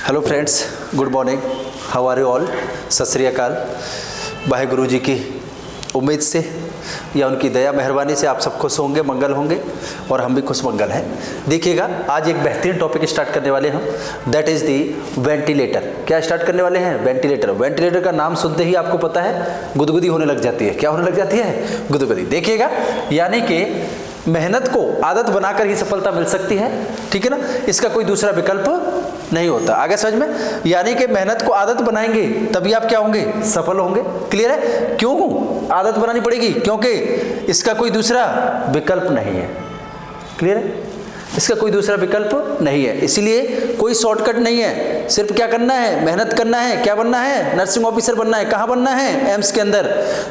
Hello friends, good morning, how are you all. Sat Sri अकाल। वाहेगुरु जी की उम्मीद से या उनकी दया मेहरबानी से आप सब खुश होंगे, मंगल होंगे और हम भी खुश मंगल हैं। देखिएगा, आज एक बेहतरीन टॉपिक स्टार्ट करने वाले हैं हम, दैट इज़ दी वेंटिलेटर। क्या स्टार्ट करने वाले हैं? वेंटिलेटर। वेंटिलेटर का नाम सुनते ही आपको पता है गुदगुदी होने लग जाती है। क्या होने लग जाती है? गुदगुदी। देखिएगा, यानी कि मेहनत को आदत बनाकर ही सफलता मिल सकती है, ठीक है ना। इसका कोई दूसरा विकल्प नहीं होता। आगे समझ में? यानी कि मेहनत को आदत बनाएंगे तभी आप क्या होंगे? सफल होंगे। क्लियर है? क्यों आदत बनानी पड़ेगी? क्योंकि इसका कोई दूसरा विकल्प नहीं है। क्लियर है? इसका कोई दूसरा विकल्प नहीं है, इसीलिए कोई शॉर्टकट नहीं है। सिर्फ क्या करना है? मेहनत करना है। क्या बनना है? नर्सिंग ऑफिसर बनना है। कहाँ बनना है? एम्स के अंदर।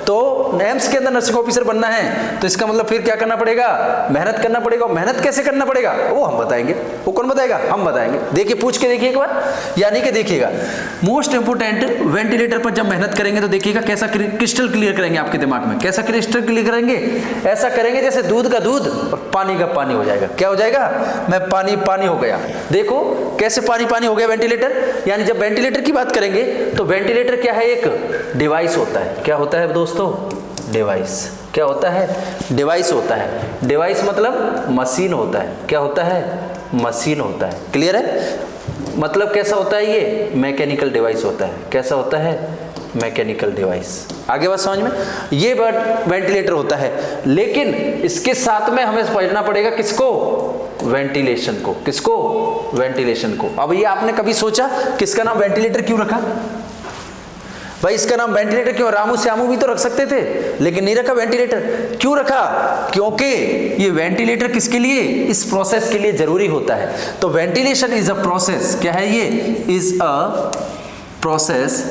तो एम्स के अंदर नर्सिंग ऑफिसर बनना है तो इसका मतलब फिर क्या करना पड़ेगा? मेहनत करना पड़ेगा। मेहनत कैसे करना पड़ेगा वो हम बताएंगे। वो कौन बताएगा? हम बताएंगे। देखिए, पूछ के देखिए एक बार। यानी कि देखिएगा, मोस्ट इंपोर्टेंट, वेंटिलेटर पर जब मेहनत करेंगे तो देखिएगा कैसा क्रिस्टल क्लियर करेंगे आपके दिमाग में। कैसा क्रिस्टल क्लियर करेंगे? ऐसा करेंगे जैसे दूध का दूध और पानी का पानी हो जाएगा। क्या हो जाएगा? मैं पानी पानी हो गया। देखो कैसे पानी पानी हो गया वेंटिलेटर। यानी जब वेंटिलेटर की बात करेंगे तो वेंटिलेटर क्या है? एक डिवाइस होता है। क्या होता है दोस्तों? डिवाइस। क्या होता है? डिवाइस होता है। डिवाइस मतलब मशीन होता है। क्या होता है? मशीन होता है। क्लियर है? मतलब कैसा होता है ये? मैकेनिकल डिवाइस होता है। कैसा होता है? Mechanical device. आगे बात समझ में? ये वेंटिलेटर होता है, लेकिन इसके साथ में हमें समझना पड़ेगा किसको? वेंटिलेशन को। किसको? वेंटिलेशन को। अब ये आपने कभी सोचा कि इसका नाम वेंटिलेटर क्यों रखा? भाई इसका नाम वेंटिलेटर क्यों? रामू श्यामू भी तो रख सकते थे, लेकिन नहीं रखा वेंटिलेटर। क्यों रखा? क्योंकि ये वेंटिलेटर किसके लिए? इस प्रोसेस के लिए जरूरी होता है। तो वेंटिलेशन इज अ प्रोसेस। क्या है ये? इज अ प्रोसेस,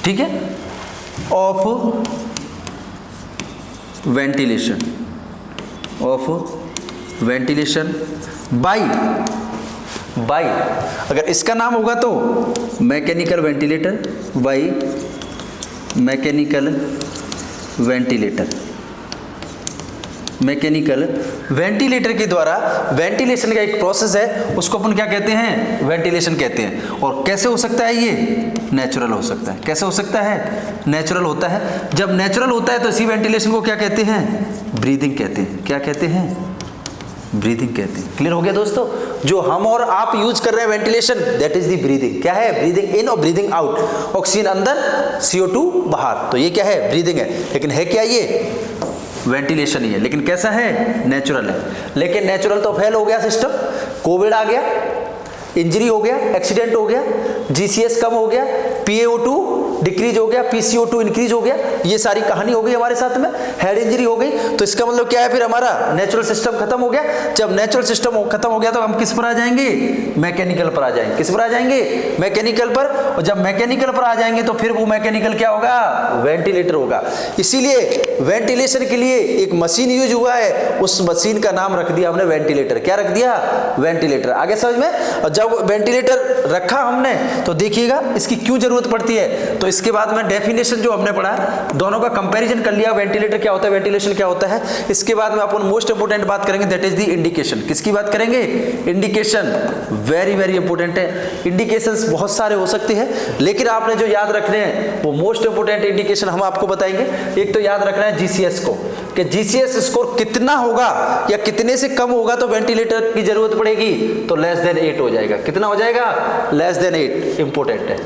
ठीक है, of ventilation, of ventilation by अगर इसका नाम होगा तो mechanical ventilator, by mechanical ventilator. Mechanical ventilator के द्वारा वेंटिलेशन का एक प्रोसेस है, उसको अपन क्या कहते हैं? वेंटिलेशन कहते हैं। और कैसे हो सकता है ये? नेचुरल हो सकता है। कैसे हो सकता है? नेचुरल होता है। जब नेचुरल होता है तो इसी वेंटिलेशन को क्या कहते हैं? ब्रीदिंग कहते हैं। क्या कहते हैं? ब्रीदिंग कहते हैं। क्लियर हो गया दोस्तों? जो हम और आप यूज कर रहे हैं ventilation, that is the breathing. क्या है? ब्रीदिंग इन और ब्रीदिंग आउट। ऑक्सीजन अंदर, CO2 बाहर। तो ये क्या है? ब्रीदिंग है। लेकिन है क्या ये? वेंटिलेशन ही है। लेकिन कैसा है? नेचुरल है। लेकिन नेचुरल तो फेल हो गया सिस्टम। कोविड आ गया, इंजरी हो गया, एक्सीडेंट हो गया, GCS कम हो गया, PaO2 डिक्रीज हो गया, PCO2 इंक्रीज हो गया। ये सारी कहानी हो गई हमारे साथ में। हेड इंजरी हो गई। तो इसका मतलब क्या है? फिर हमारा नेचुरल सिस्टम खत्म हो गया। जब नेचुरल सिस्टम खत्म हो गया तो हम किस पर आ जाएंगे? मैकेनिकल पर आ जाएंगे। किस पर आ जाएंगे? मैकेनिकल पर। और जब मैकेनिकल पर आ जाएंगे तो फिर वो मैकेनिकल क्या होगा? वेंटिलेटर होगा। इसीलिए वेंटिलेशन के लिए एक मशीन यूज हुआ है, उस मशीन का नाम रख दिया हमने वेंटिलेटर। क्या रख दिया? वेंटिलेटर। आगे समझ में? और जब वेंटिलेटर रखा हमने तो देखिएगा इसकी क्यों जरूरत पड़ती है। तो इसके बाद में डेफिनेशन जो हमने पढ़ा, दोनों का कंपैरिजन कर लिया। वेंटिलेटर क्या होता है, वेंटिलेशन क्या होता है। इसके बाद में अपन मोस्ट इंपोर्टेंट बात करेंगे, दैट इज द इंडिकेशन। किसकी बात करेंगे? इंडिकेशन। वेरी वेरी इंपोर्टेंट है। इंडिकेशंस बहुत सारे हो सकते हैं, लेकिन आपने जो याद रखने हैं वो मोस्ट इंपोर्टेंट इंडिकेशन हम आपको बताएंगे। एक तो याद रखना है GCS को, कि GCS स्कोर कितना होगा या कितने से कम होगा तो वेंटिलेटर की जरूरत पड़ेगी। तो लेस देन 8 हो जाएगा। कितना हो जाएगा? Less than 8। इंपोर्टेंट है।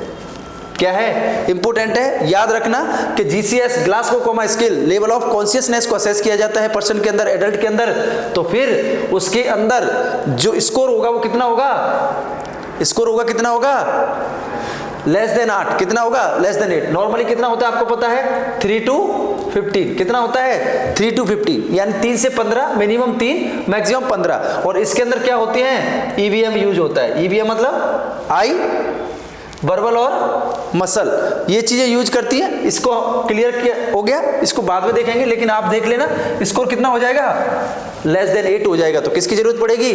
क्या है? इंपोर्टेंट है। याद रखना कि GCS, Glasgow coma scale, level of consciousness को असेस किया जाता है पर्सन के अंदर, एडल्ट के अंदर। तो फिर उसके अंदर जो स्कोर होगा वो कितना होगा? स्कोर होगा कितना होगा? Less than 8। कितना होगा? Less than 8। नॉर्मली कितना होता है आपको पता है? 3 to 15। कितना होता है? 3 to 15, यानी 3 से 15, मिनिमम 3, मैक्सिमम 15। और इसके अंदर क्या होते हैं? EVM यूज होता है। EVM मतलब आई, वर्बल और मसल, ये चीजें यूज करती है। इसको क्लियर हो गया, इसको बाद में देखेंगे, लेकिन आप देख लेना स्कोर कितना हो जाएगा? लेस देन 8 हो जाएगा। तो किसकी जरूरत पड़ेगी?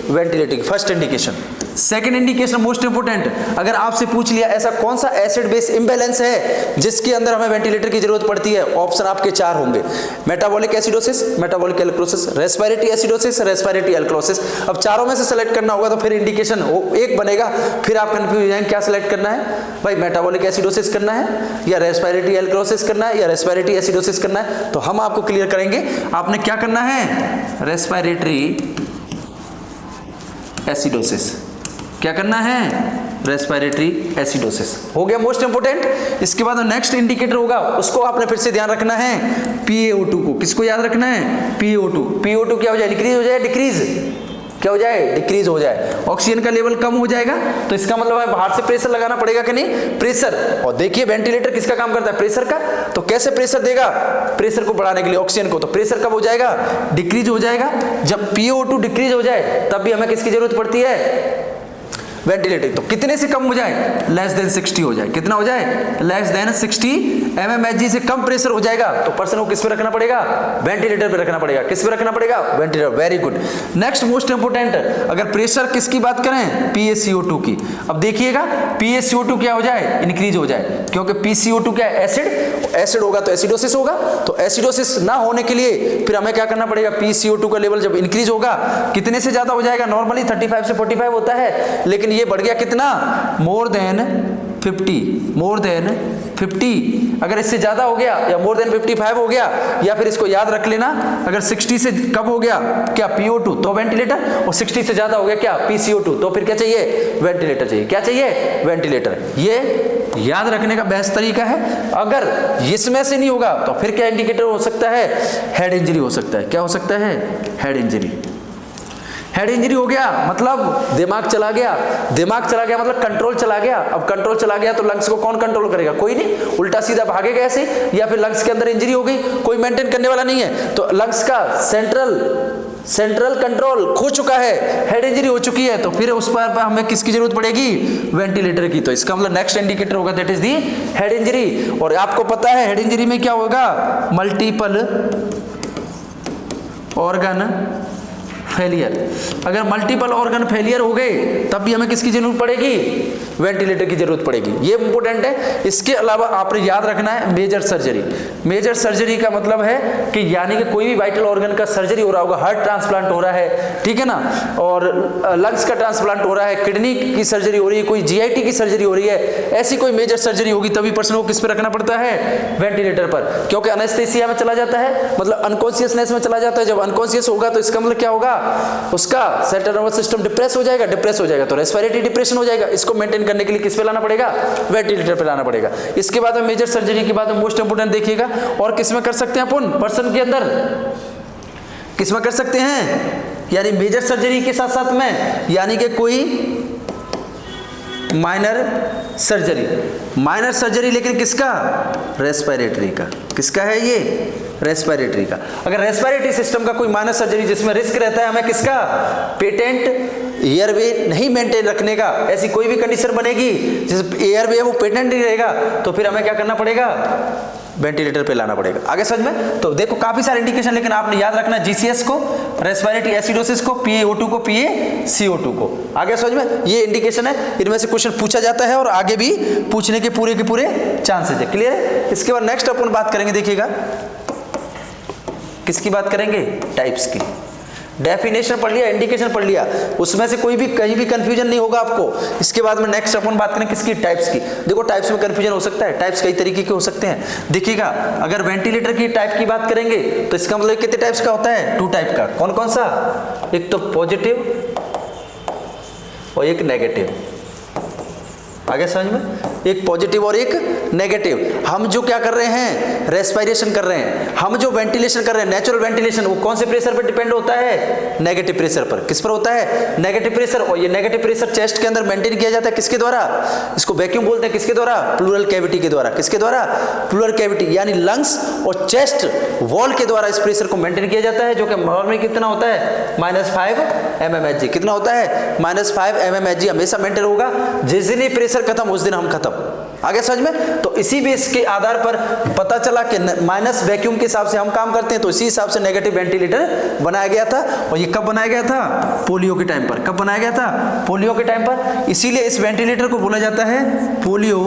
वेंटिलेटर की। First indication. Second indication most important, अगर आपसे पूछ लिया ऐसा कौन सा एसिड बेस इंबैलेंस है जिसके अंदर हमें वेंटिलेटर की जरूरत पड़ती है, ऑप्शन आपके 4 होंगे, metabolic acidosis, metabolic alkalosis, respiratory acidosis, respiratory alkalosis. अब चारों में से सेलेक्ट करना होगा तो फिर इंडिकेशन एक बनेगा, फिर आप कंफ्यूज हो जाएंगे क्या सेलेक्ट करना है भाई, मेटाबॉलिक एसिडोसिस करना है या रेस्पिरेटरी एल्कलोसिस करना है या रेस्पिरेटरी एसिडोसिस करना है। तो हम आपको क्लियर करेंगे, आपने क्या करना है, रेस्पिरेटरी एसिडोसिस, क्या करना है, रेस्पिरेटरी एसिडोसिस हो गया मोस्ट इंपोर्टेंट। इसके बाद नेक्स्ट इंडिकेटर होगा, उसको आपने फिर से ध्यान रखना है, PaO2 को, किसको याद रखना है, PaO2। PaO2 क्या हो जाए, डिक्रीज हो जाए, डिक्रीज क्या हो जाए, डिक्रीज हो जाए, ऑक्सीजन का लेवल कम हो जाएगा। तो इसका मतलब है बाहर से प्रेशर लगाना पड़ेगा कि नहीं, प्रेशर। और देखिए वेंटिलेटर किसका काम करता है, प्रेशर का। तो कैसे प्रेशर देगा, प्रेशर को बढ़ाने के लिए ऑक्सीजन को, तो प्रेशर कब हो जाएगा, डिक्रीज हो जाएगा। जब PaO2 डिक्रीज हो जाए तब भी हमें किसकी जरूरत पड़ती है, वेंटिलेटर। तो कितने से कम हो जाए, लेस देन 60 हो जाए, कितना हो जाए, लेस देन 60 mmHg से कम प्रेशर हो जाएगा तो पर्सन को किस पे रखना पड़ेगा, वेंटिलेटर पे रखना पड़ेगा। किस पे रखना पड़ेगा, ventilator. Very good. Next most important, अगर प्रेशर किसकी बात करें, PaCO2 की। अब देखिएगा PaCO2 क्या हो जाए, इंक्रीज हो जाए, क्योंकि PaCO2 क्या है, एसिड, एसिड होगा तो एसिडोसिस होगा। तो एसिडोसिस ना होने के लिए फिर हमें क्या करना पड़ेगा, PaCO2 का लेवल जब इंक्रीज होगा कितने से ज्यादा हो जाएगा, नॉर्मली 35 से 45 होता है, लेकिन ये बढ़ गया कितना, मोर देन 50, मोर देन 50। अगर इससे ज्यादा हो गया या मोर देन 55 हो गया, या फिर इसको याद रख लेना, अगर 60 से कम हो गया क्या, PO2 तो वेंटिलेटर, और 60 से ज्यादा हो गया क्या, PaCO2 तो फिर क्या चाहिए, वेंटिलेटर चाहिए। क्या चाहिए, वेंटिलेटर। ये याद रखने का बेस्ट तरीका है। अगर इसमें से नहीं होगा तो फिर क्या इंडिकेटर हो सकता है, हेड इंजरी हो सकता है। क्या हो सकता है, हेड इंजरी। हेड इंजरी हो गया मतलब दिमाग चला गया, दिमाग चला गया मतलब कंट्रोल चला गया। अब कंट्रोल चला गया तो लंग्स को कौन कंट्रोल करेगा, कोई नहीं, उल्टा सीधा भागेगा ऐसे, या फिर लंग्स के अंदर इंजरी हो गई, कोई मेंटेन करने वाला नहीं है। तो लंग्स का सेंट्रल कंट्रोल खो चुका है, हेड इंजरी हो चुकी है, तो फिर उस पर हमें किसकी जरूरत पड़ेगी, वेंटिलेटर की। तो इसका मतलब नेक्स्ट इंडिकेटर होगा that is the head injury. और आपको पता है हेड इंजरी में क्या होगा, मल्टीपल ऑर्गन फेलियर। अगर मल्टीपल ऑर्गन फेलियर हो गए तब भी हमें किसकी जरूरत पड़ेगी, वेंटिलेटर की जरूरत पड़ेगी। ये इंपॉर्टेंट है। इसके अलावा आपने याद रखना है मेजर सर्जरी। मेजर सर्जरी का मतलब है कि यानी कि कोई भी वाइटल ऑर्गन का सर्जरी हो रहा होगा, हार्ट ट्रांसप्लांट हो रहा है, ठीक है ना, और लंग्स का ट्रांसप्लांट हो रहा है, किडनी की सर्जरी हो रही है, कोई GIT की सर्जरी हो रही है, ऐसी कोई मेजर सर्जरी होगी तभी पर्सन को किस पे रखना पड़ता है, वेंटिलेटर पर, क्योंकि एनेस्थीसिया में चला जाता है, मतलब अनकॉन्शियसनेस में चला जाता है। जब अनकॉन्शियस होगा तो इसका मतलब क्या होगा, उसका सेंट्रल नर्वस सिस्टम डिप्रेस हो जाएगा, डिप्रेस हो जाएगा तो रेस्पिरेटरी डिप्रेशन हो जाएगा। इसको मेंटेन करने के लिए किस पे लाना पड़ेगा, वेंटिलेटर पे लाना पड़ेगा। इसके बाद में मेजर सर्जरी के बाद में मोस्ट इंपोर्टेंट देखिएगा, और किस में कर सकते हैं अपन, पर्सन के अंदर किस में कर सकते हैं, यानी मेजर सर्जरी के साथ साथ में, यानी कि कोई माइनर सर्जरी, लेकिन किसका, रेस्पिरेटरी का। किसका है ये, रेस्पिरेटरी का। अगर रेस्पिरेटरी सिस्टम का कोई माइनर सर्जरी जिसमें रिस्क रहता है हमें किसका, पेटेंट एयरवे नहीं मेंटेन रखने का, ऐसी कोई भी कंडीशन बनेगी जिस एयरवे है वो पेटेंट नहीं रहेगा, तो फिर हमें क्या करना पड़ेगा, वेंटिलेटर पे लाना पड़ेगा। आगे समझ में। तो देखो काफी सारे इंडिकेशन, लेकिन आपने याद रखना GCS को, रेस्पिरेटरी एसिडोसिस को, PaO2 को, PaCO2 को। आगे समझ में, ये इंडिकेशन है, इनमें से क्वेश्चन पूछा जाता है और आगे भी पूछने के पूरे चांसेस है। क्लियर है। इसके बाद नेक्स्ट अपन बात करेंगे, देखिएगा किसकी बात करेंगे, टाइप्स की। डेफिनेशन पढ़ लिया, इंडिकेशन पढ़ लिया, उसमें से कोई भी कहीं भी कंफ्यूजन नहीं होगा आपको। इसके बाद में नेक्स्ट अपन बात करें किसकी, टाइप्स की। देखो टाइप्स में कंफ्यूजन हो सकता है, टाइप्स कई तरीके के हो सकते हैं। देखिएगा अगर वेंटिलेटर की टाइप की बात करेंगे तो इसका मतलब कितने टाइप्स का होता है, 2 टाइप का। कौन कौन सा, एक तो पॉजिटिव और एक नेगेटिव। आगे समझ में, एक पॉजिटिव और एक नेगेटिव। हम जो क्या कर रहे हैं, रेस्पिरेशन कर रहे हैं, हम जो वेंटिलेशन कर रहे हैं, नेचुरल वेंटिलेशन, वो कौन से प्रेशर पर डिपेंड होता है, नेगेटिव प्रेशर पर। किस पर होता है, नेगेटिव प्रेशर। और ये नेगेटिव प्रेशर चेस्ट के अंदर मेंटेन किया जाता है किसके द्वारा, इसको वैक्यूम बोलते हैं, किसके द्वारा, प्लूरल कैविटी के द्वारा। किसके द्वारा, प्लूरल कैविटी, यानी लंग्स और चेस्ट वॉल के द्वारा इस प्रेशर को मेंटेन किया जाता है, जो कि नॉर्मली कितना होता है, -5 mmHg। कितना होता है, -5 mmHg हमेशा मेंटेन होगा। जिस दिन ये प्रेशर खत्म उस दिन हम खत्म। आगे समझ में। तो इसी बेस के आधार पर पता चला कि माइनस वैक्यूम के हिसाब से हम काम करते हैं, तो इसी हिसाब से नेगेटिव वेंटिलेटर बनाया गया था। और ये कब बनाया गया था? पोलियो के टाइम पर। कब बनाया गया था? पोलियो के टाइम पर। इसीलिए इस वेंटिलेटर को बोला जाता है पोलियो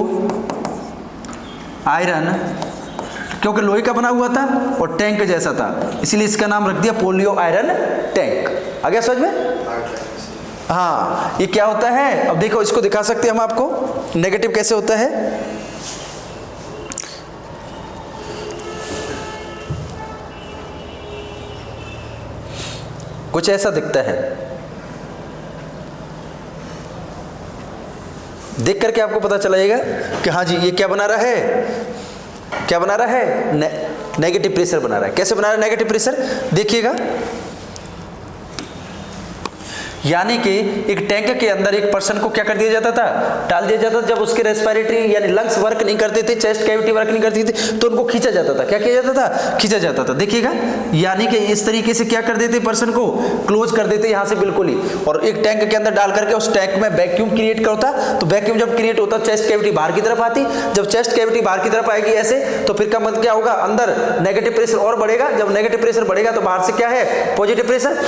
आयरन, क्योंकि लोहे का बना हुआ था और टैंक जैसा था, इसीलिए इसका नाम रख दिया पोलियो आयरन टैंक। आ गया समझ में? हाँ, ये क्या होता है? अब देखो, इसको दिखा सकते हैं हम आपको नेगेटिव कैसे होता है। कुछ ऐसा दिखता है, देख करके आपको पता चलेगा कि हाँ जी ये क्या बना रहा है, क्या बना रहा है? नेगेटिव प्रेशर बना रहा है। कैसे बना रहा है नेगेटिव प्रेशर? देखिएगा, यानी कि एक टैंक के अंदर एक पर्सन को क्या कर दिया जाता था? डाल दिया जाता था। जब उसके रेस्पिरेटरी यानी लंग्स वर्क नहीं करते थे, चेस्ट कैविटी वर्क नहीं करती थी, तो उनको खींचा जाता था। क्या किया जाता था? खींचा जाता था। देखिएगा, यानी कि इस तरीके से क्या कर देते? पर्सन को क्लोज कर देते यहाँ से बिल्कुल ही, और एक टैंक के अंदर डाल करके उस टैंक में वैक्यूम क्रिएट करता। तो वैक्यूम जब क्रिएट होता, चेस्ट कैविटी बाहर की तरफ आती। जब चेस्ट कैविटी बाहर की तरफ आएगी ऐसे, तो फिर का मतलब क्या होगा? अंदर नेगेटिव प्रेशर और बढ़ेगा। जब नेगेटिव प्रेशर बढ़ेगा तो बाहर से क्या है? पॉजिटिव प्रेशर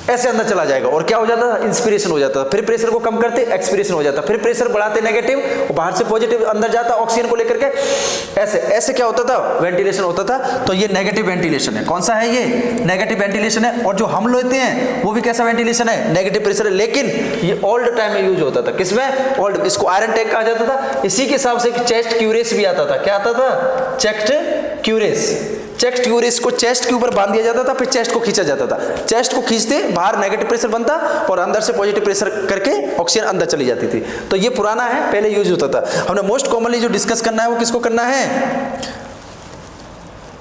ऐसे अंदर चला जाएगा, और क्या हो जाता था? इंस्पिरेशन हो जाता था। फिर प्रेशर को कम करते, एक्सपिरेशन हो जाता। फिर प्रेशर बढ़ाते नेगेटिव, और बाहर से पॉजिटिव अंदर जाता ऑक्सीजन को लेकर के। ऐसे ऐसे क्या होता था? वेंटिलेशन होता था। तो ये नेगेटिव वेंटिलेशन है। कौन सा है ये? नेगेटिव वेंटिलेशन है। और जो हम लेते हैं वो भी कैसा वेंटिलेशन है? नेगेटिव प्रेशर है। लेकिन ये ओल्ड टाइम में यूज होता था। किसमें? ओल्ड। इसको आयरन टैंक कहा जाता था। इसी के हिसाब से चेस्ट क्यूरेस भी आता था। क्या आता था? चेस्ट क्यूरेस। चेस्ट क्यूरेस को चेस्ट के ऊपर बांध दिया जाता था, फिर चेस्ट को खींचा जाता था। चेस्ट को खींचते बाहर नेगेटिव प्रेशर बनता, और अंदर से पॉजिटिव प्रेशर करके ऑक्सीजन अंदर चली जाती थी। तो ये पुराना है, पहले यूज होता था। हमने मोस्ट कॉमनली जो डिस्कस करना है वो किसको करना है?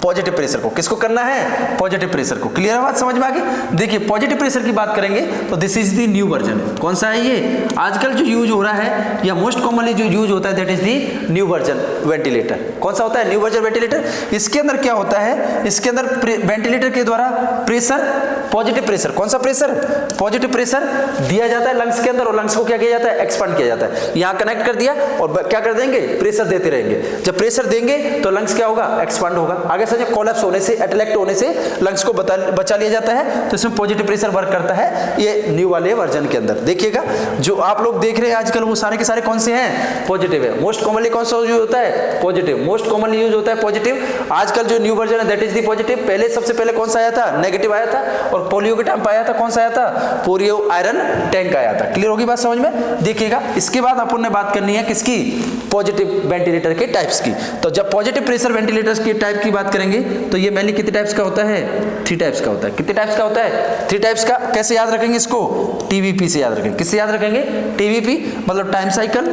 पॉजिटिव प्रेशर को। किसको करना है? पॉजिटिव प्रेशर को। क्लियर है बात? समझ में आ गई? देखिए, पॉजिटिव प्रेशर की बात करेंगे तो this is the new version. कौन सा है ये? आजकल जो यूज हो रहा है या मोस्ट कॉमनली जो यूज होता है that is the new version ventilator. कौन सा होता है? New version ventilator. इसके अंदर क्या होता है? इसके अंदर वेंटिलेटर के द्वारा प्रेशर, पॉजिटिव प्रेशर, कौन सा प्रेशर? पॉजिटिव प्रेशर दिया जाता है लंग्स के अंदर, और लंग्स को क्या किया जाता है? एक्सपांड किया जाता है। यहाँ कनेक्ट कर दिया और क्या कर देंगे? प्रेशर देते रहेंगे। जब प्रेशर देंगे तो लंग्स क्या होगा? एक्सपांड होगा। आगे कोलैप्स होने से, अटैक होने से लंग्स को बचा लिया जाता है। तो इसमें पॉजिटिव प्रेशर वर्क करता है ये न्यू वाले वर्जन के अंदर। देखिएगा, जो आप लोग देख रहे हैं आजकल वो सारे के सारे कौन से हैं? पॉजिटिव है। मोस्ट कॉमनली कौन सा यूज होता है? पॉजिटिव। मोस्ट कॉमनली यूज होता है पॉजिटिव। आजकल जो न्यू वर्जन है दैट इज द पॉजिटिव। पहले सबसे पहले कौन सा आया था? नेगेटिव आया था। और पोलियो के टाइम पे आया था, कौन सा आया था? पोलियो आयरन टैंक आया था। क्लियर होगी बात समझ में? देखिएगा, इसके बाद अपन ने बात करनी है किसकी? पॉजिटिव वेंटिलेटर के टाइप्स की। तो जब पॉजिटिव प्रेशर वेंटिलेटर्स के टाइप की बात करेंगे तो ये मेनली कितने टाइप्स का होता है? 3 टाइप्स का होता है। कितने टाइप्स का होता है? 3 टाइप्स का। कैसे याद रखेंगे इसको? टीवीपी से याद रखेंगे। किससे याद रखेंगे? टीवीपी मतलब time cycle,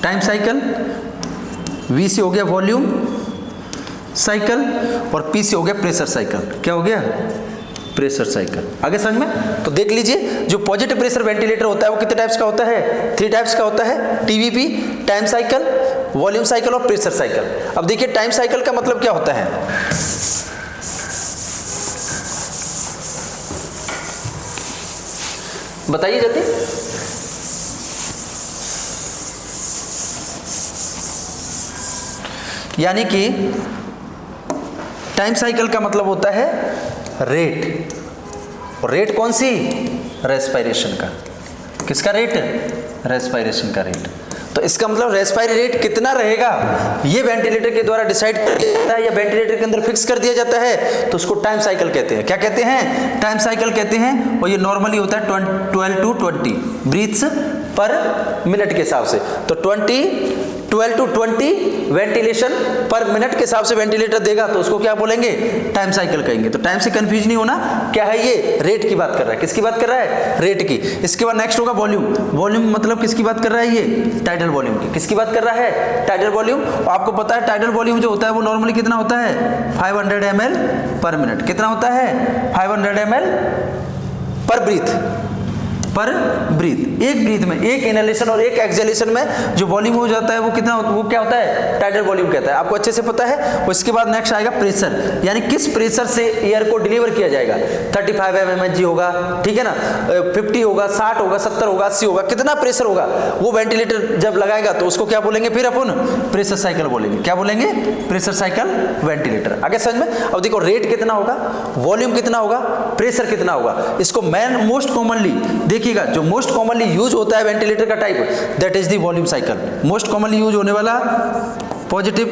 time cycle, V से हो गया वॉल्यूम साइकिल, और पी से हो गया प्रेशर साइकिल। क्या हो गया? Pressure cycle. आगे समझ में? तो देख लीजिए, जो पॉजिटिव प्रेशर वेंटिलेटर होता है वो कितने टाइप्स का होता है? 3 टाइप्स का होता है। TVP, time cycle, volume cycle और प्रेशर साइकिल। अब देखिए, टाइम साइकिल का मतलब क्या होता है? बताइए जल्दी। यानी कि टाइम साइकिल का मतलब होता है रेट। और रेट कौन सी? रेस्पिरेशन का। किसका रेट? रेस्पिरेशन का रेट। तो इसका मतलब रेस्पिरेटरी रेट कितना रहेगा ये वेंटिलेटर के द्वारा डिसाइड किया जाता है या वेंटिलेटर के अंदर फिक्स कर दिया जाता है, तो उसको टाइम साइकिल कहते हैं। क्या कहते हैं? टाइम साइकिल कहते हैं। और ये नॉर्मली होता है 12 to 20 ब्रीथ्स पर मिनट के हिसाब से। तो 12 to 20 वेंटिलेशन पर मिनट के हिसाब से वेंटिलेटर देगा, तो उसको क्या बोलेंगे? टाइम साइकिल कहेंगे। तो टाइम से कंफ्यूज नहीं होना, क्या है ये? रेट की बात कर रहा है। किसकी बात कर रहा है? रेट की। इसके बाद नेक्स्ट होगा वॉल्यूम। वॉल्यूम मतलब किसकी बात कर रहा है? ये टाइडल वॉल्यूम की। किसकी बात कर रहा है? Tidal volume. आपको पता है टाइडल वॉल्यूम जो होता है वो नॉर्मली कितना होता है? 500 ml पर मिनट। कितना होता है? 500 ml पर ब्रीथ। पर ब्रीथ। एक ब्रीथ में, एक इनहेलेशन और एक एक्सहेलेशन में जो वॉल्यूम हो जाता है वो कितना, वो क्या होता है, टाइडल वॉल्यूम कहता है। आपको अच्छे से पता है। उसके बाद नेक्स्ट आएगा प्रेशर, यानी किस प्रेशर से एयर को डिलीवर किया जाएगा। 35 mmHg होगा, ठीक है ना, 50 होगा, 60 होगा, 70 होगा, 80 होगा, कितना प्रेशर होगा वो वेंटिलेटर जब लगाएगा तो उसको क्या बोलेंगे फिर अपन, प्रेशर साइकिल बोलेंगे। क्या बोलेंगे, प्रेशर साइकिल वेंटिलेटर। आगे समझ में। अब देखो रेट कितना होगा, वॉल्यूम कितना होगा, प्रेशर कितना होगा। इसको मोस्ट कॉमनली देखिएगा, जो मोस्ट कॉमनली यूज होता है वेंटिलेटर का type, that is the volume cycle. Most commonly use होने वाला पॉजिटिव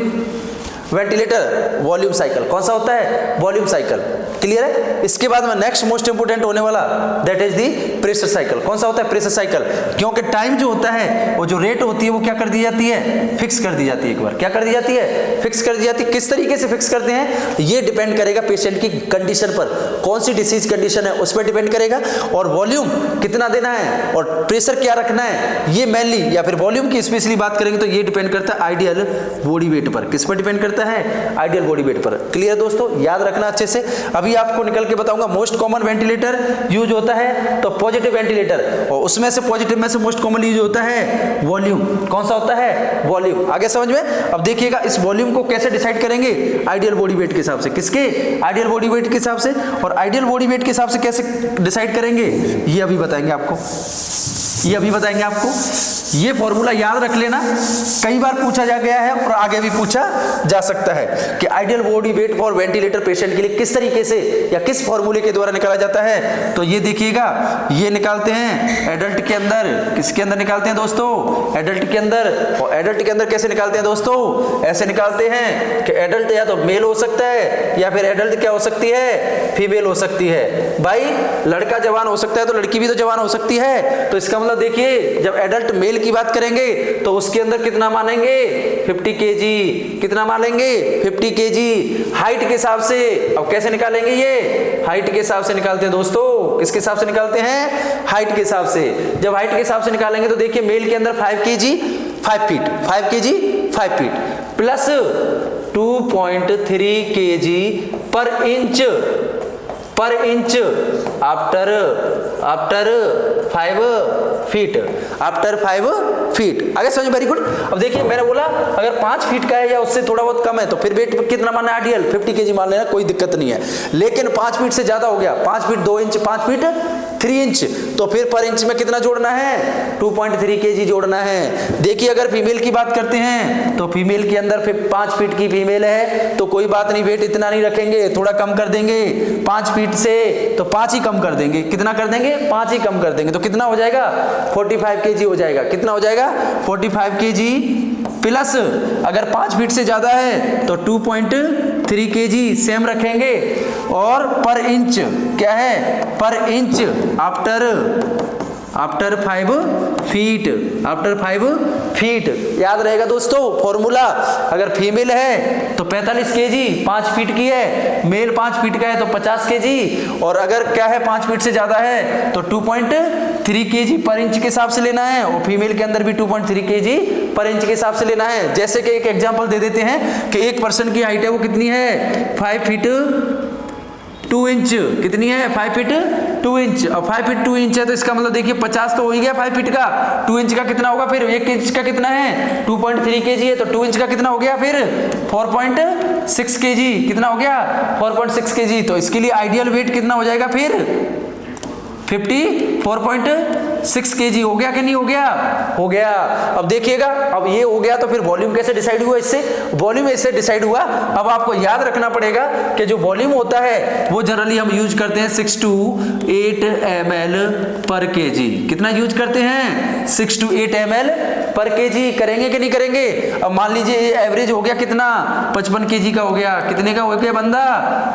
वेंटिलेटर वॉल्यूम साइकिल कौन सा होता है, वॉल्यूम साइकिल। क्लियर है। इसके बाद में नेक्स्ट मोस्ट इंपोर्टेंट होने वाला that is the pressure cycle. कौन सा होता है, प्रेशर साइकिल। क्योंकि टाइम जो होता है वो जो रेट होती है वो क्या कर दी जाती है, फिक्स कर दी जाती है। एक बार क्या कर दी जाती है, फिक्स कर दी जाती है। किस तरीके से फिक्स करते हैं, ये डिपेंड करेगा पेशेंट की कंडीशन पर, कौन सी डिसीज कंडीशन है उस पर डिपेंड करेगा, और वॉल्यूम कितना देना है और प्रेशर क्या रखना है, ये मेनली, या फिर वॉल्यूम की स्पेशली बात करेंगे तो ये डिपेंड करता है आइडियल बॉडी वेट पर। किस पर डिपेंड करता है, आइडियल बॉडी वेट पर। क्लियर दोस्तों, याद रखना अच्छे से। अभी आपको निकल के बताऊंगा मोस्ट कॉमन वेंटिलेटर यूज होता है तो पॉजिटिव वेंटिलेटर, और उसमें से पॉजिटिव में से मोस्ट कॉमन यूज होता है वॉल्यूम। कौन सा होता है, वॉल्यूम। आगे समझ में। अब देखिएगा इस वॉल्यूम को कैसे डिसाइड करेंगे, आइडियल बॉडी वेट के हिसाब से। किसके, आइडियल बॉडी वेट के हिसाब से। और आइडियल बॉडी वेट के हिसाब से कैसे डिसाइड करेंगे ये अभी बताएंगे आपको, ये अभी बताएंगे आपको। ये फॉर्मूला याद रख लेना, कई बार पूछा जा गया है और आगे भी पूछा जा सकता है कि ideal body weight for ventilator patient के लिए किस तरीके से या किस फॉर्मूले के द्वारा निकाला जाता है। तो ये देखिएगा, ये निकालते हैं एडल्ट के अंदर। किसके अंदर निकालते हैं दोस्तों, एडल्ट के अंदर। और एडल्ट के अंदर कैसे निकालते हैं दोस्तों, ऐसे निकालते हैं कि एडल्ट या तो मेल हो सकता है या फिर एडल्ट क्या हो सकती है, फीमेल हो सकती है। भाई लड़का जवान हो सकता है तो लड़की भी तो जवान हो सकती है। तो इसका मतलब देखिए, जब एडल्ट मेल की बात करेंगे तो उसके अंदर कितना मानेंगे, 50 kg। कितना मानेंगे, 50 kg हाइट के हिसाब से। अब कैसे निकालेंगे, ये हाइट के हिसाब से निकालते हैं दोस्तों। किसके हिसाब से निकालते हैं, हाइट के हिसाब से। जब हाइट के हिसाब से निकालेंगे तो देखिए मेल के अंदर 5 kg 5 feet, 5 kg 5 feet plus 2.3 kg पर inch after 5 feet, after 5 feet. आगे समझ, वेरी गुड। अब देखिए मैंने बोला अगर 5 फीट का है या उससे थोड़ा बहुत कम है तो फिर वेट कितना मानना है, आइडियल 50 kg मान लेना, कोई दिक्कत नहीं है। लेकिन 5 फीट से ज्यादा हो गया, 5 फीट 2 इंच, 5 फीट 3 इंच, तो फिर पर इंच में कितना जोड़ना है, 2.3 kg जोड़ना है। देखिए अगर फीमेल की बात करते हैं तो फीमेल के अंदर 5 फीट की फीमेल है तो कोई बात नहीं, वेट इतना नहीं रखेंगे, थोड़ा कम कर देंगे। 5 फीट से तो 5 ही कम कर देंगे। कितना कर देंगे, 5 ही कम कर देंगे। तो कितना हो जाएगा, 45 kg हो जाएगा। कितना हो जाएगा, 45 kg प्लस अगर 5 फीट से ज्यादा है तो 2.3 kg सेम रखेंगे। और पर इंच क्या है, पर inch after 5 feet, after 5 feet. याद रहेगा दोस्तों फॉर्मूला। अगर फीमेल है तो 45 kg 5 फीट की है, मेल 5 फीट का है तो 50 kg, और अगर क्या है 5 फीट से ज्यादा है तो 2.3 kg पर इंच के हिसाब से लेना है, और फीमेल के अंदर भी 2.3 kg पर इंच के हिसाब से लेना है। जैसे कि एक एग्जांपल दे देते हैं कि एक पर्सन की हाइट है वो कितनी है, 5 फीट 2 इंच। कितनी है, 5 फीट 2 इंच। और 5 फीट 2 इंच है तो इसका मतलब देखिए 50 तो हो ही गया 5 फीट का। 2 इंच का कितना होगा, फिर 1 इंच का कितना है, 2.3 kg है तो 2 इंच का कितना हो गया, फिर 4.6 kg। कितना हो गया, 4.6 kg। तो इसके लिए आइडियल वेट कितना हो जाएगा, फिर 54.6 kg। हो गया कि नहीं हो गया, हो गया। अब देखिएगा, अब ये हो गया तो फिर वॉल्यूम कैसे डिसाइड हुआ, इससे वॉल्यूम ऐसे डिसाइड हुआ। अब आपको याद रखना पड़ेगा कि जो वॉल्यूम होता है वो जनरली हम यूज करते हैं 6 to 8 ml पर kg। कितना यूज करते हैं, 6 to 8 ml पर kg। करेंगे कि नहीं करेंगे। अब मान लीजिए एवरेज हो गया कितना, 55 kg का हो गया। कितने का हो गया बंदा,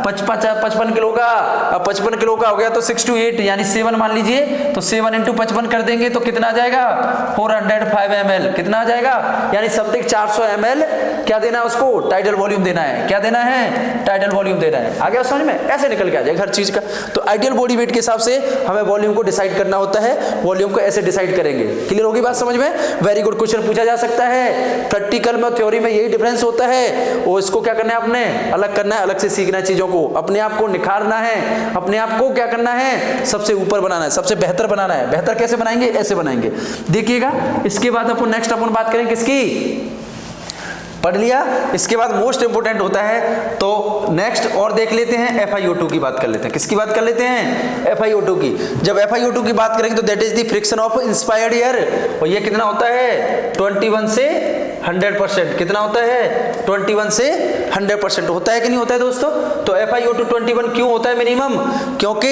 55 किलो का। अब 55 किलो का हो गया तो 6 to 8 यानी 7 मान लीजिए, तो 7 into 55 कर देंगे तो कितना आ जाएगा, 405 ml। कितना आ जाएगा, यानी समथिंग 400 ml क्या देना है उसको, टाइडल वॉल्यूम देना है। क्या देना है, टाइडल वॉल्यूम देना है। आ गया समझ में, ऐसे निकल के आ जाएगा हर चीज का। तो आइडियल बॉडी वेट के हिसाब से हमें वॉल्यूम को डिसाइड करना होता है, वॉल्यूम को ऐसे डिसाइड करेंगे। क्लियर होगी बात समझ में, वेरी गुड। गुड क्वेश्चन पूछा जा सकता है। प्रैक्टिकल में थ्योरी में यही डिफरेंस होता है। और इसको क्या करना है, आपने अलग करना है, अलग से सीखना है चीजों को, अपने आप को निखारना है, अपने आप को क्या करना है, सबसे ऊपर बनाना है, सबसे बेहतर बनाना है। बेहतर कैसे बनाएंगे, ऐसे बनाएंगे। देखिएगा इसके बाद अपन नेक्स्ट अपन बात करेंगे किसकी, पढ़ लिया। इसके बाद मोस्ट इंपोर्टेंट होता है तो नेक्स्ट और देख लेते हैं FiO2 की बात कर लेते हैं। किसकी बात कर लेते हैं, FiO2 की। जब FiO2 की बात करेंगे तो that is the friction of inspired air, और ये कितना होता है 21 से 100%। कितना होता है 21 से 100% होता है कि नहीं होता है दोस्तों। तो FiO2 21 क्यों होता है मिनिमम, क्योंकि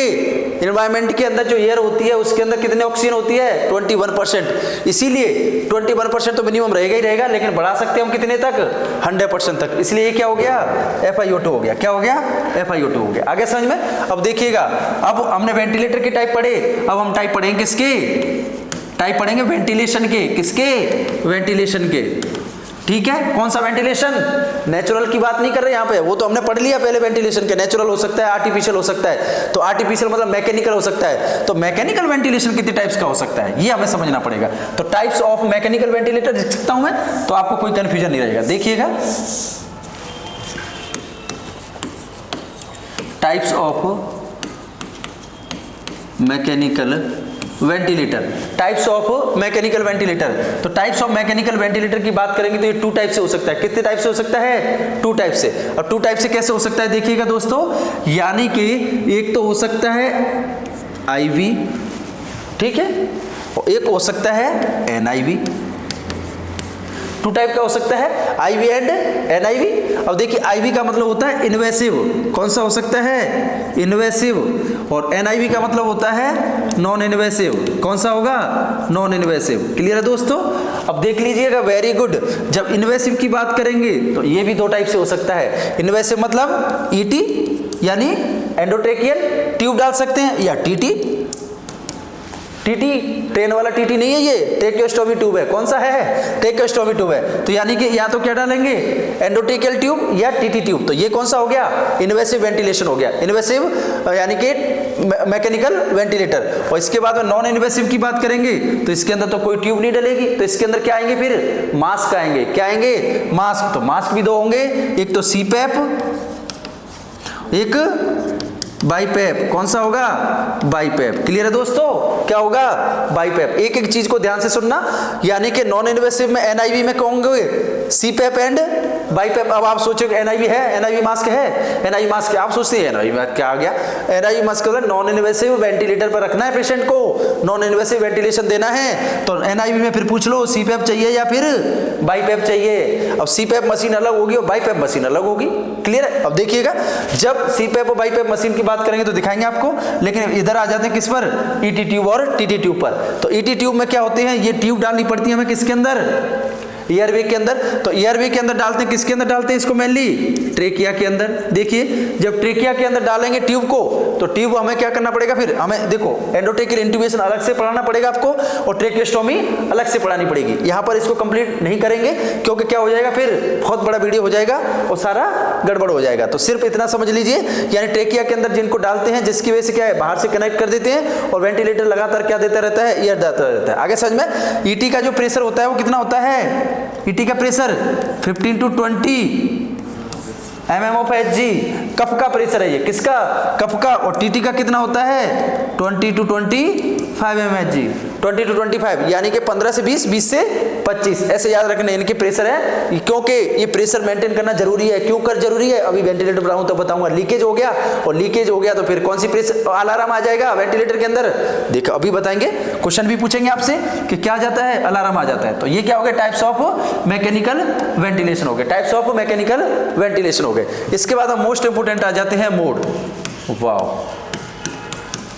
एनवायरमेंट के अंदर जो एयर होती है उसके अंदर कितने ऑक्सीजन होती है 21%, इसीलिए 21% तो मिनिमम रहेगा ही रहेगा, लेकिन बढ़ा सकते हैं हम कितने तक 100% तक, इसलिए ये क्या हो गया FiO2 हो गया। क्या हो गया, FiO2 हो गया। आगे समझ में। अब देखिएगा, अब हमने वेंटिलेटर के टाइप पढ़े, अब हम टाइप पढ़ेंगे किसके, टाइप पढ़ेंगे वेंटिलेशन के। किसके, वेंटिलेशन के। ठीक है, कौन सा वेंटिलेशन, नेचुरल की बात नहीं कर रहे यहाँ पे, वो तो हमने पढ़ लिया पहले वेंटिलेशन के। नेचुरल हो सकता है, आर्टिफिशियल हो सकता है। तो आर्टिफिशियल मतलब मैकेनिकल हो सकता है। तो मैकेनिकल वेंटिलेशन कितने टाइप्स का हो सकता है, ये हमें समझना पड़ेगा। तो टाइप्स ऑफ मैकेनिकल वेंटिलेटर लिख सकता हूं मैं, तो आपको कोई कंफ्यूजन नहीं रहेगा। देखिएगा, types of mechanical ventilator, types of mechanical ventilator. तो टाइप्स ऑफ मैकेनिकल वेंटिलेटर की बात करेंगे तो ये 2 टाइप से हो सकता है। कितने टाइप से हो सकता है, 2 टाइप से। और 2 टाइप से कैसे हो सकता है, देखिएगा दोस्तों, यानी कि एक तो हो सकता है IV, ठीक है, और एक हो सकता है NIV। 2 टाइप का हो सकता है, IV एंड NIV। अब देखिए IV का मतलब होता है इन्वेसिव, कौन सा हो सकता है, इन्वेसिव, और NIV का मतलब होता है नॉन इन्वेसिव, कौन सा होगा, नॉन इन्वेसिव। क्लियर है दोस्तों। अब देख लीजिएगा, वेरी गुड। जब इन्वेसिव की बात करेंगे तो ये भी 2 टाइप से हो सकता है। इन्वेसिव मतलब ET यानी एंडोट्रेकियल ट्यूब डाल सकते हैं, या TT, ट्रेन वाला TT नहीं है, ये ट्रेकियोस्टोमी ट्यूब है। कौन सा है, ट्रेकियोस्टोमी ट्यूब है। तो यानी कि या तो क्या डालेंगे, एंडोट्रेकियल ट्यूब या TT ट्यूब। तो ये कौन सा हो गया, इन्वेसिव वेंटिलेशन हो गया। इन्वेसिव यानी कि मैकेनिकल वेंटिलेटर। और इसके बाद में नॉन इन्वेसिव की बात करेंगे तो इसके अंदर तो कोई ट्यूब नहीं डलेगी, तो इसके अंदर क्या आएंगे, फिर मास्क आएंगे। क्या आएंगे, मास्क। तो मास्क भी 2 होंगे, एक तो CPAP, एक बाईपैप। कौन सा होगा, बाईपैप। क्लियर है दोस्तों, क्या होगा, बाईपैप। एक एक चीज को ध्यान से सुनना, यानी कि नॉन इन्वेसिव में NIV में कहोगे CPAP एंड बाईपैप। अब आप सोचोगे NIV है, NIV मास्क है, NIV मास्क आप सोचते हैं NIV मास्क क्या आ गया। NIV मास्क का नॉन इन्वेसिव वेंटिलेटर पर रखना है पेशेंट को, नॉन इन्वेसिव वेंटिलेशन देना है। तो NIV में फिर पूछ लो CPAP चाहिए या फिर बाईपैप चाहिए। अब CPAP मशीन अलग होगी और बाईपैप मशीन अलग होगी। क्लियर है। अब देखिएगा, जब CPAP और बाईपैप मशीन की बात करेंगे तो दिखाएंगे आपको, लेकिन इधर आ जाते हैं किस पर, ET ट्यूब और TT ट्यूब पर। तो ET ट्यूब में क्या होते हैं, ये ट्यूब डालनी पड़ती है हमें किसके अंदर, एयरवे के अंदर। तो एयरवे के अंदर डालते हैं, किसके अंदर डालते हैं इसको, मेनली ट्रेकिया के अंदर। देखिए, जब ट्रेकिया के अंदर डालेंगे ट्यूब को, तो ट्यूब हमें क्या करना पड़ेगा, फिर हमें देखो एंडोट्रेकियल इंट्यूबेशन अलग से पढ़ाना पड़ेगा आपको, और ट्रेकियोस्टोमी अलग से पढ़ानी पड़ेगी। यहाँ पर इसको कंप्लीट नहीं करेंगे क्योंकि क्या हो जाएगा, फिर बहुत बड़ा वीडियो हो जाएगा और सारा गड़बड़ हो जाएगा। तो सिर्फ इतना समझ लीजिए, यानी ट्रेकिया के अंदर जिनको डालते हैं, जिसकी वजह से क्या है, बाहर से कनेक्ट कर देते हैं और वेंटिलेटर लगातार क्या देता रहता है, एयर देता रहता है। आगे समझ में। ET का जो प्रेशर होता है वो कितना होता है, ET का pressure 15 to 20 mm of Hg। कफ का प्रेशर है ये, किसका, कफ का। और TT का कितना होता है 20 to 25 mHg, 20 to 25 यानी कि 15 से 20, 20 से 25, ऐसे याद रखने इनके प्रेशर है, क्योंकि ये प्रेशर मेंटेन करना जरूरी है। क्यों कर जरूरी है, अभी वेंटिलेटर बनाऊं तो बताऊंगा। लीकेज हो गया, और लीकेज हो गया तो फिर कौन सी प्रेशर अलार्म आ जाएगा वेंटिलेटर के अंदर, देखो अभी बताएंगे, क्वेश्चन भी पूछेंगे आपसे कि क्या जाता है, अलार्म आ जाता है। तो ये क्या हो गया, टाइप्स ऑफ मैकेनिकल वेंटिलेशन हो गया, टाइप्स ऑफ मैकेनिकल वेंटिलेशन हो गए। इसके बाद हम मोस्ट इंपोर्टेंट आ जाते हैं मोड। वाह,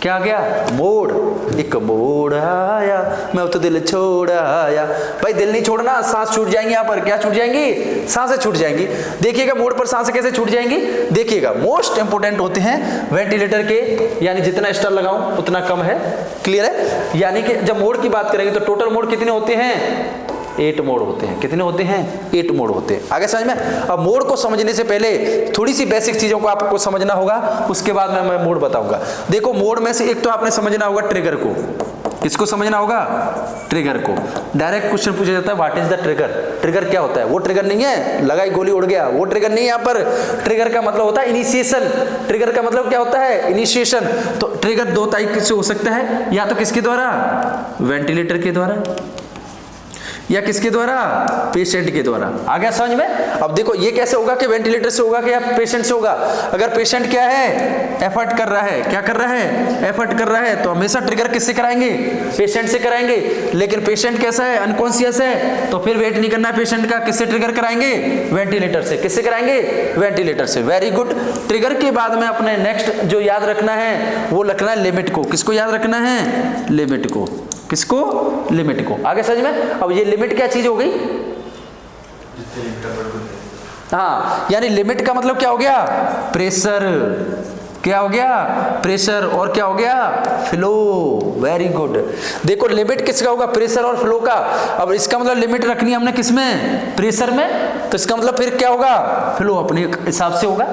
क्या गया, मोड़। एक मोड़ आया, मैं तो दिल छोड़ आया। भाई दिल नहीं छोड़ना, सांस छूट जाएंगी यहाँ पर। क्या छूट जाएंगी, सांसें छूट जाएंगी। देखिएगा मोड़ पर सांसें कैसे छूट जाएंगी। देखिएगा, मोस्ट इंपोर्टेंट होते हैं वेंटिलेटर के, यानी जितना स्टार लगाऊं उतना कम है। क्लियर है। यानी कि जब मोड़ की बात करेंगे तो टोटल मोड़ कितने होते हैं, 8 मोड होते हैं। कितने होते हैं, 8 मोड होते हैं। आगे समझ में। अब मोड को समझने से पहले थोड़ी सी बेसिक चीजों को आपको समझना होगा, उसके बाद मैं मोड बताऊंगा। देखो मोड में से एक तो आपने समझना होगा ट्रिगर को। किसको समझना होगा? ट्रिगर को। डायरेक्ट क्वेश्चन पूछा जाता है what is the trigger. Trigger क्या होता है? वो ट्रिगर नहीं है लगाई गोली उड़ गया, वो ट्रिगर नहीं है। यहाँ पर ट्रिगर का मतलब होता है इनिशिएशन। ट्रिगर का मतलब क्या होता है? इनिशिएशन। तो ट्रिगर दो तरीके से हो सकता है, या तो किसके द्वारा? वेंटिलेटर के द्वारा, या किसके द्वारा? पेशेंट के द्वारा। आ गया समझ में? अब देखो ये कैसे होगा कि वेंटिलेटर से होगा कि या पेशेंट से होगा। अगर पेशेंट क्या है? एफर्ट कर रहा है। क्या कर रहा है? एफर्ट कर रहा है, तो हमेशा ट्रिगर किससे कराएंगे? पेशेंट से कराएंगे। लेकिन पेशेंट कैसा है? अनकॉन्शियस है, तो फिर वेट नहीं करना है पेशेंट का, किससे ट्रिगर कराएंगे? वेंटिलेटर से। किससे कराएंगे? वेंटिलेटर से। Very good. ट्रिगर के बाद में अपने नेक्स्ट जो याद रखना है वो रखना है लिमिट को। किसको याद रखना है? लिमिट को। किसको? लिमिट को। आगे समझ में? अब ये लिमिट क्या चीज हो गई? हाँ, यानी लिमिट का मतलब क्या हो गया? प्रेशर। क्या हो गया? प्रेशर। और क्या हो गया? फ्लो। Very good. देखो लिमिट किसका होगा? प्रेशर और फ्लो का। अब इसका मतलब लिमिट रखनी है हमने किसमें? प्रेशर में। तो इसका मतलब फिर क्या होगा? फ्लो अपने हिसाब से होगा।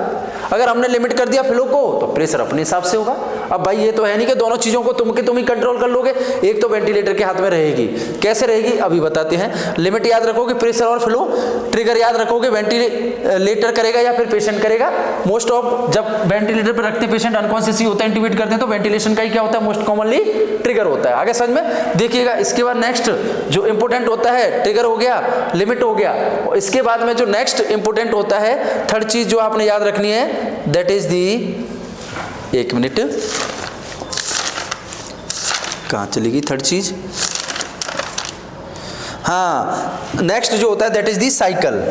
अगर हमने लिमिट कर दिया फ्लो को तो प्रेशर अपने हिसाब से होगा। अब भाई ये तो है नहीं कि दोनों चीजों को तुम ही कंट्रोल कर लोगे। एक तो वेंटिलेटर के हाथ में रहेगी। कैसे रहेगी अभी बताते हैं। लिमिट याद रखोगे, प्रेशर और फ्लो। ट्रिगर याद रखोगे, वेंटिलेटर करेगा या फिर पेशेंट करेगा। मोस्ट ऑफ जब वेंटिलेटर पर रखते पेशेंट अनकॉन्शियस ही होता है, इंट्यूबेट करते हैं, तो वेंटिलेशन का ही क्या होता है? मोस्ट कॉमनली ट्रिगर होता है। आगे समझ में? देखिएगा इसके बाद नेक्स्ट जो इंपोर्टेंट होता है, ट्रिगर हो गया, लिमिट हो गया, और इसके बाद में जो नेक्स्ट इंपोर्टेंट होता है, थर्ड चीज जो आपने याद रखनी है, दैट इज दी, एक मिनट, कहां चलेगी थर्ड चीज? हाँ, नेक्स्ट जो होता है that is the cycle.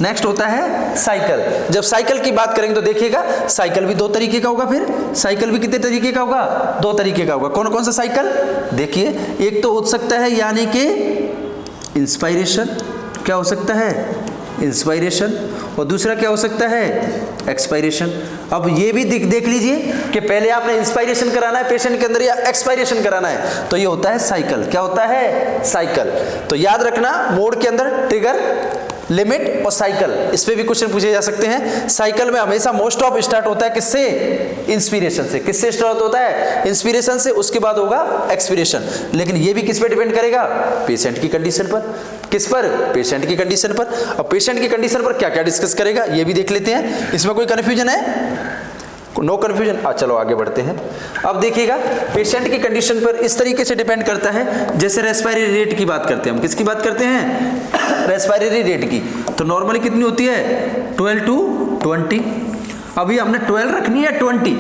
Next होता है साइकिल। जब साइकिल की बात करेंगे तो देखिएगा साइकिल भी दो तरीके का होगा। फिर साइकिल भी कितने तरीके का होगा? दो तरीके का होगा। कौन कौन सा साइकिल? देखिए, एक तो हो सकता है यानी कि इंस्पायरेशन। क्या हो सकता है? इंस्पायरेशन। और दूसरा क्या हो सकता है? एक्सपायरेशन। अब ये भी देख लीजिए कि पहले आपने इंस्पायरेशन कराना है पेशेंट के अंदर या एक्सपायरेशन कराना है, तो ये होता है साइकिल। क्या होता है? साइकिल। तो याद रखना मोड के अंदर ट्रिगर, लिमिट और साइकिल, इस पे भी क्वेश्चन पूछे जा सकते हैं। साइकिल में हमेशा मोस्ट ऑफ स्टार्ट होता है किससे? इंस्पिरेशन से। किससे स्टार्ट होता है? इंस्पिरेशन से। उसके बाद होगा एक्सपिरेशन। लेकिन ये भी किस पे डिपेंड करेगा? पेशेंट की कंडीशन पर। किस पर? पेशेंट की कंडीशन पर। अब पेशेंट की कंडीशन पर क्या क्या डिस्कस करेगा ये भी देख लेते हैं। इसमें कोई कंफ्यूजन है? No confusion. चलो आगे बढ़ते हैं। अब देखिएगा पेशेंट की कंडीशन पर इस तरीके से डिपेंड करता है, जैसे रेस्पिरेटरी रेट की बात करते हैं हम। किसकी बात करते हैं? रेस्पिरेटरी रेट की। तो नॉर्मली कितनी होती है? 12 to 20। अभी हमने 12 रखनी है 20।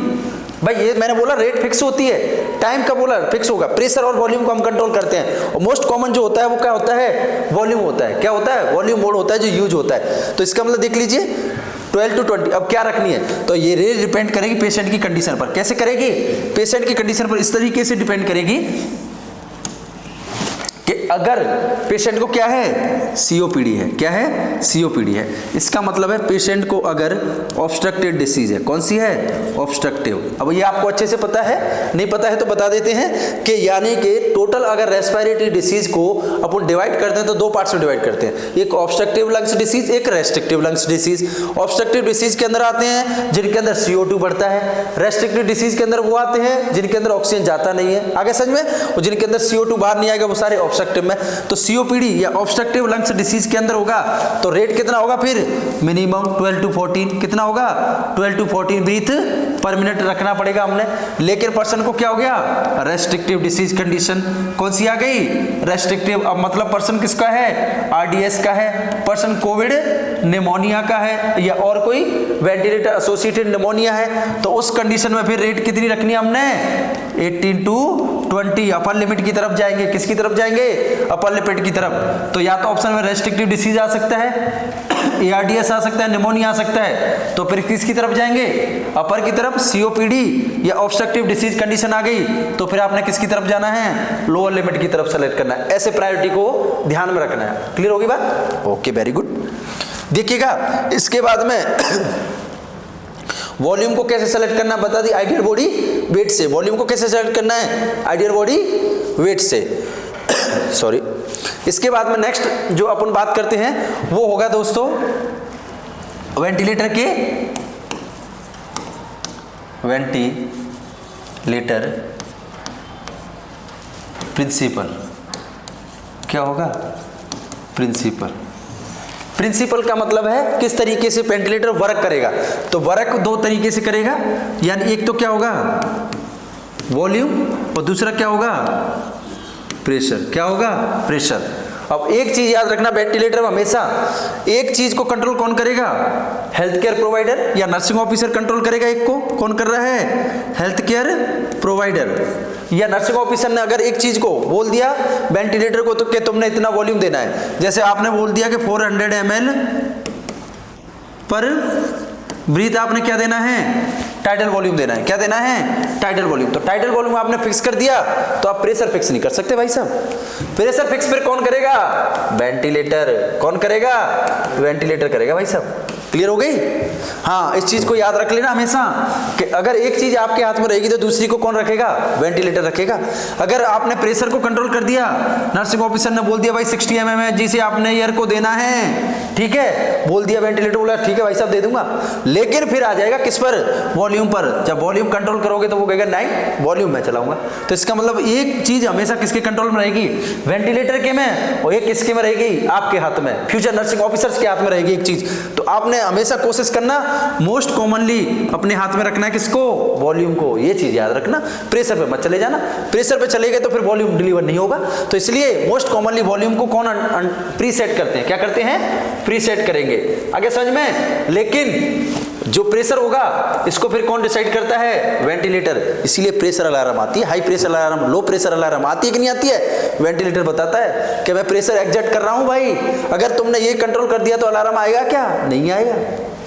भाई ये मैंने बोला रेट फिक्स होती है, टाइम का बोला फिक्स होगा। प्रेशर और वॉल्यूम को हम कंट्रोल करते हैं, और मोस्ट कॉमन जो होता है वो क्या होता है? वॉल्यूम होता है। क्या होता है? वॉल्यूम मोड होता है जो यूज होता है। तो इसका मतलब देख लीजिए 12 to 20। अब क्या रखनी है? तो ये रेट डिपेंड करेगी पेशेंट की कंडीशन पर। कैसे करेगी? पेशेंट की कंडीशन पर इस तरीके से डिपेंड करेगी कि अगर पेशेंट को क्या है? सीओपीडी है। क्या है? सीओपीडी है। इसका मतलब है पेशेंट को अगर ऑब्स्ट्रक्टिव डिसीज है। कौन सी है? ऑब्स्ट्रक्टिव। अब ये आपको अच्छे से पता है, नहीं पता है तो बता देते हैं कि यानी कि टोटल अगर रेस्पिरेटरी डिसीज को अपन डिवाइड करते हैं तो दो पार्ट्स में डिवाइड करते हैं। एक ऑब्स्ट्रक्टिव लंग्स डिसीज, एक restrictive lungs disease. Obstructive disease के अंदर आते हैं जिनके अंदर CO2 बढ़ता है। रेस्ट्रिक्टिव डिसीज के अंदर वो आते हैं जिनके अंदर ऑक्सीजन जाता नहीं है। आगे समझ में? और जिनके अंदर CO2 बाहर नहीं आएगा वो सारे ऑब्स्ट्रक्टिव में। तो सीओपीडी या ऑब्स्ट्रक्टिव लंग्स डिसीज के अंदर होगा तो रेट कितना होगा? फिर मिनिमम 12 to 14। कितना होगा? 12 to 14 ब्रीथ पर मिनट रखना पड़ेगा हमने। लेकिन पर्सन को क्या हो गया? Restrictive disease condition. कौन सी आ गई? रेस्ट्रिक्टिव। अब मतलब पर्सन किसका है? RDS का है। पर्सन कोविड निमोनिया का है या और कोई वेंटिलेटर एसोसिएटेड निमोनिया है, तो उस कंडीशन में फिर रेट कितनी रखनी है हमने? 18 to 20। अपर लिमिट की तरफ जाएंगे। किसकी तरफ जाएंगे? अपर लिमिट की तरफ। तो या तो ऑप्शन में रेस्ट्रिक्टिव डिसीज आ सकता है, ARDS आ सकता है, निमोनिया आ सकता है, तो फिर किसकी तरफ जाएंगे? अपर की तरफ। COPD या ऑब्स्ट्रक्टिव डिसीज कंडीशन आ गई तो फिर आपने किसकी तरफ जाना है? लोअर लिमिट की तरफ सेलेक्ट करना है। ऐसे प्रायोरिटी को ध्यान में रखना है। क्लियर होगी बात? Okay, very good. देखिएगा इसके बाद में वॉल्यूम को कैसे सेलेक्ट करना बता दी, आइडियल बॉडी वेट से। वॉल्यूम को कैसे सेलेक्ट करना है? आइडियल बॉडी वेट से। सॉरी। इसके बाद में नेक्स्ट जो अपन बात करते हैं वो होगा दोस्तों वेंटिलेटर प्रिंसिपल। क्या होगा? प्रिंसिपल। प्रिंसिपल का मतलब है किस तरीके से वेंटिलेटर वर्क करेगा। तो वर्क दो तरीके से करेगा, यानी एक तो क्या होगा? वॉल्यूम, और दूसरा क्या होगा? प्रेशर। क्या होगा? प्रेशर। अब एक चीज याद रखना, वेंटिलेटर में हमेशा एक चीज को कंट्रोल कौन करेगा? हेल्थ केयर प्रोवाइडर या नर्सिंग ऑफिसर कंट्रोल करेगा। एक को कौन कर रहा है? हेल्थ केयर प्रोवाइडर या नर्सिंग ऑफिसर ने अगर एक चीज को बोल दिया वेंटिलेटर को, तो कि तुमने इतना वॉल्यूम देना है। जैसे आपने बोल दिया कि 400 ml पर ब्रीथ आपने क्या देना है? टाइडल वॉल्यूम देना है। क्या देना है? Tidal volume. तो टाइडल वॉल्यूम आपने फिक्स कर दिया, तो आप प्रेशर फिक्स नहीं कर सकते भाई साहब। प्रेशर फिक्स फिर कौन करेगा? वेंटिलेटर। कौन करेगा? वेंटिलेटर करेगा भाई साहब। क्लियर हो गई? हाँ, इस चीज को याद रख लेना हमेशा कि अगर एक चीज आपके हाथ में रहेगी तो दूसरी को कौन रखेगा? वेंटिलेटर रखेगा। अगर आपने प्रेशर को कंट्रोल कर दिया, नर्सिंग ऑफिसर ने बोल दिया भाई 60 mm जिसे आपने एयर को देना है, ठीक है, बोल दिया, वेंटिलेटर बोला ठीक है भाई साहब दे दूंगा, लेकिन फिर आ जाएगा किस पर? वॉल्यूम पर। जब वॉल्यूम कंट्रोल करोगे तो वो कहेगा नहीं वॉल्यूम मैं चलाऊंगा। तो इसका मतलब एक चीज हमेशा किसके कंट्रोल में रहेगी? वेंटिलेटर के में, और एक किसके में रहेगी? आपके हाथ में, फ्यूचर नर्सिंग ऑफिसर्स के हाथ में रहेगी एक चीज। तो आपने हमेशा कोशिश करना मोस्ट कॉमनली अपने हाथ में रखना है किसको? वॉल्यूम को। ये चीज याद रखना, प्रेशर पे मत चले जाना। प्रेशर पे चले गए तो फिर वॉल्यूम डिलीवर नहीं होगा। तो इसलिए मोस्ट कॉमनली वॉल्यूम को कौन प्रीसेट करते हैं? क्या करते हैं? प्रीसेट करेंगे। आगे समझ में? लेकिन जो प्रेशर होगा इसको फिर कौन डिसाइड करता है? वेंटिलेटर। इसीलिए प्रेशर अलार्म आती है, high pressure alarm, low pressure alarm आती है कि नहीं आती है? वेंटिलेटर बताता है कि मैं प्रेशर एग्जैक्ट कर रहा हूं भाई, अगर तुमने ये कंट्रोल कर दिया तो अलार्म आएगा क्या? नहीं आएगा।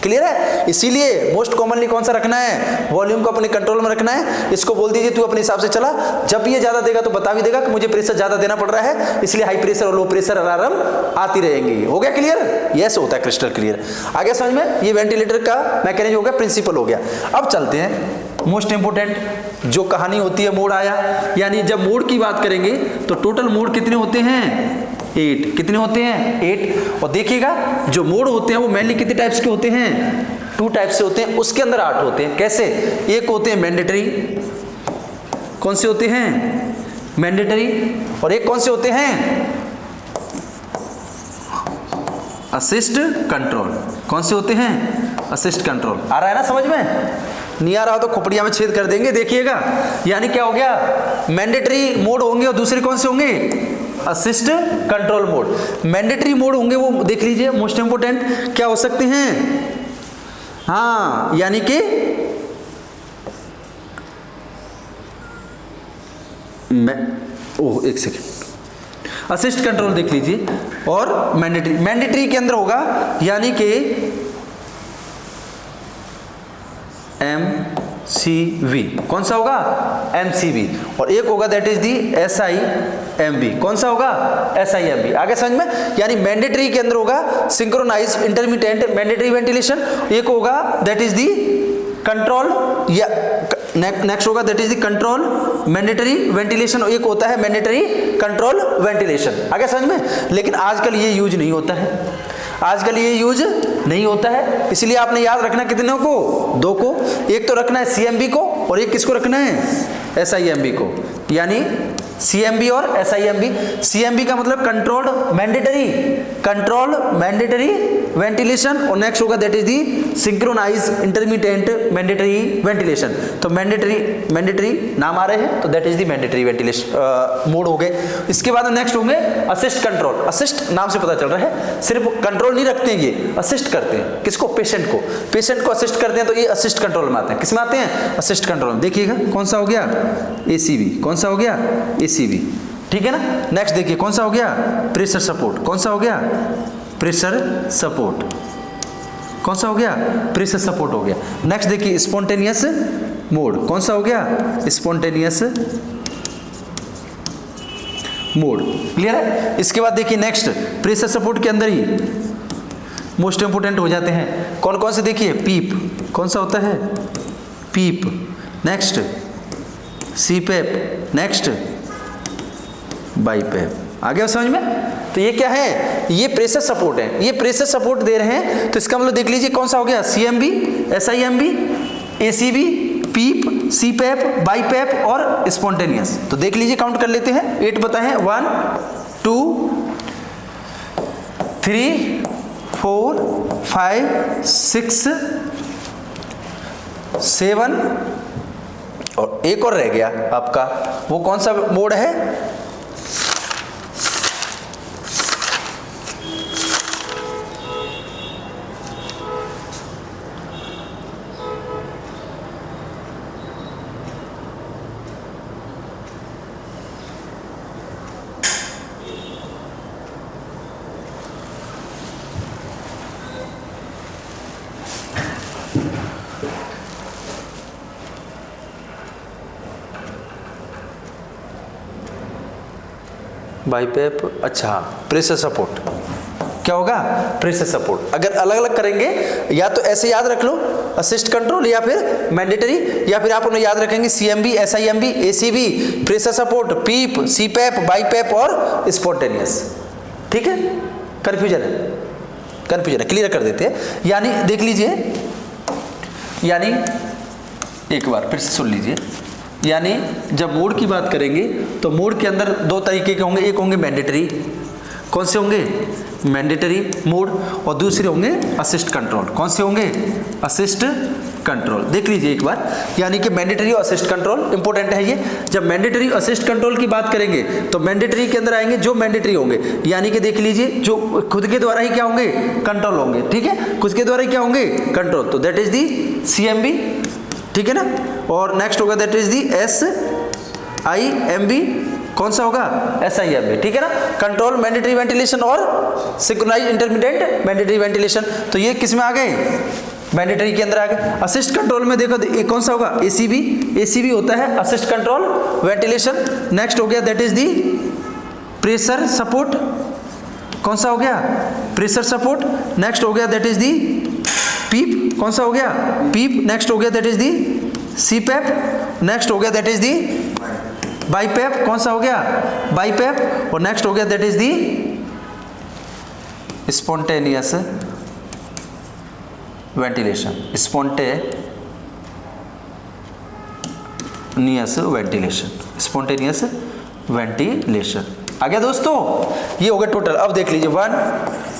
क्लियर है? इसीलिए मोस्ट कॉमनली कौन सा रखना है? वॉल्यूम को अपने कंट्रोल में रखना है। इसको बोल दीजिए तू अपने हिसाब से चला, जब ये ज्यादा देगा तो बता भी देगा कि मुझे प्रेशर ज्यादा देना पड़ रहा है, इसलिए हाई प्रेशर और लो प्रेशर अलार्म आती रहेंगी। हो गया क्लियर? यस होता है, क्रिस्टल क्लियर। आगे समझ में? ये वेंटिलेटर का मैकेनिज्म हो गया, प्रिंसिपल हो गया। अब चलते हैं मोस्ट इंपोर्टेंट जो कहानी होती है, मोड आया। यानी जब मोड की बात करेंगे तो टोटल मोड कितने होते हैं? 8। कितने होते हैं? 8। और देखिएगा जो मोड होते हैं वो मेनली कितने टाइप्स के होते हैं? 2 टाइप्स से होते हैं, उसके अंदर 8 होते हैं। कैसे? एक होते हैं मैंडेटरी। कौन से होते हैं? मैंडेटरी। और एक कौन से होते हैं? Assist control. कौन से होते हैं? Assist control. आ रहा है ना समझ में? नहीं आ रहा हो तो खोपड़िया में छेद कर देंगे, देखिएगा। यानी क्या हो गया? मैंडेटरी मोड होंगे और दूसरे कौन से होंगे? Assist control mode. Mandatory mode होंगे वो देख लीजिए, मोस्ट इंपोर्टेंट क्या हो सकते हैं? हाँ, यानी कि एक सेकेंड, असिस्ट कंट्रोल देख लीजिए। और मैंडेटरी के अंदर होगा यानी कि MCV। कौन सा होगा? MCV। और एक होगा दैट इज दी SIMV। कौन सा होगा? SIMV। आगे समझ में? यानी मैंडेटरी के अंदर होगा सिंक्रोनाइज इंटरमिटेंट मैंडेटरी वेंटिलेशन, एक होगा दैट इज दी कंट्रोल, या नेक्स्ट होगा that is the control mandatory ventilation, एक होता है मैंडेटरी कंट्रोल वेंटिलेशन। आगे समझ में? लेकिन आजकल ये यूज नहीं होता है, आजकल ये यूज नहीं होता है। इसलिए आपने याद रखना कितनों को? 2 को। एक तो रखना है CMB को और एक किसको रखना है? SIMB को। यानी CMB और SIMB। CMB का मतलब कंट्रोल्ड मैंडेटरी वेंटिलेशन, और नेक्स्ट होगा that is the synchronise intermittent mandatory ventilation. तो मैंडेटरी नाम आ रहे हैं तो that is the mandatory ventilation mode हो गए। इसके बाद नेक्स्ट होंगे असिस्ट कंट्रोल। असिस्ट नाम से पता चल रहा है सिर्फ कंट्रोल नहीं रखते हैं, ये असिस्ट करते हैं। किसको? पेशेंट को। पेशेंट को असिस्ट करते हैं तो ये असिस्ट कंट्रोल में आते हैं। किस में आते हैं? असिस्ट कंट्रोल में। देखिएगा कौन सा हो गया? ACV। कौन सा हो गया? ACV। ठीक है ना? नेक्स्ट देखिए कौन सा हो गया? Pressure support. कौन सा हो गया? Pressure support. कौन सा हो गया? प्रेशर सपोर्ट हो गया। नेक्स्ट देखिए स्पॉन्टेनियस मोड। कौन सा हो गया? Spontaneous mode. क्लियर है? इसके बाद देखिए नेक्स्ट प्रेशर सपोर्ट के अंदर ही मोस्ट इंपोर्टेंट हो जाते हैं कौन कौन से? देखिए पीप। कौन सा होता है? PEEP. Next CPAP। Next BiPAP. आ गया समझ में? तो ये क्या है? ये प्रेशर सपोर्ट है। ये प्रेशर सपोर्ट दे रहे हैं तो इसका मतलब देख लीजिए कौन सा हो गया? CMB, SIMB, ACV पीप, सीपैप, बाईपैप और स्पॉन्टेनियस। तो देख लीजिए, काउंट कर लेते हैं। 8 बताए हैं, 1 2 3 4 5 6 7 और एक और रह गया आपका, वो कौन सा मोड है? बाईपैप, अच्छा प्रेशर सपोर्ट। क्या होगा? Pressure support. अगर अलग अलग करेंगे या तो ऐसे याद रख लो, असिस्ट कंट्रोल या फिर मैंडेटरी, या फिर आप उन्हें याद रखेंगे सीएमबी, एसआईएमबी, एसीबी, प्रेशर सपोर्ट, पीप, सीपैप, बाईपैप और स्पॉन्टेनियस। ठीक है, कंफ्यूजन है, क्लियर कर देते हैं। यानी देख लीजिए, यानी एक बार फिर से सुन लीजिए, यानी जब मोड की बात करेंगे तो मोड के अंदर दो तरीके के होंगे। एक होंगे मैंडेटरी, कौन से होंगे? मैंडेटरी मोड, और दूसरे होंगे असिस्ट कंट्रोल। कौन से होंगे? Assist control. देख लीजिए एक बार, यानी कि मैंडेटरी और असिस्ट कंट्रोल इंपॉर्टेंट है ये। जब मैंडेटरी असिस्ट कंट्रोल की बात करेंगे तो मैंडेटरी के अंदर आएंगे जो मैंडेटरी होंगे, यानी कि देख लीजिए जो खुद के द्वारा ही क्या होंगे? कंट्रोल होंगे। ठीक है, खुद के द्वारा ही क्या होंगे? कंट्रोल। तो दैट इज दी सीएमबी, ठीक है ना। और नेक्स्ट होगा दैट इज दी एसआईएमबी। कौन सा होगा? एसआईएमबी, ठीक है ना। कंट्रोल, मैंडेटरी वेंटिलेशन और सिंक्रोनाइज्ड इंटरमिटेंट मैंडेटरी वेंटिलेशन। तो ये किस में आ गए? मैंडेटरी के अंदर आ गए। असिस्ट कंट्रोल में देखो ये कौन सा होगा? एसीबी। एसीबी होता है असिस्ट कंट्रोल वेंटिलेशन। नेक्स्ट हो गया that is the pressure support. कौन सा हो गया? Pressure support. नेक्स्ट हो गया दैट इज दी पीप। कौन सा हो गया? पीप। नेक्स्ट हो गया that is the CPAP. Next हो गया दैट इज दी बाईपैप। कौन सा हो गया? बाईपैप। और नेक्स्ट हो गया that is the spontaneous ventilation. Spontaneous ventilation आ गया दोस्तों। ये हो गया टोटल। अब देख लीजिए 1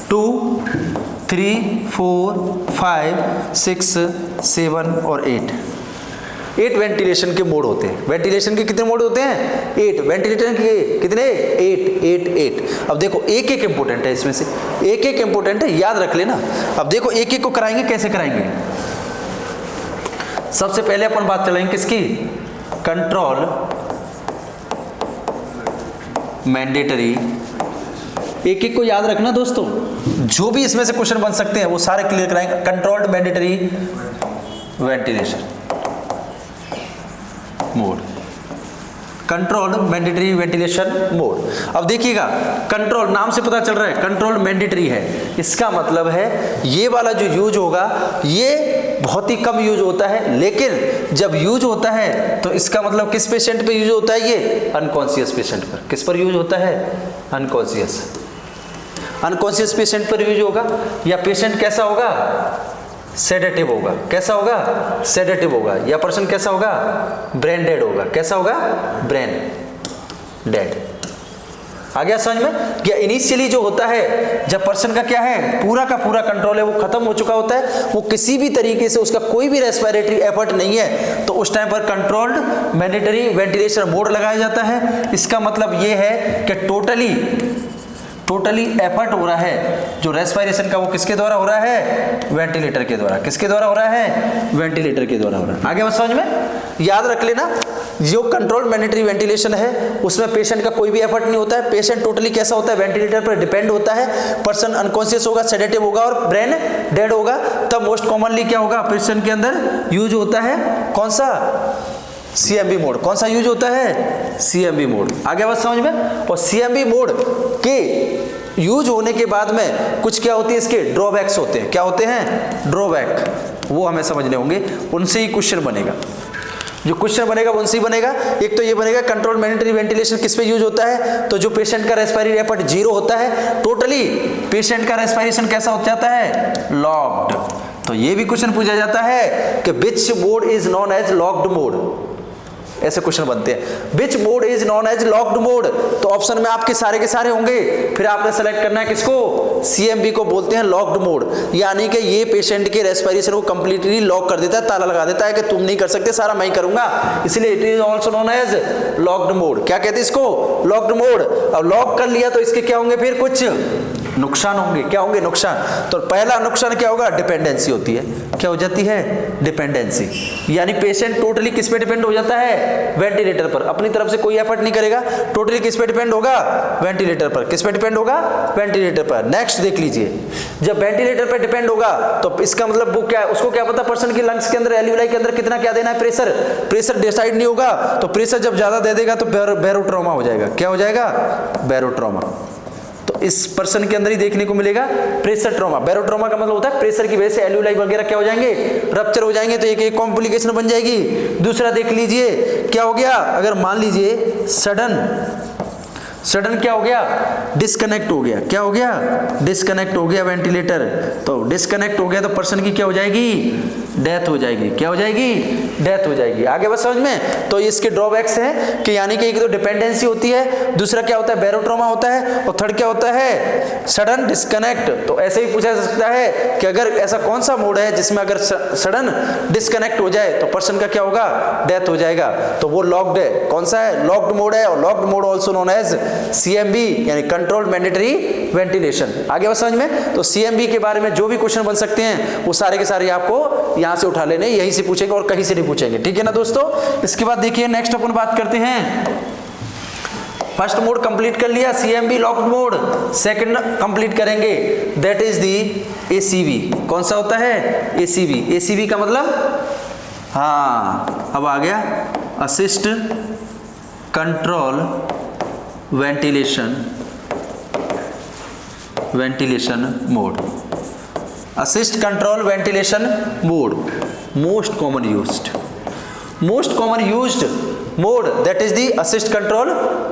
2 3 4 5 6 7 और 8 वेंटिलेशन के मोड होते हैं। वेंटिलेशन के कितने मोड होते हैं? 8। वेंटिलेशन के कितने? 8। अब देखो एक एक इंपोर्टेंट है, इसमें से एक एक इंपोर्टेंट है, याद रख लेना। अब देखो एक एक को कराएंगे, कैसे कराएंगे? सबसे पहले अपन बात चलाएंगे किसकी? Control, mandatory. एक एक को याद रखना दोस्तों, जो भी इसमें से क्वेश्चन बन सकते हैं वो सारे क्लियर कराएंगे। Controlled mandatory ventilation mode, control mandatory ventilation mode. अब देखिएगा, कंट्रोल नाम से पता चल रहा है कंट्रोल मैंडेटरी है। इसका मतलब है ये वाला जो यूज होगा ये बहुत ही कम यूज होता है, लेकिन जब यूज होता है तो इसका मतलब किस पेशेंट पे यूज होता है? ये अनकॉन्शियस पेशेंट पर। किस पर यूज होता है? अनकॉन्शियस पेशेंट पर यूज होगा। या पेशेंट कैसा होगा? सेडेटिव होगा। कैसा होगा? सेडेटिव होगा। या पर्सन कैसा होगा? ब्रेन डेड होगा। कैसा होगा? Brain dead. आ गया समझ में? क्या इनिशियली जो होता है, जब पर्सन का क्या है? पूरा का पूरा कंट्रोल है, वो खत्म हो चुका होता है, वो किसी भी तरीके से उसका कोई भी रेस्पिरेटरी एफर्ट नहीं है, तो उस टाइम पर कंट्रोल्ड मैंडेटरी वेंटिलेशन मोड लगाया जाता है। इसका मतलब ये है कि टोटली एफर्ट हो रहा है जो रेस्पिरेशन का, वो किसके द्वारा हो रहा है? वेंटिलेटर के द्वारा। किसके द्वारा हो रहा है? वेंटिलेटर के द्वारा हो रहा है। आगे बस समझ में? याद रख लेना, जो कंट्रोल मैंडेटरी वेंटिलेशन है उसमें पेशेंट का कोई भी एफर्ट नहीं होता है। पेशेंट टोटली कैसा होता है? वेंटिलेटर पर डिपेंड होता है। पर्सन अनकॉन्शियस होगा, सेडेटिव होगा और ब्रेन डेड होगा। तब मोस्ट कॉमनली क्या होगा? पेशेंट के अंदर यूज होता है कौन सा? CMB mode. कौन सा यूज होता है? CMB mode. आगे बात समझ में? और सीएमबी मोड के यूज होने के बाद में कुछ क्या होती है? इसके ड्रॉबैक्स होते हैं। क्या होते हैं? ड्रॉबैक। वो हमें समझने होंगे, उनसे ही क्वेश्चन बनेगा। जो क्वेश्चन बनेगा वो उनसे ही बनेगा। एक तो ये बनेगा कंट्रोल मैंडेटरी वेंटिलेशन किस पे यूज होता है? तो जो पेशेंट का रेस्पिरेटरी एफर्ट 0 होता है, टोटली पेशेंट का रेस्पिरेशन कैसा हो जाता है? लॉक्ड। तो तो ये भी क्वेश्चन पूछा जाता है कि which mode is known as locked mode, ऐसे क्वेश्चन बनते हैं। Which mode is known as locked mode, तो ऑप्शन में आपके सारे के सारे होंगे, फिर आपने सेलेक्ट करना है किसको, सीएमबी को बोलते हैं लॉक्ड मोड, यानी कि ये पेशेंट के रेस्पिरेशन को कंप्लीटली लॉक कर देता है, ताला लगा देता है कि तुम नहीं कर सकते, सारा मैं ही करूंगा, इसलिए it is also known as locked mode. क्या कहते हैं इसको, लॉक्ड मोड। अब लॉक कर लिया तो इसके क्या होंगे, फिर कुछ नुकसान होंगे। क्या होंगे नुकसान, तो पहला नुकसान क्या होगा, डिपेंडेंसी होती है। क्या हो जाती है, डिपेंडेंसी, यानी पेशेंट टोटली किस पे डिपेंड हो जाता है, वेंटिलेटर पर, अपनी तरफ से कोई एफर्ट नहीं करेगा, टोटली किस पे डिपेंड होगा, वेंटिलेटर पर। किस पे डिपेंड होगा, वेंटिलेटर पर। नेक्स्ट देख लीजिए, जब वेंटिलेटर पे डिपेंड होगा तो इसका मतलब वो क्या, उसको क्या पता पर्सन की लंग्स के अंदर, एल्यूलाई के अंदर कितना क्या देना है, प्रेशर, प्रेशर डिसाइड नहीं होगा, तो प्रेशर जब ज्यादा दे देगा तो बैरोट्रॉमा हो जाएगा। क्या हो जाएगा, बैरोट्रॉमा। तो इस पर्सन के अंदर ही देखने को मिलेगा प्रेशर ट्रॉमा। बैरोट्रॉमा का मतलब होता है प्रेशर की वजह से एल्यूलाई वगैरह क्या हो जाएंगे, रप्चर हो जाएंगे, तो एक कॉम्प्लिकेशन बन जाएगी। दूसरा देख लीजिए क्या हो गया, अगर मान लीजिए सडन क्या हो गया, डिस्कनेक्ट हो गया। क्या हो गया, डिस्कनेक्ट हो गया वेंटिलेटर, तो डिस्कनेक्ट हो गया तो पर्सन की क्या हो जाएगी, डेथ हो जाएगी। क्या हो जाएगी, डेथ हो जाएगी। आगे बस समझ में, तो इसके ड्रॉबैक्स हैं कि यानी कि एक तो डिपेंडेंसी होती है, दूसरा क्या होता है, बैरोट्रॉमा होता है, और थर्ड क्या होता है, सडन डिस्कनेक्ट। तो ऐसे ही पूछा जा सकता है कि अगर ऐसा कौन सा मोड है जिसमें अगर सडन डिस्कनेक्ट हो जाए तो पर्सन का क्या होगा, डेथ हो जाएगा, तो वो लॉक्ड है। कौन सा है, लॉक्ड मोड है, और locked mode also known as CMV, यानी कंट्रोल्ड मैंडेटरी वेंटिलेशन। आगे बस समझ में, तो सीएमबी के बारे में जो भी क्वेश्चन बन सकते हैं वो सारे के सारे आपको यहां से उठा लेने, यहीं से पूछेंगे और कहीं से नहीं पूछेंगे, ठीक है ना दोस्तों। इसके बाद देखिए नेक्स्ट अपन बात करते हैं, फर्स्ट मोड कंप्लीट कर लिया, CMB locked mode. Second complete करेंगे, दैट इज दी एसीवी। कौन सा होता है, एसीवी। एसीवी का मतलब, हाँ अब आ गया, assist control ventilation mode. Assist control ventilation mode, most common used mode, that is the assist control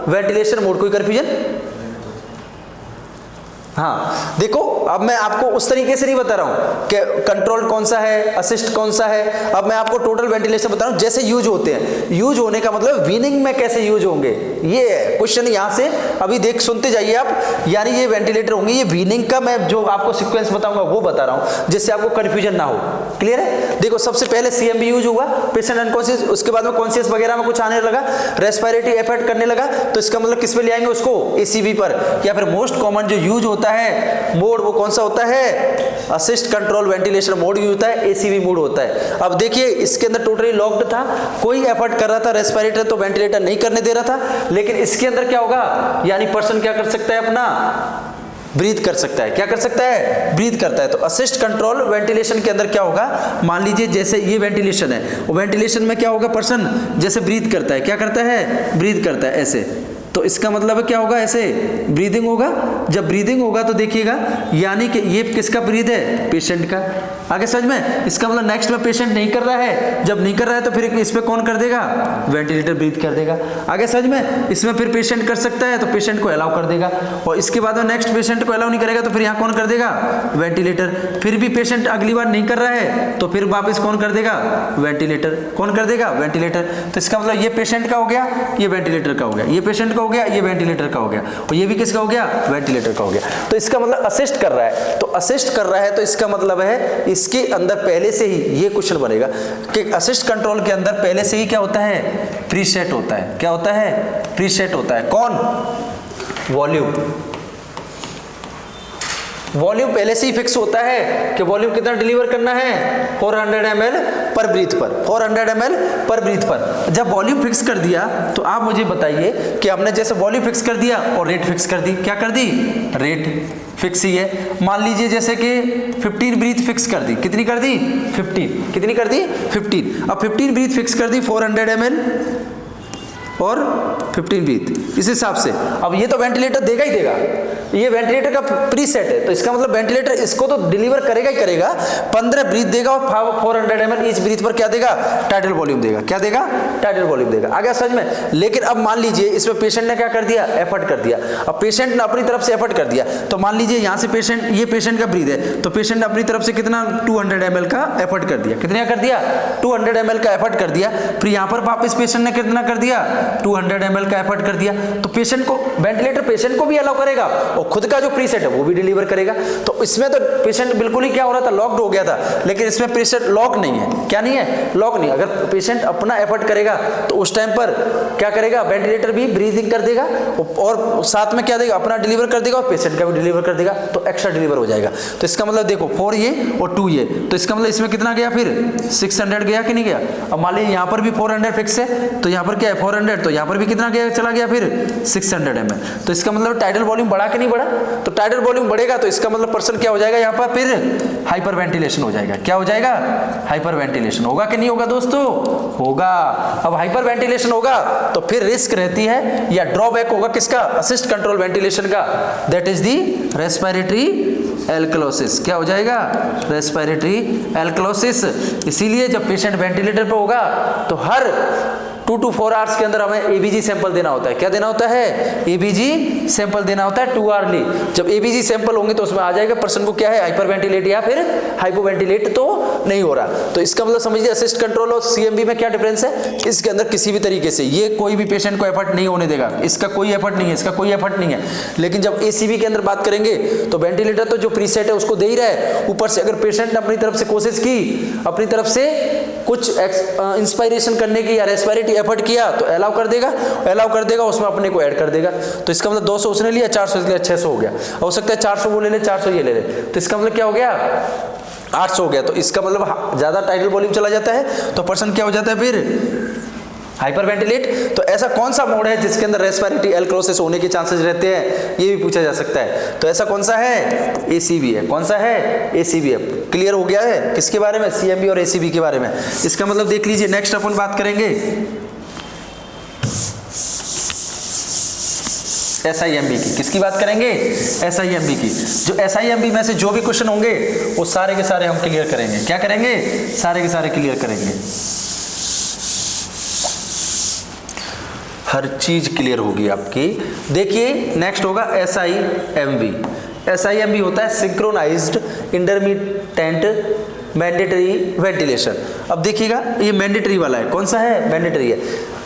ventilation mode. कोई कंफ्यूजन, हाँ देखो अब मैं आपको उस तरीके से नहीं बता रहा हूं कि कंट्रोल कौन सा है, असिस्ट कौन सा है, अब मैं आपको टोटल वेंटिलेशन बता रहा हूं जैसे यूज होते हैं। यूज होने का मतलब वीनिंग में कैसे यूज होंगे, ये क्वेश्चन यहां से अभी देख सुनते जाइए आप, यानी ये वेंटिलेटर होंगे, ये वीनिंग का मैं जो आपको सीक्वेंस बताऊंगा वो बता रहा हूं जिससे आपको कंफ्यूजन ना हो। क्लियर है, देखो सबसे पहले सीएमबी यूज हुआ, पेशेंट अनकॉन्शियस, उसके बाद में कॉन्शियस वगैरह में कुछ आने लगा, रेस्पिरेटरी एफर्ट करने लगा, तो इसका मतलब किस पे ले आएंगे उसको, एसीबी पर। या फिर मोस्ट कॉमन जो यूज होता है मोड वो कौन सा होता है, assist control ventilation mode use होता है, एसीवी मोड होता है। अब देखिए इसके अंदर टोटली लॉक्ड था, कोई एफर्ट कर रहा था रेस्पिरेटर तो वेंटिलेटर नहीं करने दे रहा था, लेकिन इसके अंदर क्या होगा, यानी पर्सन क्या कर सकता है, अपना ब्रीथ कर सकता है। क्या कर सकता है, ब्रीथ करता है। तो असिस्ट कंट्रोल वेंटिलेशन के अंदर क्या होगा, मान लीजिए जैसे ये वेंटिलेशन है, वेंटिलेशन में क्या होगा, पर्सन जैसे ब्रीथ करता है, क्या करता है, ब्रीथ करता है ऐसे, तो इसका मतलब क्या होगा, ऐसे ब्रीदिंग होगा। जब ब्रीदिंग होगा तो देखिएगा, यानी कि ये किसका ब्रीद है, पेशेंट का। आगे समझ में, इसका मतलब नेक्स्ट में पेशेंट नहीं कर रहा है, जब नहीं कर रहा है तो फिर इस पे कौन कर देगा, वेंटिलेटर ब्रीथ कर देगा। आगे समझ में, इसमें फिर पेशेंट कर सकता है तो पेशेंट को अलाउ कर देगा, और इसके बाद में नेक्स्ट पेशेंट को अलाउ नहीं करेगा तो फिर यहाँ कौन कर देगा, वेंटिलेटर। फिर भी पेशेंट अगली बार नहीं कर रहा है तो फिर वापस कौन कर देगा, वेंटिलेटर। कौन कर देगा, वेंटिलेटर। तो इसका मतलब ये पेशेंट का हो गया, ये वेंटिलेटर का हो गया, ये पेशेंट का हो गया, ये वेंटिलेटर का हो गया, और ये भी किसका हो गया, वेंटिलेटर का हो गया। तो इसका मतलब असिस्ट कर रहा है, तो असिस्ट कर रहा है तो इसका मतलब है इसके अंदर पहले से ही ये क्वेश्चन बनेगा कि असिस्ट कंट्रोल के अंदर पहले से ही क्या होता है, प्रीसेट होता है। क्या होता है, प्रीसेट होता है। कौन, वॉल्यूम। वॉल्यूम पहले से ही फिक्स होता है कि वॉल्यूम कितना डिलीवर करना है, 400 ml पर ब्रीथ पर, 400 ml पर ब्रीथ पर। जब वॉल्यूम फिक्स कर दिया तो आप मुझे बताइए कि हमने जैसे वॉल्यूम फिक्स कर दिया और रेट फिक्स कर दी, क्या कर दी, रेट फिक्स ही है। मान लीजिए जैसे कि 15 ब्रीथ फिक्स कर दी, कितनी कर दी, 15, कितनी कर दी, 15। अब 15 ब्रीथ फिक्स कर दी 400 ml और 15 ब्रीथ, इस हिसाब से। अब ये तो वेंटिलेटर देगा ही देगा, ये वेंटिलेटर का प्रीसेट है, तो इसका मतलब वेंटिलेटर इसको तो डिलीवर करेगा ही करेगा। 15 ब्रीथ देगा और 400 ml ईच ब्रीथ पर क्या देगा, टाइडल वॉल्यूम देगा। क्या देगा, टाइडल वॉल्यूम देगा। आ गया समझ में। लेकिन अब मान लीजिए इसमें पेशेंट ने क्या कर दिया, एफर्ट कर दिया। अब पेशेंट ने अपनी तरफ से एफर्ट कर दिया, तो मान लीजिए यहाँ से पेशेंट, ये पेशेंट का ब्रीथ है, तो पेशेंट ने अपनी तरफ से कितना 200 ml का एफर्ट कर दिया। कितना कर दिया, 200 ml का एफर्ट कर दिया। फिर यहाँ पर वापस पेशेंट ने कितना कर दिया, 200 ml का एफर्ट कर दिया। तो पेशेंट को, वेंटिलेटर पेशेंट को भी अलाउ करेगा और खुद का जो प्रीसेट है वो भी डिलीवर करेगा। तो इसमें तो पेशेंट बिल्कुल ही क्या हो रहा था, लॉक्ड हो गया था। लेकिन इसमें पेशेंट लॉक नहीं है। क्या नहीं है, लॉक नहीं। अगर पेशेंट अपना एफर्ट करेगा तो उस टाइम पर क्या करेगा, वेंटिलेटर भी ब्रीदिंग कर देगा और साथ में क्या देगा, अपना डिलीवर कर देगा और पेशेंट का भी डिलीवर कर देगा, तो एक्स्ट्रा डिलीवर हो जाएगा। तो इसका मतलब देखो 4 ये और 2 ये, तो इसका मतलब इसमें कितना गया, फिर 600 गया कि नहीं गया। अब मान लीजिए यहाँ पर भी 400 फिक्स है, तो यहाँ पर क्या है 400, तो यहाँ पर भी कितना गया, चला गया फिर 600 ml। तो इसका मतलब टाइडल वॉल्यूम बढ़ा कि नहीं बढ़ा, तो टाइडल वॉल्यूम बढ़ेगा तो इसका मतलब पर्सन क्या हो जाएगा, यहाँ पर फिर हाइपर वेंटिलेशन हो जाएगा। क्या हो जाएगा, हाइपर वेंटिलेशन होगा कि नहीं होगा दोस्तों, होगा। अब हाइपर वेंटिलेशन होगा तो फिर रिस्क रहती है या ड्रॉबैक होगा किसका, असिस्ट कंट्रोल वेंटिलेशन का, that is the respiratory alkalosis. क्या हो जाएगा, रेस्पिरेटरी एल्कलोसिस। इसीलिए जब पेशेंट वेंटिलेटर पे होगा तो हर 2 to 4 आवर्स के अंदर हमें एबीजी सैंपल देना होता है। क्या देना होता है, एबीजी सैंपल देना होता है 2 आवरली। जब एबीजी सैंपल होंगे तो उसमें आ जाएगा पर्सन को क्या है, हाइपर वेंटिलेट या फिर हाइपोवेंटिलेट तो नहीं हो रहा। तो इसका मतलब समझिए असिस्ट कंट्रोल और सीएमबी में क्या डिफरेंस है। इसके अंदर किसी भी तरीके से ये कोई भी पेशेंट को एफर्ट नहीं होने देगा, इसका कोई एफर्ट नहीं है, इसका कोई एफर्ट नहीं है। लेकिन जब एसीबी के अंदर बात करेंगे तो वेंटिलेटर तो जो प्रीसेट है उसको दे ही रहा है, ऊपर से अगर पेशेंट ने अपनी तरफ से कोशिश की, अपनी तरफ से कुछ इंस्पायरेशन करने की या रेस्पिरेटरी एफर्ट किया तो अलाउ कर देगा, उसमें अपने को ऐड कर देगा। तो इसका मतलब 200 उसने लिया, 400 लिया, 600 हो गया। हो सकता है 400 वो ले ले, 400 ये ले ले, तो इसका मतलब क्या हो गया, 800 हो गया। तो इसका मतलब ज्यादा टाइडल वॉल्यूम चला जाता है तो पर्सन क्या हो जाता है, फिर हाइपर वेंटिलेट। तो ऐसा कौन सा मोड है जिसके अंदर रेस्पिरेटरी एल्कलोसिस होने के चांसेस रहते हैं, ये भी पूछा जा सकता है। तो ऐसा कौन सा है, एसीबी है। कौन सा है, एसीबी है। क्लियर हो गया है किसके बारे में, सीएमबी और एसीबी के बारे में। इसका मतलब देख लीजिए, नेक्स्ट अपन बात करेंगे एसआईएमबी की। किसकी बात करेंगे, एसआईएमबी की। जो एसआईएमबी में से जो भी क्वेश्चन होंगे वो सारे के सारे हम क्लियर करेंगे। क्या करेंगे, सारे के सारे क्लियर करेंगे, हर चीज क्लियर होगी आपकी। देखिए नेक्स्ट होगा एसआईएमबी। एसआईएमबी होता है सिंक्रोनाइज्ड इंटरमिटेंट मैंडेटरी वेंटिलेशन। अब देखिएगा ये मैंडेटरी वाला है, कौन सा है, मैंडेटरी है।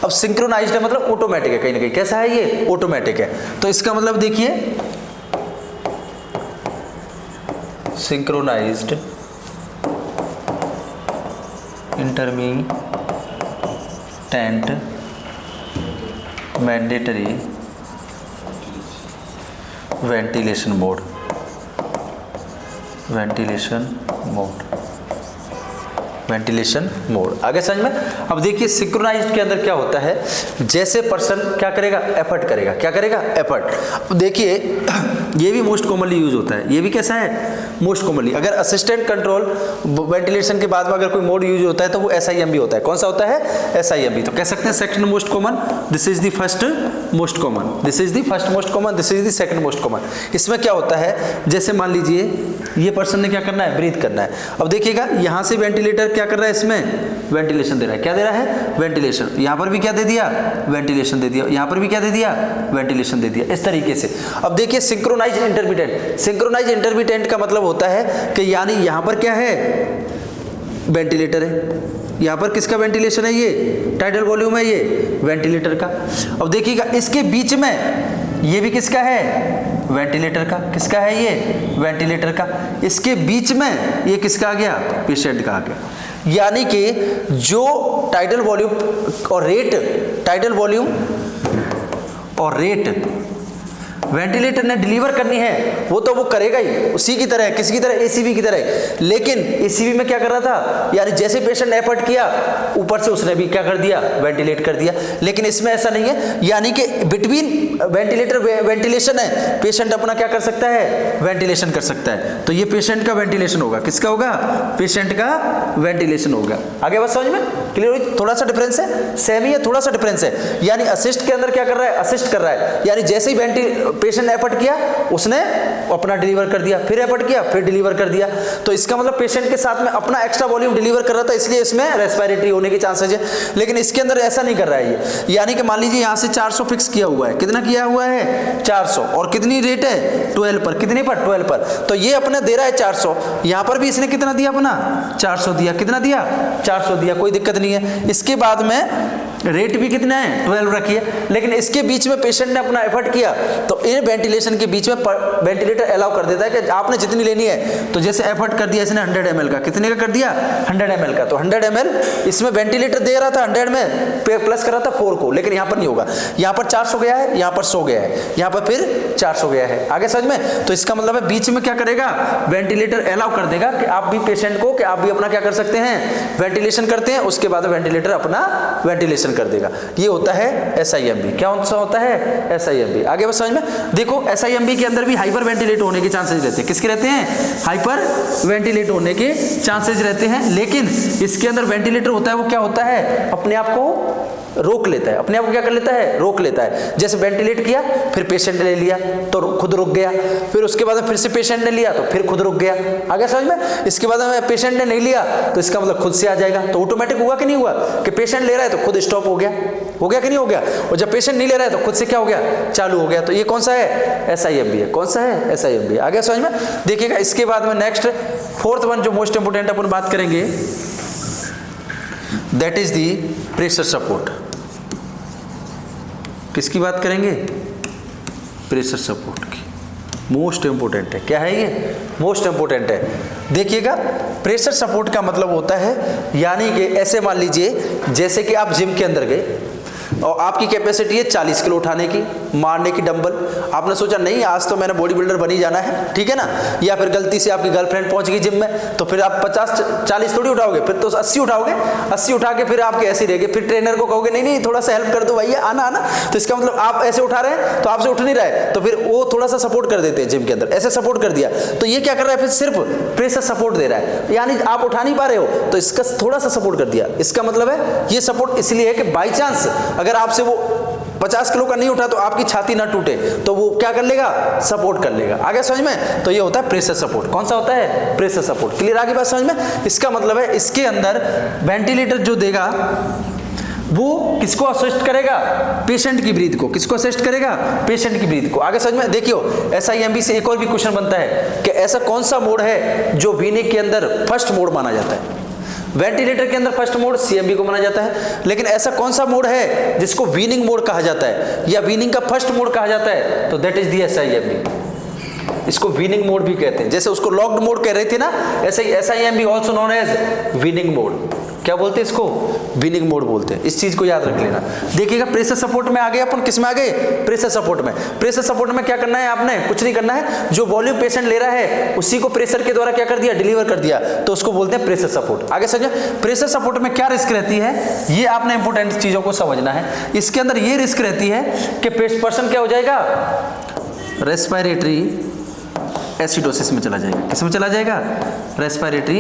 अब सिंक्रोनाइज्ड है मतलब ऑटोमेटिक है, कहीं ना कहीं कैसा है ये, ऑटोमेटिक है। तो इसका मतलब देखिए synchronised intermittent mandatory ventilation mode, ventilation mode. आगे समझ में। अब देखिए सिंक्रोनाइज्ड के अंदर क्या होता है, जैसे पर्सन क्या करेगा, एफर्ट करेगा। क्या करेगा, एफर्ट। अब देखिए ये भी मोस्ट कॉमनली यूज होता है, ये भी कैसा है, मोस्ट कॉमनली। अगर असिस्टेंट कंट्रोल वेंटिलेशन के बाद में अगर कोई मोड यूज होता है तो वो एसआईएमबी होता है। कौन सा होता है, एसआईएमबी। तो कह सकते हैं second most common, this is the first most common, this is the first most common, this is the second most common. इसमें क्या होता है, जैसे मान लीजिए ये पर्सन ने क्या करना है, ब्रीथ करना है। अब देखिएगा यहाँ से वेंटिलेटर क्या कर रहा है, इसमें वेंटिलेशन दे रहा है। क्या दे रहा है, वेंटिलेशन। यहाँ पर भी क्या दे दिया, वेंटिलेशन दे दिया। यहाँ पर भी क्या दे दिया, वेंटिलेशन दे दिया, इस तरीके से। अब देखिए सिंक्रोनाइज इंटरमिटेंट। सिंक्रोनाइज इंटरमिटेंट का मतलब होता है कि यानी यहाँ पर क्या है, वेंटिलेटर है, यहाँ पर किसका वेंटिलेशन है, ये टाइडल वॉल्यूम है, ये वेंटिलेटर का। अब देखिएगा इसके बीच में ये भी किसका है, वेंटिलेटर का। किसका है ये, वेंटिलेटर का। इसके बीच में ये किसका आ गया, पेशेंट का आ गया। यानी कि जो टाइडल वॉल्यूम और रेट, टाइडल वॉल्यूम और रेट वेंटिलेटर ने डिलीवर करनी है वो तो वो करेगा ही, उसी की तरह, किसी की तरह, एसीबी की तरह। लेकिन एसीबी में क्या कर रहा था, यानी जैसे पेशेंट ने एफर्ट किया ऊपर से उसने भी क्या कर दिया, वेंटिलेट कर दिया। लेकिन इसमें ऐसा नहीं है, यानी कि बिटवीन वेंटिलेटर वेंटिलेशन है, पेशेंट अपना क्या कर सकता है, वेंटिलेशन कर सकता है। तो ये पेशेंट का वेंटिलेशन होगा, किसका होगा, पेशेंट का वेंटिलेशन होगा। आगे बात समझ में क्लियर हुई? थोड़ा सा डिफरेंस है, सेम ही है, थोड़ा सा डिफरेंस है। यानी असिस्ट के अंदर क्या कर रहा है, असिस्ट कर रहा है, यानी जैसे ही पेशेंट ने एफर्ट किया उसने अपना डिलीवर कर दिया, फिर एफर्ट किया फिर डिलीवर कर दिया। तो इसका मतलब पेशेंट के साथ में अपना एक्स्ट्रा वॉल्यूम डिलीवर कर रहा था, इसलिए इसमें रेस्पिरेटरी होने के चांसेस है। लेकिन इसके अंदर ऐसा नहीं कर रहा है ये, यानी कि मान लीजिए यहां से 400 फिक्स किया हुआ है, कितना किया हुआ है, 400, और कितनी रेट है, 12 पर, कितने पर, 12 पर। तो ये अपने दे रहा है 400, यहां पर भी इसने कितना दिया, अपना 400 दिया, कितना दिया, 400 दिया, कोई दिक्कत नहीं है। इसके बाद में रेट भी कितना है, 12 रखिए। लेकिन इसके बीच में पेशेंट ने अपना एफर्ट किया, तो इन वेंटिलेशन के बीच में वेंटिलेटर अलाउ कर देता है कि आपने जितनी लेनी है। तो जैसे एफर्ट कर दिया इसने 100 ml का, कितने का कर दिया, 100 ml का। तो 100 ml इसमें वेंटिलेटर दे रहा था 100 में प्लस कर रहा था 4 को, लेकिन यहाँ पर नहीं होगा, यहाँ पर 400 गया है, यहाँ पर 100 गया है, यहाँ पर फिर 400 गया है। आगे समझ में? तो इसका मतलब है बीच में क्या करेगा, वेंटिलेटर अलाउ कर देगा कि आप भी पेशेंट को, कि आप भी अपना क्या कर सकते हैं, वेंटिलेशन करते हैं, उसके बाद वेंटिलेटर अपना वेंटिलेशन कर देगा। ये होता है SIMB। क्या होता है, SIMB। आगे बस समझ में देखो, SIMB के अंदर भी हाइपर वेंटिलेट होने के चांसेस रहते हैं। किसके रहते हैं, हाइपर वेंटिलेट होने के चांसेस रहते हैं। लेकिन इसके अंदर वेंटिलेटर होता है वो क्या होता है, अपने आप को रोक लेता है, अपने आप को क्या कर लेता है, रोक लेता है। जैसे वेंटिलेट किया, फिर पेशेंट ने लिया तो खुद रुक गया, फिर उसके बाद फिर से पेशेंट ने लिया तो फिर खुद रुक गया। आगे समझ में? इसके बाद में पेशेंट ने नहीं लिया तो इसका मतलब खुद से आ जाएगा। तो ऑटोमेटिक हुआ कि नहीं हुआ, कि पेशेंट ले रहा है तो खुद स्टॉप हो गया कि नहीं हो गया, और जब पेशेंट नहीं ले रहा है तो खुद से क्या हो गया, चालू हो गया। तो ये कौन सा है, SIMB है। कौन सा है, SIMB। आगे समझ में देखिएगा। इसके बाद में नेक्स्ट फोर्थ वन जो मोस्ट इंपोर्टेंट अपन बात करेंगे, that is the pressure support. किसकी बात करेंगे, प्रेशर सपोर्ट की। मोस्ट इंपोर्टेंट है, क्या है ये, मोस्ट इंपोर्टेंट है। देखिएगा, प्रेशर सपोर्ट का मतलब होता है, यानी कि ऐसे मान लीजिए जैसे कि आप जिम के अंदर गए और आपकी कैपेसिटी है 40 किलो उठाने की, मारने की डंबल। आपने सोचा नहीं आज तो मैंने बॉडी बिल्डर बनी जाना है, ठीक है ना, या फिर गलती से आपकी गर्लफ्रेंड पहुंच गई जिम में, तो फिर आप 50-40 थोड़ी उठाओगे, फिर तो 80 उठाओगे। 80 उठा के फिर आपके ऐसे रहेंगे, फिर ट्रेनर को कहोगे नहीं थोड़ा सा हेल्प कर दो भैया, आना। तो इसका मतलब आप ऐसे उठा रहे हैं तो आपसे उठ नहीं रहा है, तो फिर वो थोड़ा सा सपोर्ट कर देते हैं जिम के अंदर, ऐसे सपोर्ट कर दिया। तो ये क्या कर रहा है, फिर सिर्फ प्रेशर सपोर्ट दे रहा है, यानी आप उठा नहीं पा रहे हो तो इसका थोड़ा सा सपोर्ट कर दिया। इसका मतलब है ये सपोर्ट इसलिए है कि बाई चांस अगर आपसे वो 50 किलो का नहीं उठा तो आपकी छाती ना टूटे, तो वो क्या कर लेगा, सपोर्ट कर लेगा। आगे समझ में? तो ये होता है प्रेशर सपोर्ट। कौन सा होता है, प्रेशर सपोर्ट। क्लियर? आगे बात समझ में? इसका मतलब है इसके अंदर वेंटिलेटर जो देगा वो किसको असिस्ट करेगा, पेशेंट की ब्रीथ को। किसको असिस्ट करेगा, पेशेंट की ब्रीथ को। आगे समझ में? देखियो, SIMB से एक और भी क्वेश्चन बनता है कि ऐसा कौन सा मोड है जो वीनिक के अंदर फर्स्ट मोड माना जाता है। वेंटिलेटर के अंदर फर्स्ट मोड CMB को माना जाता है, लेकिन ऐसा कौन सा मोड है जिसको वीनिंग मोड कहा जाता है या वीनिंग का फर्स्ट मोड कहा जाता है, तो दैट इज दी SIMB। इसको वीनिंग मोड भी कहते हैं। जैसे उसको लॉक्ड मोड कह रहे थे ना, ऐसे ही SIMB also known as weaning mode. क्या बोलते हैं इसको, वीनिंग मोड बोलते हैं। इस चीज को याद रख लेना। देखिएगा, प्रेशर सपोर्ट में आ गए अपन, किस में आ गए, प्रेशर सपोर्ट में। प्रेशर सपोर्ट में क्या करना है आपने, कुछ नहीं करना है, जो वॉल्यूम पेशेंट ले रहा है उसी को प्रेशर के द्वारा क्या कर दिया, डिलीवर कर दिया, तो उसको बोलते हैं प्रेशर सपोर्ट। आगे समझे? प्रेशर सपोर्ट में क्या रिस्क रहती है, ये आपने इंपोर्टेंट चीजों को समझना है। इसके अंदर ये रिस्क रहती है कि पर्सन क्या हो जाएगा, रेस्पिरेटरी एसिडोसिस में चला जाएगा। किस में चला जाएगा, रेस्पिरेटरी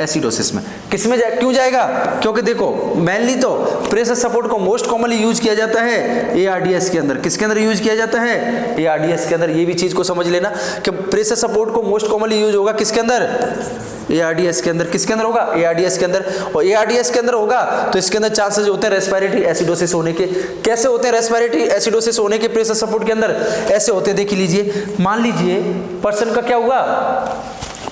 एसिडोसिस में। किस में क्यों जाएगा, क्योंकि देखो मेनली तो प्रेशर सपोर्ट को मोस्ट कॉमनली यूज किया जाता है ARDS के अंदर। किसके अंदर यूज किया जाता है, ARDS के अंदर। ये भी चीज को समझ लेना कि प्रेशर सपोर्ट को मोस्ट कॉमनली यूज होगा किसके अंदर, ARDS के अंदर। किसके अंदर होगा, ARDS के अंदर। और ARDS के अंदर होगा तो इसके अंदर चांसेस होते हैं रेस्पिरेटरी एसिडोसिस होने के। कैसे होते हैं रेस्पिरेटरी एसिडोसिस होने के प्रेशर सपोर्ट के अंदर, ऐसे होते हैं, देख लीजिए। मान लीजिए पर्सन का क्या हुआ,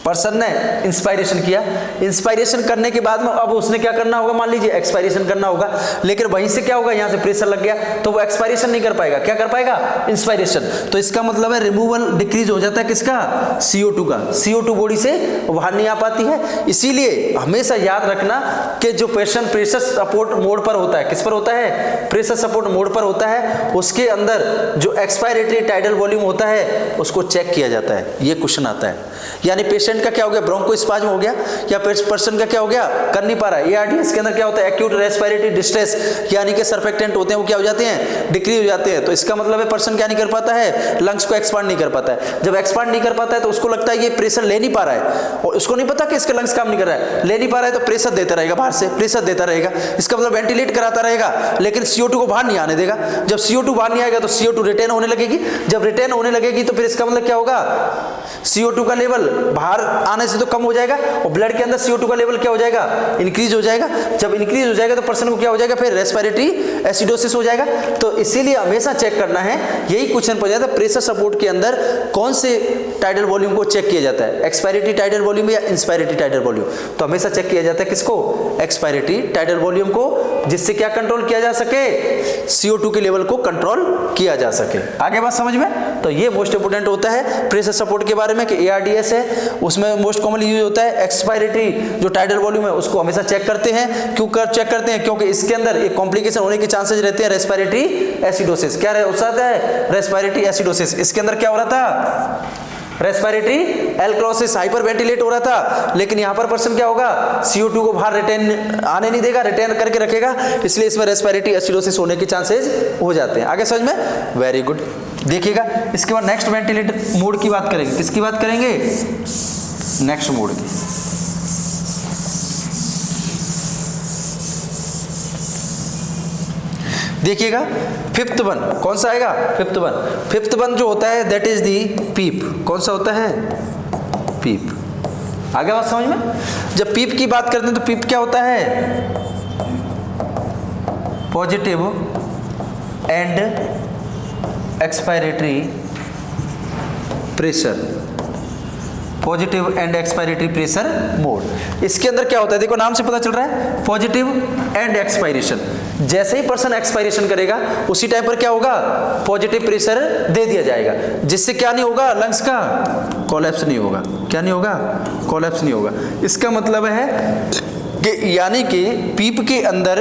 पर्सन ने इंस्पायरेशन किया, इंस्पायरेशन करने के बाद में अब उसने क्या करना होगा, मान लीजिए एक्सपायरेशन करना होगा, लेकिन वहीं से क्या होगा, यहाँ से प्रेशर लग गया तो वो एक्सपायरेशन नहीं कर पाएगा, क्या कर पाएगा, इंस्पायरेशन। तो इसका मतलब है रिमूवल डिक्रीज हो जाता है किसका, CO2 का। CO2 बॉडी से बाहर नहीं आ पाती है। इसीलिए हमेशा याद रखना कि जो पेशेंट प्रेशर सपोर्ट मोड पर होता है, किस पर होता है, प्रेशर सपोर्ट मोड पर होता है, उसके अंदर जो एक्सपायरेटरी टाइडल वॉल्यूम होता है उसको चेक किया जाता है। ये क्वेश्चन आता है, यानी पेशेंट का क्या हो गया, ब्रोंकोस्पाज्म हो गया, या पर्सन का क्या हो गया, कर नहीं पा रहा है। ARDS के अंदर क्या होता है, एक्यूट रेस्पिरेटरी डिस्ट्रेस, यानी कि सर्फेक्टेंट होते हैं वो क्या हो जाते हैं, डिक्रीज हो जाते हैं। तो इसका मतलब है पर्सन क्या नहीं कर पाता है, लंग्स को एक्सपांड नहीं कर पाता है। जब एक्सपांड नहीं कर पाता है तो उसको लगता है ये प्रेशर ले नहीं पा रहा है, और उसको नहीं पता कि इसके लंग्स काम नहीं कर रहा है, ले नहीं पा रहा है तो प्रेशर देता रहेगा, बाहर से प्रेशर देता रहेगा। इसका मतलब वेंटिलेट कराता रहेगा, लेकिन CO2 को बाहर नहीं आने देगा। जब CO2 बाहर नहीं आएगा तो CO2 रिटेन होने लगेगी, जब रिटेन होने लगेगी तो फिर इसका मतलब क्या होगा, CO2 का लेवल बाहर आने से तो कम हो जाएगा, और ब्लड के अंदर CO2 का लेवल क्या हो जाएगा, इंक्रीज हो जाएगा। जब इंक्रीज हो जाएगा तो पर्सन को क्या हो जाएगा, फिर रेस्पिरेटरी एसिडोसिस हो जाएगा। तो इसीलिए हमेशा चेक करना है, यही क्वेश्चन पूछा जाता है, प्रेशर सपोर्ट के अंदर कौन से टाइडल वॉल्यूम को चेक किया जाता है, एक्सपायरेटरी टाइडल वॉल्यूम या इंस्पायरेटरी टाइडल वॉल्यूम। तो हमेशा चेक किया जाता है किसको, एक्सपायरेटरी टाइडल वॉल्यूम को, जिससे क्या कंट्रोल किया जा सके, CO2 के लेवल को कंट्रोल किया जा सके। आगे बात समझ में। तो ये मोस्ट इंपोर्टेंट होता है प्रेशर सपोर्ट के बारे में कि ARDS है, उसमें मोस्ट कॉमनली यूज होता है एक्सपायरेटरी जो टाइडल वॉल्यूम है उसको हमेशा चेक करते हैं। क्यों कर चेक करते हैं, क्योंकि इसके अंदर एक कॉम्प्लिकेशन होने के चांसेस रहते हैं, रेस्पिरेटरी एसिडोसिस। क्या हो सकता है, रेस्पिरेटरी एसिडोसिस। इसके अंदर क्या हो रहा था, रेस्पिरेटरी एल्क्रोसिस, हाइपर वेंटिलेट हो रहा था, लेकिन यहाँ पर पर्सन क्या होगा, CO2 को बाहर रिटेन आने नहीं देगा, रिटेन करके रखेगा, इसलिए इसमें रेस्पिरेटरी एसिडोसिस होने के चांसेस हो जाते हैं। आगे समझ में, वेरी गुड। देखिएगा इसके बाद नेक्स्ट वेंटिलेटर मोड की बात करेंगे, किसकी बात करेंगे, नेक्स्ट मोड की। देखिएगा फिफ्थ वन कौन सा आएगा, फिफ्थ वन। फिफ्थ वन जो होता है दैट इज दी पीप। कौन सा होता है, पीप। आगे बात समझ में। जब पीप की बात करते हैं तो पीप क्या होता है, positive and expiratory pressure, positive and expiratory pressure mode. इसके अंदर क्या होता है, देखो नाम से पता चल रहा है, पॉजिटिव एंड एक्सपायरेशन। जैसे ही पर्सन एक्सपायरेशन करेगा उसी टाइम पर क्या होगा, पॉजिटिव प्रेशर दे दिया जाएगा, जिससे क्या नहीं होगा, लंग्स का कोलैप्स नहीं होगा। क्या नहीं होगा, कोलैप्स नहीं होगा। इसका मतलब है कि यानी कि पीप के अंदर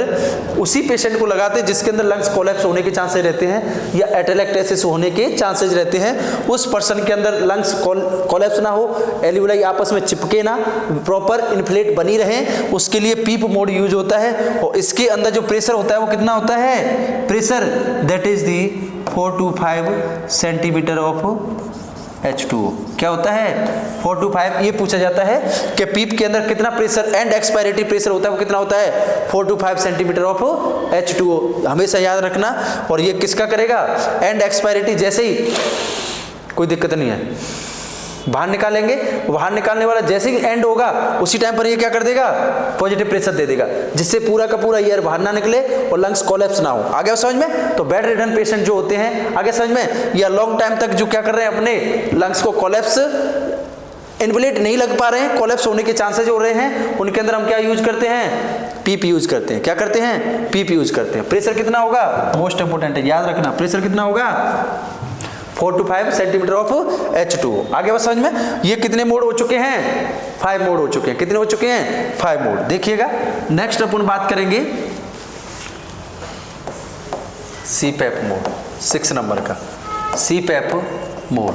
उसी पेशेंट को लगाते हैं जिसके अंदर लंग्स कोलैप्स होने के चांसेस रहते हैं या एटेलेक्टेसिस होने के चांसेस रहते हैं। उस पर्सन के अंदर लंग्स कोलैप्स ना हो, एल्वियोलाई आपस में चिपके ना, प्रॉपर इन्फ्लेट बनी रहे, उसके लिए पीप मोड यूज होता है। और इसके अंदर जो प्रेशर होता है वो कितना होता है, pressure that is the 4 to 5 centimetre of H2O। क्या होता है, 4 to 5। ये पूछा जाता है कि पीप के अंदर कितना प्रेशर एंड एक्सपायरेटरी प्रेशर होता है, वो कितना होता है, 4 to 5 सेंटीमीटर ऑफ H2O। हमेशा याद रखना। और ये किसका करेगा, एंड एक्सपायरेटरी जैसे ही, कोई दिक्कत नहीं है, बाहर निकालेंगे, बाहर निकालने वाला जैसे ही एंड होगा उसी टाइम पर ये क्या कर देगा, पॉजिटिव प्रेशर दे देगा, जिससे पूरा का पूरा एयर बाहर ना निकले और लंग्स कोलैप्स ना हो। आगे समझ में। तो बेड रिडन पेशेंट जो होते हैं, आगे समझ में, या लॉन्ग टाइम तक जो क्या कर रहे हैं, अपने लंग्स को कोलैप्स, इन्फ्लेट नहीं लग पा रहे हैं, कोलैप्स होने के चांसेस हो रहे हैं, उनके अंदर हम क्या यूज करते हैं, पीप यूज करते हैं। क्या करते हैं, पीप यूज करते हैं। प्रेशर कितना होगा, मोस्ट इंपोर्टेंट है, याद रखना, प्रेशर कितना होगा, 4 to 5 सेंटीमीटर ऑफ H2O। आगे बात समझ में। ये कितने मोड हो चुके हैं, 5 मोड हो चुके हैं। कितने हो चुके हैं, 5 मोड। देखिएगा नेक्स्ट अपन बात करेंगे CPAP मोड, 6 नंबर का CPAP मोड।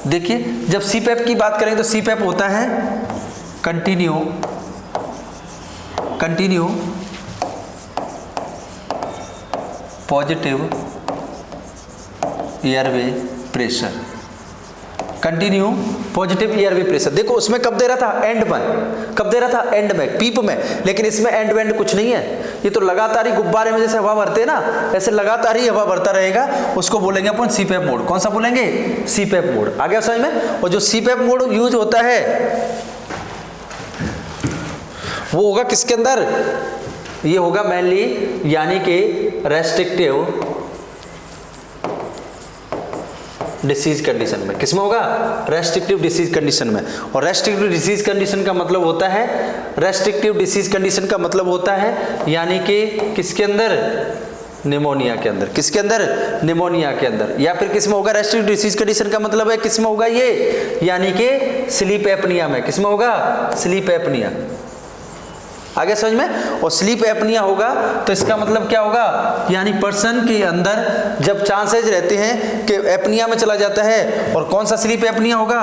देखिए जब CPAP की बात करेंगे तो CPAP होता है continue positive airway pressure, continue positive airway pressure. देखो उसमें कब दे रहा था, एंड में। कब दे रहा था, एंड में, पीप में। लेकिन इसमें एंड वेंड कुछ नहीं है, ये तो लगातार ही गुब्बारे में जैसे हवा भरते हैं ना, ऐसे लगातार ही हवा भरता रहेगा। उसको बोलेंगे अपन CPAP मोड। कौन सा बोलेंगे, CPAP मोड। आगे समझ में। और जो CPAP मोड यूज होता है वो होगा किसके अंदर, ये होगा मेनली यानी कि रेस्ट्रिक्टिव डिसीज कंडीशन में। किसमें होगा? रेस्ट्रिक्टिव डिसीज कंडीशन में। और रेस्ट्रिक्टिव डिसीज कंडीशन का मतलब होता है, रेस्ट्रिक्टिव डिसीज कंडीशन का मतलब होता है यानी कि किसके अंदर? निमोनिया के अंदर। किसके अंदर? निमोनिया के अंदर। या फिर किसमें होगा? रेस्ट्रिक्टिव डिसीज कंडीशन का मतलब है किसमें होगा ये? यानी कि स्लीप एपनिया में। किसमें होगा? Sleep apnoea. आगे समझ में? और स्लीप एपनिया होगा तो इसका मतलब क्या होगा? यानी पर्सन के अंदर जब चांसेज रहते हैं कि एपनिया में चला जाता है। और कौन सा स्लीप एपनिया होगा?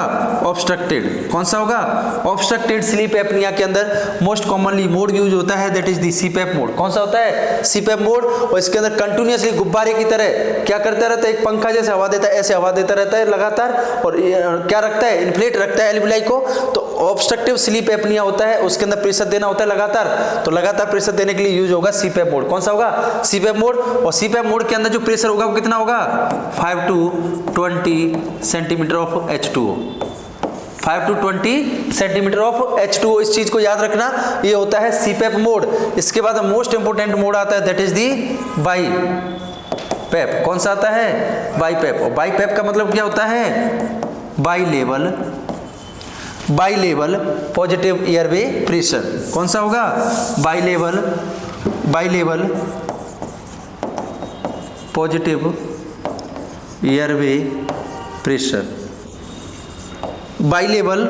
ऑब्स्ट्रक्टेड। कौन सा होगा? ऑब्स्ट्रक्टेड स्लीप एपनिया के अंदर मोस्ट कॉमनली मोड यूज होता है, that is the CPAP mode. कौन सा होता है? CPAP mode. और इसके अंदर कंटिन्यूअसली गुब्बारे की तरह क्या करता रहता है? एक पंखा जैसे हवा देता है, ऐसे हवा देता रहता है लगातार। और क्या रखता है? इन्फ्लेट रखता है एल्विलाई को। तो ऑब्स्ट्रक्टिव स्लीप एपनिया होता है, उसके अंदर प्रेशर देना होता है लगातार। तो लगातार प्रेशर देने के लिए यूज होगा सीपैप मोड। कौन सा होगा? CPAP mode. और सीपैप मोड के अंदर जो प्रेशर होगा वो कितना होगा? 5 to 20 centimetre of H2O। 5 to 20 centimetre of H2O। इस चीज को याद रखना, ये होता है सीपैप मोड। इसके बाद मोस्ट इंपोर्टेंट मोड आता है, दैट इज दी बाईपैप। कौन सा आता है? बाईपैप। और बाईपैप का मतलब क्या होता है? By level positive airway pressure. कौन सा होगा? By level positive airway pressure. By level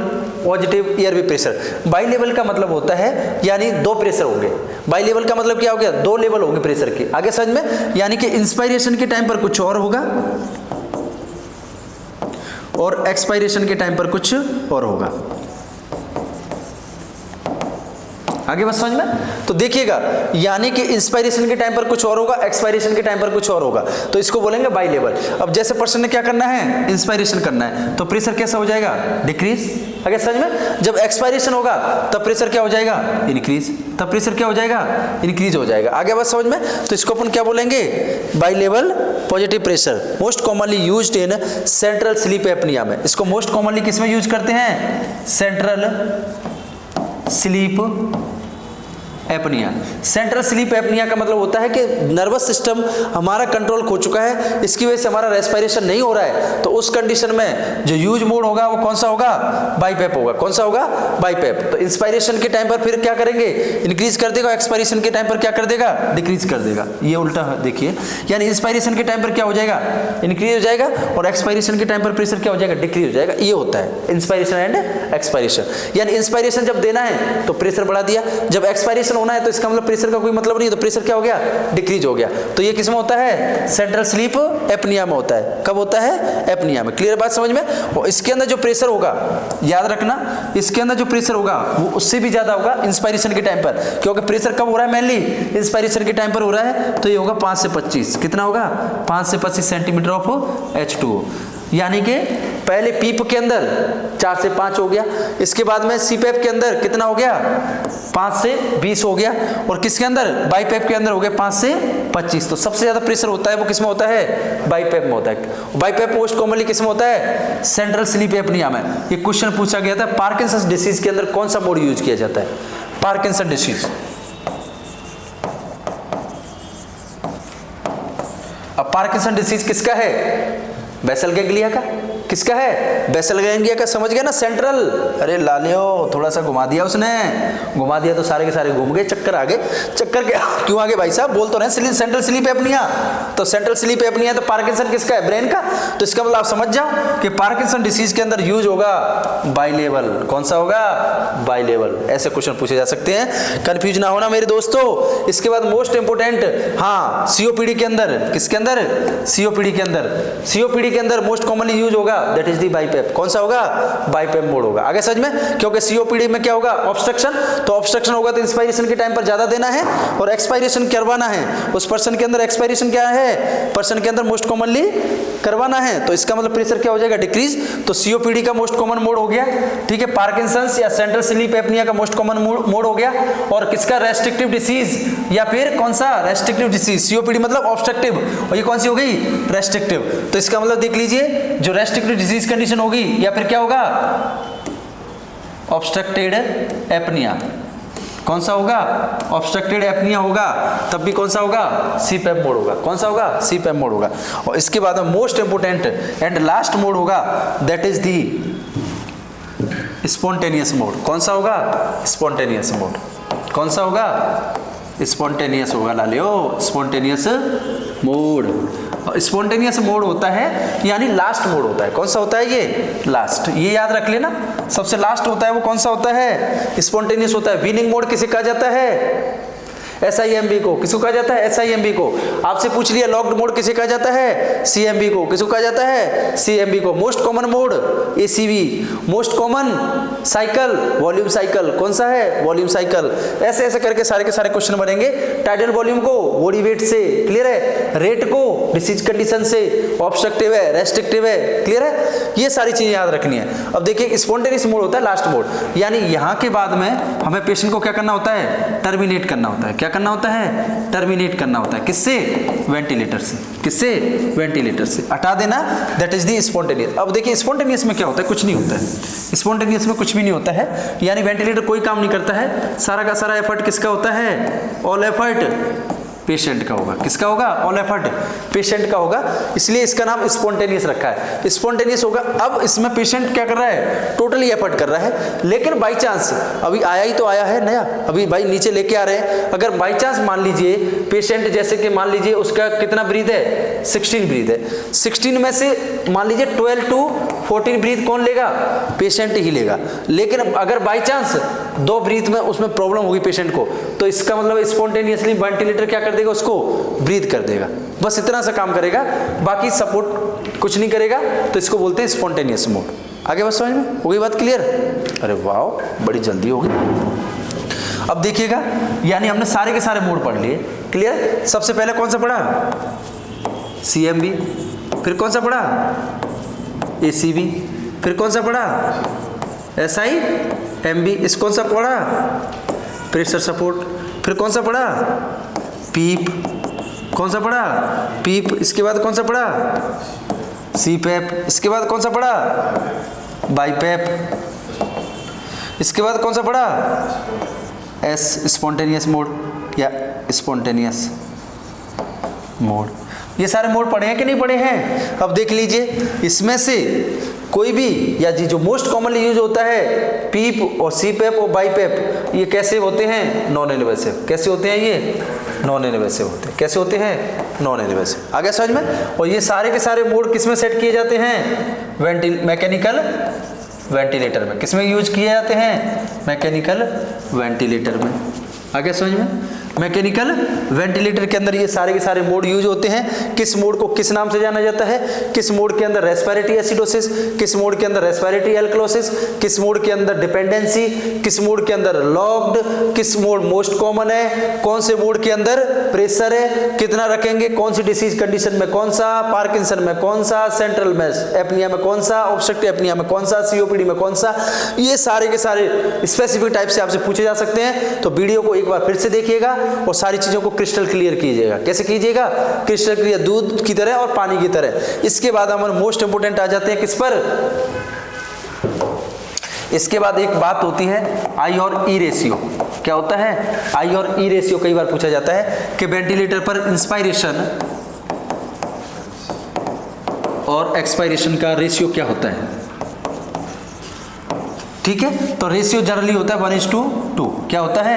positive airway pressure. By level का मतलब होता है यानी दो प्रेशर होंगे। बाई लेवल का मतलब क्या हो गया? दो लेवल होंगे प्रेशर के। आगे समझ में? यानी कि इंस्पायरेशन के टाइम पर कुछ और होगा और एक्सपायरेशन के टाइम पर कुछ और होगा। आगे बस समझ में? तो देखिएगा, यानी कि इंस्पायरेशन के टाइम पर कुछ और होगा, एक्सपायरेशन के टाइम पर कुछ और होगा, तो इसको बोलेंगे बाई लेवल। अब जैसे पर्सन ने क्या करना है? इंस्पायरेशन करना है, तो प्रेशर कैसा हो जाएगा? डिक्रीज। आगे समझ में? जब एक्सपायरेशन होगा तब प्रेशर क्या हो जाएगा? इंक्रीज। तब प्रेशर क्या हो जाएगा? इंक्रीज हो जाएगा। आगे बस समझ में? तो इसको अपन क्या बोलेंगे? By level positive pressure. Most commonly used in central sleep apnoea में। इसको मोस्ट कॉमनली किस में यूज करते हैं? Central sleep apnoea. Central sleep apnoea का मतलब होता है कि नर्वस सिस्टम हमारा कंट्रोल खो चुका है, इसकी वजह से हमारा रेस्पिरेशन नहीं हो रहा है। तो उस कंडीशन में जो यूज मोड होगा वो कौन सा होगा? बाईपैप होगा। कौन सा होगा? बाईपैप। तो इंस्पायरेशन के टाइम पर फिर क्या करेंगे? इंक्रीज कर देगा। एक्सपायरेशन के टाइम पर क्या कर देगा? डिक्रीज कर देगा। ये उल्टा देखिए, यानी इंस्पायरेशन के टाइम पर क्या हो जाएगा? इंक्रीज हो जाएगा। और एक्सपायरेशन के टाइम पर प्रेशर क्या हो जाएगा? डिक्रीज हो जाएगा। ये होता है इंस्पायरेशन एंड एक्सपायरेशन। यानी इंस्पायरेशन जब देना है तो प्रेशर बढ़ा दिया, जब एक्सपायरेशन होना है तो इसका मतलब प्रेशर का कोई मतलब नहीं है, तो प्रेशर क्या हो गया? डिक्रीज हो गया। तो ये किस में होता है? सेंट्रल स्लीप एपनिया में होता है। कब होता है? एपनिया में। क्लियर बात समझ में? और इसके अंदर जो प्रेशर होगा, याद रखना, इसके अंदर जो प्रेशर होगा वो उससे भी ज्यादा होगा इंस्पायरेशन के टाइम पर, क्योंकि प्रेशर कब हो रहा है? मेनली इंस्पायरेशन के टाइम पर हो रहा है। तो ये होगा 5 से 25। कितना होगा? 5 से 25 सेंटीमीटर ऑफ H2O। यानी कि पहले पीप के अंदर 4 से 5 हो गया, इसके बाद में सीपैप के अंदर कितना हो गया? 5 से 20 हो गया। और किसके अंदर? बाईपैप के अंदर हो गया 5 से 25। तो सबसे ज्यादा प्रेशर होता है वो किसमें होता है? बाईपैप में होता है। बाईपैप मोस्ट कॉमनली किसमें होता है? सेंट्रल स्लीप एपनिया में। ये क्वेश्चन पूछा गया था, पार्किंसंस डिसीज के अंदर कौन सा मोड यूज किया जाता है? Parkinson disease. अब पार्किंसन डिसीज किसका है? बेसल गैंग्लिया का। किसका है? बेसल गैंग्लिया का। समझ गया ना? सेंट्रल। अरे लालियो थोड़ा सा घुमा दिया उसने, घुमा दिया तो सारे के सारे घूम गए, चक्कर आ गए। चक्कर क्या क्यों आगे भाई साहब? बोल तो रहे सेंट्रल स्लीप एपनिया। तो सेंट्रल स्लीप एपनिया तो पार्किंसन किसका है? ब्रेन का। तो इसका मतलब आप समझ जाओ कि पार्किंसन डिसीज के अंदर यूज होगा बाई लेवल। कौन सा होगा? By level. ऐसे क्वेश्चन पूछे जा सकते हैं, कंफ्यूज ना होना मेरे दोस्तों। इसके बाद मोस्ट इंपोर्टेंट, हाँ, सीओपीडी के अंदर। किसके अंदर? सीओपीडी के अंदर। सीओपीडी के अंदर मोस्ट कॉमनली यूज होगा, दैट इज दी बाईपैप। कौन सा होगा? बाईपैप मोड होगा। आगे समझ में? क्योंकि सीओपीडी में क्या होगा? ऑब्स्ट्रक्शन। तो ऑब्स्ट्रक्शन होगा तो इंस्पायरेशन के टाइम पर ज्यादा देना है और एक्सपायरेशन करवाना है। उस पर्सन के अंदर एक्सपायरेशन क्या है? पर्सन के अंदर मोस्ट कॉमनली करवाना है। तो इसका मतलब प्रेशर क्या हो जाएगा? डिक्रीज। तो सीओपीडी का मोस्ट कॉमन मोड हो गया, ठीक है। पार्किंसंस या सेंट्रल स्लीप एपनिया का मोस्ट कॉमन मोड हो गया। और किसका? रेस्ट्रिक्टिव डिसीज या फिर कौन सा? Restrictive disease. सीओपीडी मतलब ऑब्स्ट्रक्टिव और ये कौन सी हो गई? रेस्ट्रिक्टिव। तो इसका मतलब देख लीजिए, जो रेस्ट्रिक्टिव डिसीज कंडीशन होगी या फिर क्या होगा? Obstructed apnoea. कौन सा होगा? ऑब्स्ट्रक्टेड एपनिया होगा, तब भी कौन सा होगा? CPAP मोड होगा। कौन सा होगा? CPAP मोड होगा। और इसके बाद में most important and last mode होगा, that is the spontaneous mode. कौन सा होगा? Spontaneous mode. कौन सा होगा? स्पॉन्टेनियस होगा। ला लियो, स्पॉन्टेनियस मोड। स्पॉन्टेनियस मोड होता है यानी लास्ट मोड होता है। कौन सा होता है ये? लास्ट। ये याद रख लेना, सबसे लास्ट होता है वो कौन सा होता है? स्पॉन्टेनियस होता है। वीनिंग मोड किसे कहा जाता है? SIMB को। किसको कहा जाता है? SIMB को। आपसे पूछ लिया लॉक्ड मोड किसे कहा जाता है? CMB को। किसको कहा जाता है? CMB को। Most common mode ACV। Most common cycle volume cycle. कौन सा है? Volume cycle. ऐसे ऐसे करके सारे के सारे क्वेश्चन बनेंगे। टाइडल वॉल्यूम को बॉडी वेट से, क्लियर है। रेट को डिसीज कंडीशन से, ऑब्स्ट्रक्टिव है, रेस्ट्रिक्टिव है, क्लियर है। ये सारी चीजें याद रखनी है। अब देखिए स्पॉन्टेनियस मोड होता है लास्ट मोड, यानी यहाँ के बाद में हमें पेशेंट को क्या करना होता है? टर्मिनेट करना होता है। क्या करना होता है? टर्मिनेट करना होता है। किससे? वेंटिलेटर से। किससे? वेंटिलेटर से। हटा देना, दैट इज दी स्पॉन्टेनियस। अब देखिए स्पॉन्टेनियस में क्या होता है? कुछ नहीं होता है। स्पॉन्टेनियस में कुछ भी नहीं होता है, यानी वेंटिलेटर कोई काम नहीं करता है। सारा का सारा एफर्ट किसका होता है? ऑल एफर्ट पेशेंट का होगा। किसका होगा? ऑल एफर्ट पेशेंट का होगा, इसलिए इसका नाम स्पॉन्टेनियस रखा है। स्पॉन्टेनियस होगा। अब इसमें पेशेंट क्या कर रहा है? टोटली एफर्ट कर रहा है, लेकिन बाई चांस अभी आया ही तो आया है नया, अभी भाई नीचे लेके आ रहे हैं। अगर बाई चांस मान लीजिए पेशेंट जैसे कि मान लीजिए उसका कितना ब्रीथ है? 16 ब्रीथ है। 16 में से मान लीजिए 12 to 14 ब्रीथ कौन लेगा? पेशेंट ही लेगा। लेकिन अगर बाई चांस 2 ब्रीथ में उसमें प्रॉब्लम होगी पेशेंट को, तो इसका मतलब स्पॉन्टेनियसली वेंटिलेटर क्या कर देगा? उसको ब्रीथ कर देगा। बस इतना सा काम करेगा, बाकी सपोर्ट कुछ नहीं करेगा, तो इसको बोलते हैं स्पॉन्टेनियस मोड। आगे बस समझ में हो गई बात? क्लियर? अरे वाह, बड़ी जल्दी हो गई। अब देखिएगा, यानी हमने सारे के सारे मोड पढ़ लिए। क्लियर? सबसे पहले कौन सा पढ़ा? CMB। फिर कौन सा पढ़ा? ACB। फिर कौन सा पढ़ा? SIMB। इस कौन सा पढ़ा? Pressure support. फिर कौन सा पढ़ा? पीप। कौन सा पढ़ा? पीप। इसके बाद कौन सा पढ़ा? CPAP। इसके बाद कौन सा पढ़ा? BiPAP। इसके बाद कौन सा पढ़ा? S स्पॉन्टेनियस मोड या स्पॉन्टेनियस मोड। ये सारे मोड पढ़े हैं कि नहीं पढ़े हैं? अब देख लीजिए, इसमें से कोई भी या जी जो मोस्ट कॉमनली यूज होता है पीप और CPAP और BiPAP, ये कैसे होते हैं? Non invasive. कैसे होते हैं ये? नॉन इनवेसिव होते हैं। कैसे होते हैं? Non invasive. आगे समझ में? और ये सारे के सारे मोड किस में सेट किए जाते हैं? मैकेनिकल वेंटिलेटर में। किस में यूज किए जाते हैं? मैकेनिकल वेंटिलेटर में। आगे समझ में? मैकेनिकल वेंटिलेटर के अंदर ये सारे के सारे मोड यूज होते हैं। किस मोड को किस नाम से जाना जाता है? किस मोड के अंदर रेस्पिरेटरी एसिडोसिस, किस मोड के अंदर रेस्पिरेटरी एल्कलोसिस, किस मोड के अंदर डिपेंडेंसी, किस मोड के अंदर लॉक्ड, किस मोड मोस्ट कॉमन है, कौन से मोड के अंदर प्रेशर है, कितना रखेंगे, कौन सी डिसीज कंडीशन में कौन सा, पार्किंसन में कौन सा, सेंट्रल में एपनिया में कौन सा, ऑब्स्ट्रक्टिव एपनिया में कौन सा, COPD में कौन सा। ये सारे के सारे स्पेसिफिक टाइप से आपसे पूछे जा सकते हैं। तो वीडियो को एक बार फिर से देखिएगा और सारी चीजों को क्रिस्टल क्लियर कीजिएगा। कैसे कीजिएगा? क्रिस्टल क्लियर, दूध की तरह और पानी की तरह। इसके बाद हम मोस्ट इंपोर्टेंट आ जाते हैं किस पर? इसके बाद एक बात होती है I और E रेशियो। क्या होता है? I और E रेशियो कई बार पूछा जाता है कि वेंटिलेटर पर इंस्पायरेशन और एक्सपायरेशन का रेशियो क्या होता है। ठीक है, तो रेशियो जनरली होता है 1:2। क्या होता है?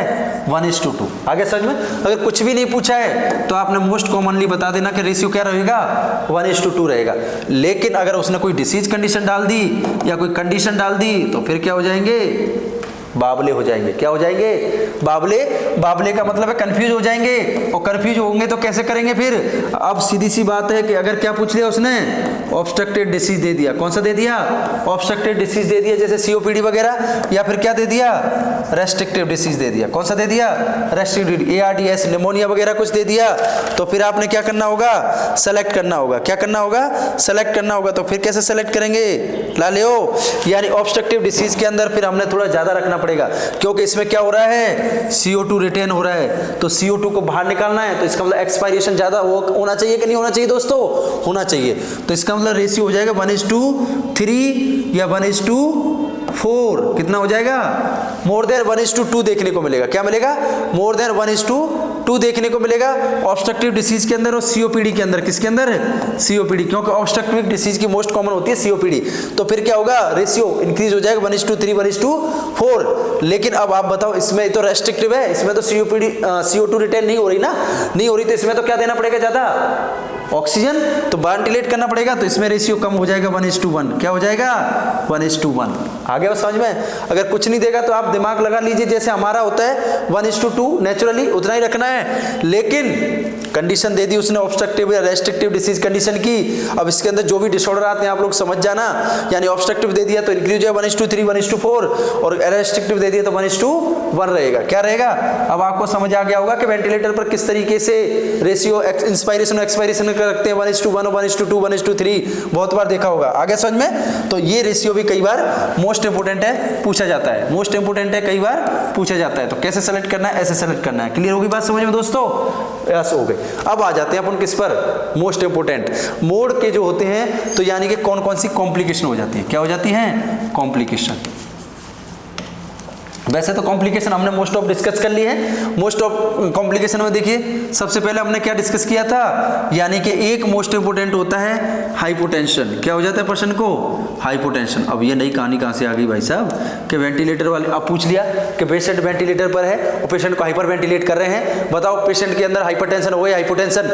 1:2। आगे समझ में? अगर कुछ भी नहीं पूछा है तो आपने मोस्ट कॉमनली बता देना कि रेशियो क्या रहेगा? 1:2 रहेगा। लेकिन अगर उसने कोई डिसीज कंडीशन डाल दी या कोई कंडीशन डाल दी तो फिर क्या हो जाएंगे? बाबले हो जाएंगे। क्या हो जाएंगे? बाबले। बाबले का मतलब है कंफ्यूज हो जाएंगे, और कंफ्यूज होंगे तो कैसे करेंगे फिर? अब सीधी सी बात है कि अगर क्या पूछ लिया उसने? ऑब्स्ट्रक्टेड डिसीज दे दिया। कौन सा दे दिया? ऑब्स्ट्रक्टेड डिसीज दे दिया, जैसे COPD वगैरह, या फिर क्या दे दिया? रेस्ट्रिक्टिव डिसीज दे दिया। कौन सा दे दिया? रेस्ट्रिक्टिव, ARDS, निमोनिया वगैरह कुछ दे दिया। तो फिर आपने क्या करना होगा? सेलेक्ट करना होगा। क्या करना होगा? सेलेक्ट करना होगा। तो फिर कैसे सेलेक्ट करेंगे? ला लियो, यानी ऑब्स्ट्रक्टिव डिसीज के अंदर फिर हमने थोड़ा ज्यादा रखना पड़ेगा, क्योंकि इसमें क्या हो रहा है? CO2 रिटेन हो रहा है, तो CO2 को बाहर निकालना है, तो इसका मतलब एक्सपायरेशन ज्यादा होना चाहिए कि नहीं होना चाहिए दोस्तों? होना चाहिए। तो इसका मतलब रेशियो हो जाएगा 1:3 या 1:2 4 कितना हो जाएगा, मोर देन 1:2 देखने को मिलेगा। क्या मिलेगा, मोर देन 1:2 देखने को मिलेगा ऑब्स्ट्रक्टिव डिसीज के अंदर और सीओपीडी के अंदर। किसके अंदर, सीओपीडी, क्योंकि ऑब्स्ट्रक्टिव डिसीज की मोस्ट कॉमन होती है सीओपीडी। तो फिर क्या होगा, रेशियो इंक्रीज हो जाएगा 1:3 1:4। लेकिन अब आप बताओ, इसमें तो रेस्ट्रिक्टिव है, इसमें तो CO2 रिटेन नहीं हो रही ना, नहीं हो रही, तो इसमें तो क्या देना पड़ेगा ज्यादा, ऑक्सीजन, तो वेंटिलेट करना पड़ेगा, तो इसमें रेशियो कम हो जाएगा 1:1। क्या हो जाएगा, 1:1। आगे बस समझ में। अगर कुछ नहीं देगा तो आप दिमाग लगा लीजिए, जैसे हमारा होता है 1:2 नेचुरली, उतना ही रखना है। लेकिन कंडीशन दे दी उसने ऑब्स्ट्रक्टिव या रेस्ट्रिक्टिव डिसीज कंडीशन की। अब इसके अंदर जो भी डिसऑर्डर आते हैं आप लोग समझ जाना, यानी ऑब्स्ट्रक्टिव दे दिया तो इंक्रीज है 1:3 1:4, और रेस्ट्रिक्टिव दे दिया तो 1:1 रहेगा। क्या रहेगा, अब आपको समझ आ गया होगा कि वेंटिलेटर पर किस तरीके से रेशियो इंस्पायरेशन और एक्सपायरेशन रखते हैं, 1:1 1:2 1:3, बहुत बार देखा होगा। आगे समझ में। तो ये रेशियो भी कई बार मोस्ट इंपोर्टेंट है, पूछा जाता है, मोस्ट इंपोर्टेंट है, कई बार पूछा जाता है। तो कैसे सेलेक्ट करना है, ऐसे सेलेक्ट करना है। क्लियर होगी बात समझ में दोस्तों, यस हो गए। अब आ जाते हैं अपन किस पर, मोस्ट इंपोर्टेंट मोड के जो होते हैं, तो यानी कि कौन कौन सी कॉम्प्लिकेशन हो जाती है, क्या हो जाती है, कॉम्प्लिकेशन। वैसे तो कॉम्प्लिकेशन हमने मोस्ट ऑफ डिस्कस कर ली है। मोस्ट ऑफ कॉम्प्लिकेशन में देखिए, सबसे पहले हमने क्या डिस्कस किया था, यानी कि एक मोस्ट इंपोर्टेंट होता है हाइपोटेंशन। क्या हो जाता है पर्सन को, हाइपोटेंशन। अब ये नई कहानी कहां से आ गई भाई साहब, कि वेंटिलेटर वाले, अब पूछ लिया कि पेशेंट वेंटिलेटर पर है और पेशेंट को हाइपर वेंटिलेट कर रहे हैं, बताओ पेशेंट के अंदर हाइपरटेंशन हो गई, हाइपोटेंशन,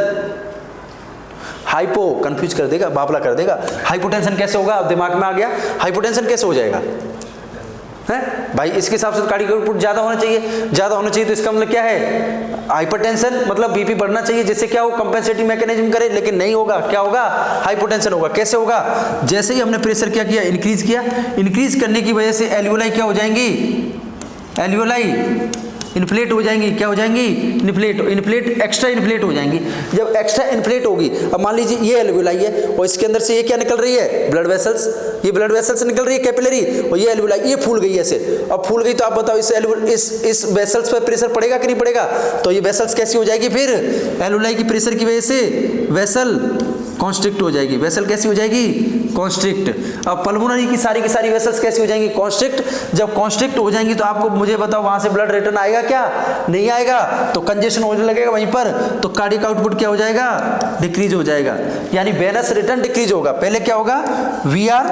हाइपो कंफ्यूज कर देगा, बाबला कर देगा। हाइपोटेंशन कैसे होगा, अब दिमाग में आ गया, हाइपोटेंशन कैसे हो जाएगा है भाई, इसके हिसाब से तो कार्डियक आउटपुट ज्यादा होना चाहिए, ज्यादा होना चाहिए, तो इसका मतलब क्या है, हाइपरटेंशन मतलब बीपी बढ़ना चाहिए, जिससे क्या हो, कंपेंसेटिंग मैकेनिज्म करे, लेकिन नहीं होगा, क्या होगा, हाइपोटेंशन होगा। कैसे होगा, जैसे ही हमने प्रेशर क्या किया, इंक्रीज किया, इंक्रीज करने की वजह से एल्वियोलाई क्या हो जाएंगी, एल्वियोलाई इन्फ्लेट हो जाएंगी। क्या हो जाएंगी, इन्फ्लेट, एक्स्ट्रा इन्फ्लेट हो जाएंगी। जब एक्स्ट्रा इन्फ्लेट होगी, अब मान लीजिए ये एल्वियोलाई है और इसके अंदर से ये क्या निकल रही है, ब्लड वेसल्स, ये ब्लड वेसल्स निकल रही है कैपिलरी, और ये एल्वियोलाई ये फूल गई ऐसे। अब फूल गई तो आप बताओ इस वेसल्स पर प्रेशर पड़ेगा कि नहीं पड़ेगा, तो ये वेसल्स कैसी हो जाएगी, फिर एल्वियोलाई की प्रेशर की वजह से वेसल कॉन्स्ट्रिक्ट हो जाएगी। वेसल कैसी हो जाएगी, कॉन्स्ट्रिक्ट। अब पल्मोनरी की सारी वेसल्स कैसी हो जाएंगी, कॉन्स्ट्रिक्ट। जब कॉन्स्ट्रिक्ट हो जाएंगी तो आपको मुझे बताओ वहां से ब्लड रिटर्न आएगा क्या, नहीं आएगा, तो कंजेशन होने लगेगा वहीं पर, तो कार्डियक आउटपुट क्या हो जाएगा, डिक्रीज हो जाएगा, यानी वेनस रिटर्न डिक्रीज होगा। पहले क्या होगा, वीआर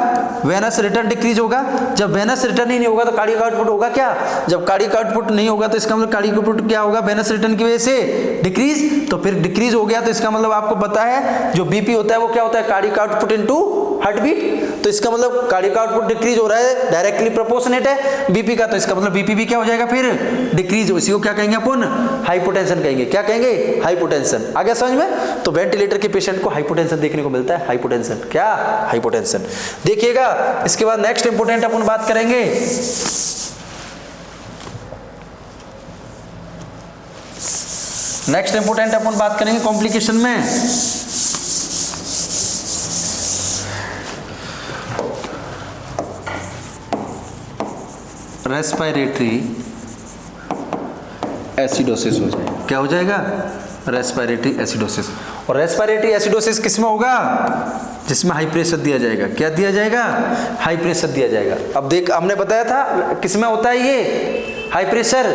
वेनस रिटर्न डिक्रीज होगा। जब वेनस रिटर्न ही नहीं होगा तो कार्डियक आउटपुट होगा क्या, जब कार्डियक आउटपुट नहीं होगा तो इसका मतलब कार्डियक आउटपुट क्या होगा, वेनस रिटर्न की वजह से डिक्रीज। तो फिर डिक्रीज हो गया तो इसका मतलब आपको पता है जो बीपी होता है वो क्या होता है, cardiac output into heart beat. तो इसका मतलब कार्डियक आउटपुट डिक्रीज हो रहा है, डायरेक्टली प्रोपोर्शनेट है बीपी का, तो इसका मतलब बीपी भी क्या हो जाएगा, फिर डिक्रीज। इसी को क्या कहेंगे अपन, हाइपोटेंशन कहेंगे। क्या कहेंगे, हाइपोटेंशन। आ गया समझ में। तो वेंटिलेटर के पेशेंट को हाइपोटेंशन देखने को मिलता है, हाइपोटेंशन। क्या, हाइपोटेंशन। देखिएगा इसके बाद नेक्स्ट इंपोर्टेंट अपन बात करेंगे, नेक्स्ट इंपोर्टेंट अपन बात करेंगे कॉम्प्लिकेशन में, रेस्पिरेटरी एसिडोसिस हो जाएगा। क्या हो जाएगा, रेस्पिरेटरी एसिडोसिस। और रेस्पिरेटरी एसिडोसिस किसमें होगा, जिसमें हाई प्रेशर दिया जाएगा। क्या दिया जाएगा, हाई प्रेशर दिया जाएगा। अब देख हमने बताया था किसमें होता है ये हाई प्रेशर,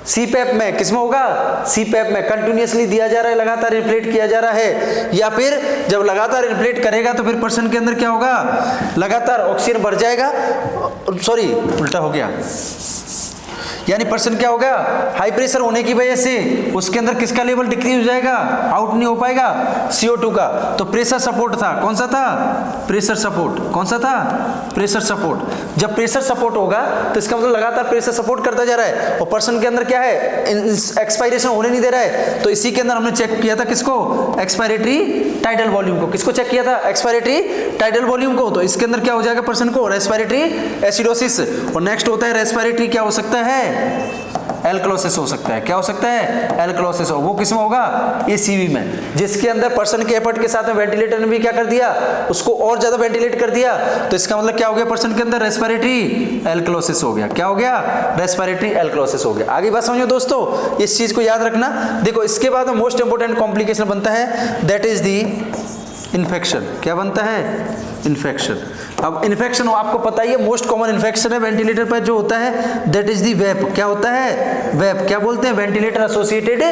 सीपैप में। किसमें होगा, सीपैप में। कंटिन्यूअसली दिया जा रहा है, लगातार इन्फ्लेट किया जा रहा है, या फिर जब लगातार इन्फ्लेट करेगा तो फिर पर्सन के अंदर क्या होगा, लगातार ऑक्सीजन बढ़ जाएगा, सॉरी उल्टा हो गया, यानी पर्सन क्या होगा, हाई प्रेशर होने की वजह से उसके अंदर किसका लेवल डिक्रीज हो जाएगा, आउट नहीं हो पाएगा, CO2 का। तो प्रेशर सपोर्ट था, कौन सा था, प्रेशर सपोर्ट। कौन सा था, प्रेशर सपोर्ट। जब प्रेशर सपोर्ट होगा तो इसका मतलब लगातार प्रेशर सपोर्ट करता जा रहा है और पर्सन के अंदर क्या है, एक्सपायरेशन होने नहीं दे रहा है। तो इसी के अंदर हमने चेक किया था किसको, एक्सपायरेटरी टाइडल वॉल्यूम को। किसको चेक किया था, एक्सपायरेटरी टाइडल वॉल्यूम को। तो इसके अंदर क्या हो जाएगा पर्सन को, रेस्पिरेटरी एसिडोसिस। और नेक्स्ट होता है रेस्पिरेटरी, क्या हो सकता है, एल्कलोसिस हो सकता है। क्या हो सकता है, एल्कलोसिस हो। वो किसमें होगा, एसीवी में, जिसके अंदर पर्सन के एफर्ट के साथ में वेंटिलेटर ने भी क्या कर दिया, उसको और ज्यादा वेंटिलेट कर दिया। तो इसका मतलब क्या हो गया, पर्सन के अंदर रेस्पिरेटरी एल्कलोसिस हो गया। क्या हो गया, रेस्पिरेटरी एल्कलोसिस हो गया। आगे बात समझो दोस्तों, इस चीज को याद रखना। देखो इसके बाद मोस्ट इंपोर्टेंट कॉम्प्लिकेशन बनता है, दैट इज दी इन्फेक्शन। क्या बनता है, इन्फेक्शन। अब इन्फेक्शन आपको पता ही है, मोस्ट कॉमन इन्फेक्शन है वेंटिलेटर पर जो होता है दैट इज दी वेप। क्या होता है? वेप। क्या बोलते हैं? Ventilator associated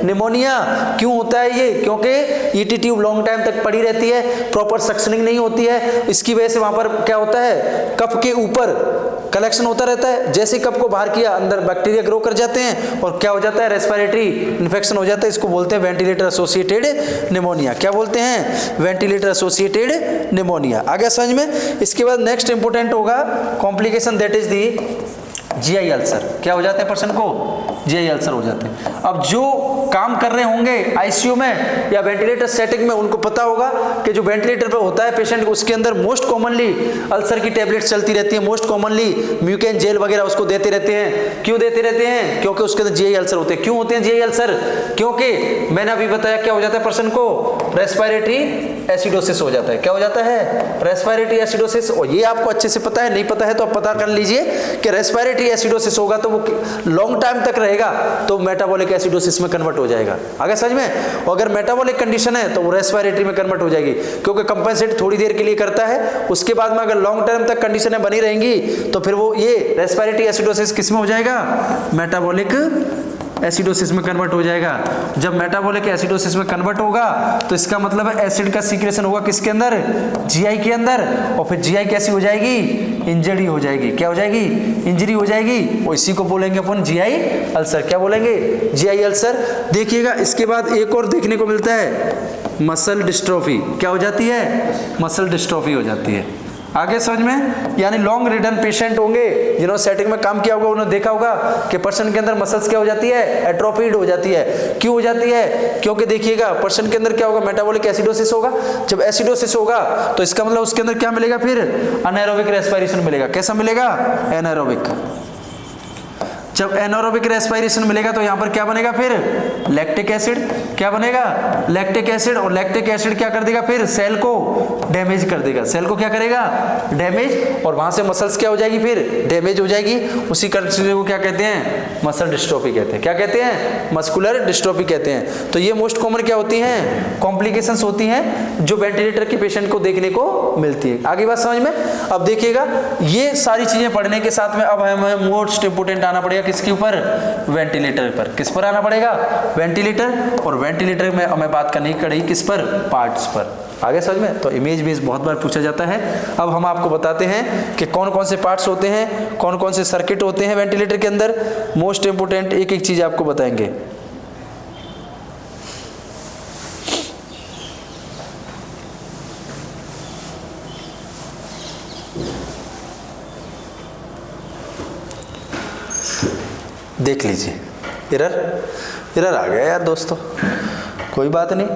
pneumonia. क्यों होता है ये? क्योंकि ईटी ट्यूब लॉन्ग टाइम तक पड़ी रहती है, प्रॉपर सक्शनिंग नहीं होती है, इसकी वजह से वहां पर क्या होता है, कप के ऊपर कलेक्शन होता रहता है, जैसे कप को बाहर किया अंदर बैक्टीरिया ग्रो कर जाते हैं और क्या हो जाता है, रेस्पिरेटरी इन्फेक्शन हो जाता है, इसको बोलते हैं वेंटिलेटर एसोसिएटेड निमोनिया। क्या बोलते हैं? Ventilator associated pneumonia. आगे समझ में। इसके बाद नेक्स्ट इंपोर्टेंट होगा complication that is the GI ulcer. क्या हो जाते हैं पर्सन को? जीआई अल्सर हो जाते हैं। अब जो काम कर रहे होंगे आईसीयू में या वेंटिलेटर सेटिंग में उनको पता होगा कि जो वेंटिलेटर पे होता है पेशेंट, उसके अंदर मोस्ट कॉमनली अल्सर की टैबलेट्स चलती रहती है, मोस्ट कॉमनली म्यूकेन जेल वगैरह उसको देते रहते हैं। क्यों देते रहते हैं? क्योंकि उसके अंदर जीआई अल्सर होते हैं। क्यों होते हैं जीआई अल्सर? क्योंकि मैंने अभी बताया क्या हो जाता है पर्सन को, रेस्पिरेटरी एसिडोसिस हो जाता है। क्या हो जाता है? Respiratory acidosis. और ये आपको अच्छे से पता है, नहीं पता है तो आप पता कर लीजिए कि रेस्पिरेटरी एसिडोसिस होगा तो वो लॉन्ग टाइम तक रहेगा तो मेटाबॉलिक एसिडोसिस में कन्वर्ट हो जाएगा। आगे समझ में। और अगर मेटाबॉलिक कंडीशन है तो वो रेस्पिरेटरी में कन्वर्ट हो जाएगी, क्योंकि कंपेंसेट थोड़ी देर के लिए करता है, उसके बाद में अगर लॉन्ग टर्म तक कंडीशनें बनी रहेंगी तो फिर वो ये रेस्पिरेटरी एसिडोसिस किस में हो जाएगा? मेटाबॉलिक एसिडोसिस में कन्वर्ट हो जाएगा। जब मेटाबॉलिक एसिडोसिस में कन्वर्ट होगा तो इसका मतलब है एसिड का सीक्रेशन होगा किसके अंदर? जीआई के अंदर। और फिर जीआई कैसी हो जाएगी? इंजरी हो जाएगी। क्या हो जाएगी? इंजरी हो जाएगी। और इसी को बोलेंगे अपन जीआई अल्सर। क्या बोलेंगे? GI ulcer. देखिएगा इसके बाद एक और देखने को मिलता है मसल डिस्ट्रोफी। क्या हो जाती है? मसल डिस्ट्रोफी हो जाती है। आगे समझ में। यानी लॉन्ग रिडन पेशेंट होंगे जिन्होंने सेटिंग में काम किया होगा, उन्होंने देखा होगा कि पर्सन के अंदर मसल्स क्या हो जाती है? एट्रोफीड हो जाती है। क्यों हो जाती है? क्योंकि देखिएगा पर्सन के अंदर क्या होगा? मेटाबॉलिक एसिडोसिस होगा। जब एसिडोसिस होगा तो इसका मतलब उसके अंदर क्या मिलेगा? फिर अनएरोबिक रेस्पिरेशन मिलेगा। कैसा मिलेगा? एनारोबिक। जब एनारोबिक रेस्पिरेशन मिलेगा तो यहां पर क्या बनेगा? फिर लैक्टिक एसिड। क्या बनेगा? Lactic acid. और लैक्टिक एसिड क्या कर देगा? फिर सेल को डैमेज कर देगा। सेल को क्या करेगा? डैमेज। और वहां से मसल्स क्या हो जाएगी? फिर डैमेज हो जाएगी। उसी कंडीशन को क्या कहते हैं? मसल डिस्ट्रोफी कहते हैं। क्या कहते हैं? मस्कुलर डिस्ट्रोफी कहते हैं। तो ये मोस्ट कॉमन क्या होती हैं? कॉम्प्लिकेशंस होती हैं जो वेंटिलेटर के पेशेंट को देखने को मिलती है। आगे बात समझ में। अब देखिएगा ये सारी चीजें पढ़ने के साथ में अब हमें मोस्ट इंपोर्टेंट आना पड़ेगा किसके ऊपर? वेंटिलेटर पर। किस पर आना पड़ेगा? वेंटिलेटर। और वेंटिलेटर में हमें बात करनी पड़ेगी किस पर? पार्ट्स पर। आगे समझ में। तो इमेज बेस बहुत बार पूछा जाता है। अब हम आपको बताते हैं कि कौन कौन से पार्ट्स होते हैं, कौन कौन से सर्किट होते हैं वेंटिलेटर के अंदर। मोस्ट इंपोर्टेंट एक एक चीज आपको बताएंगे। देख लीजिए। एरर आ गया यार दोस्तों, कोई बात नहीं,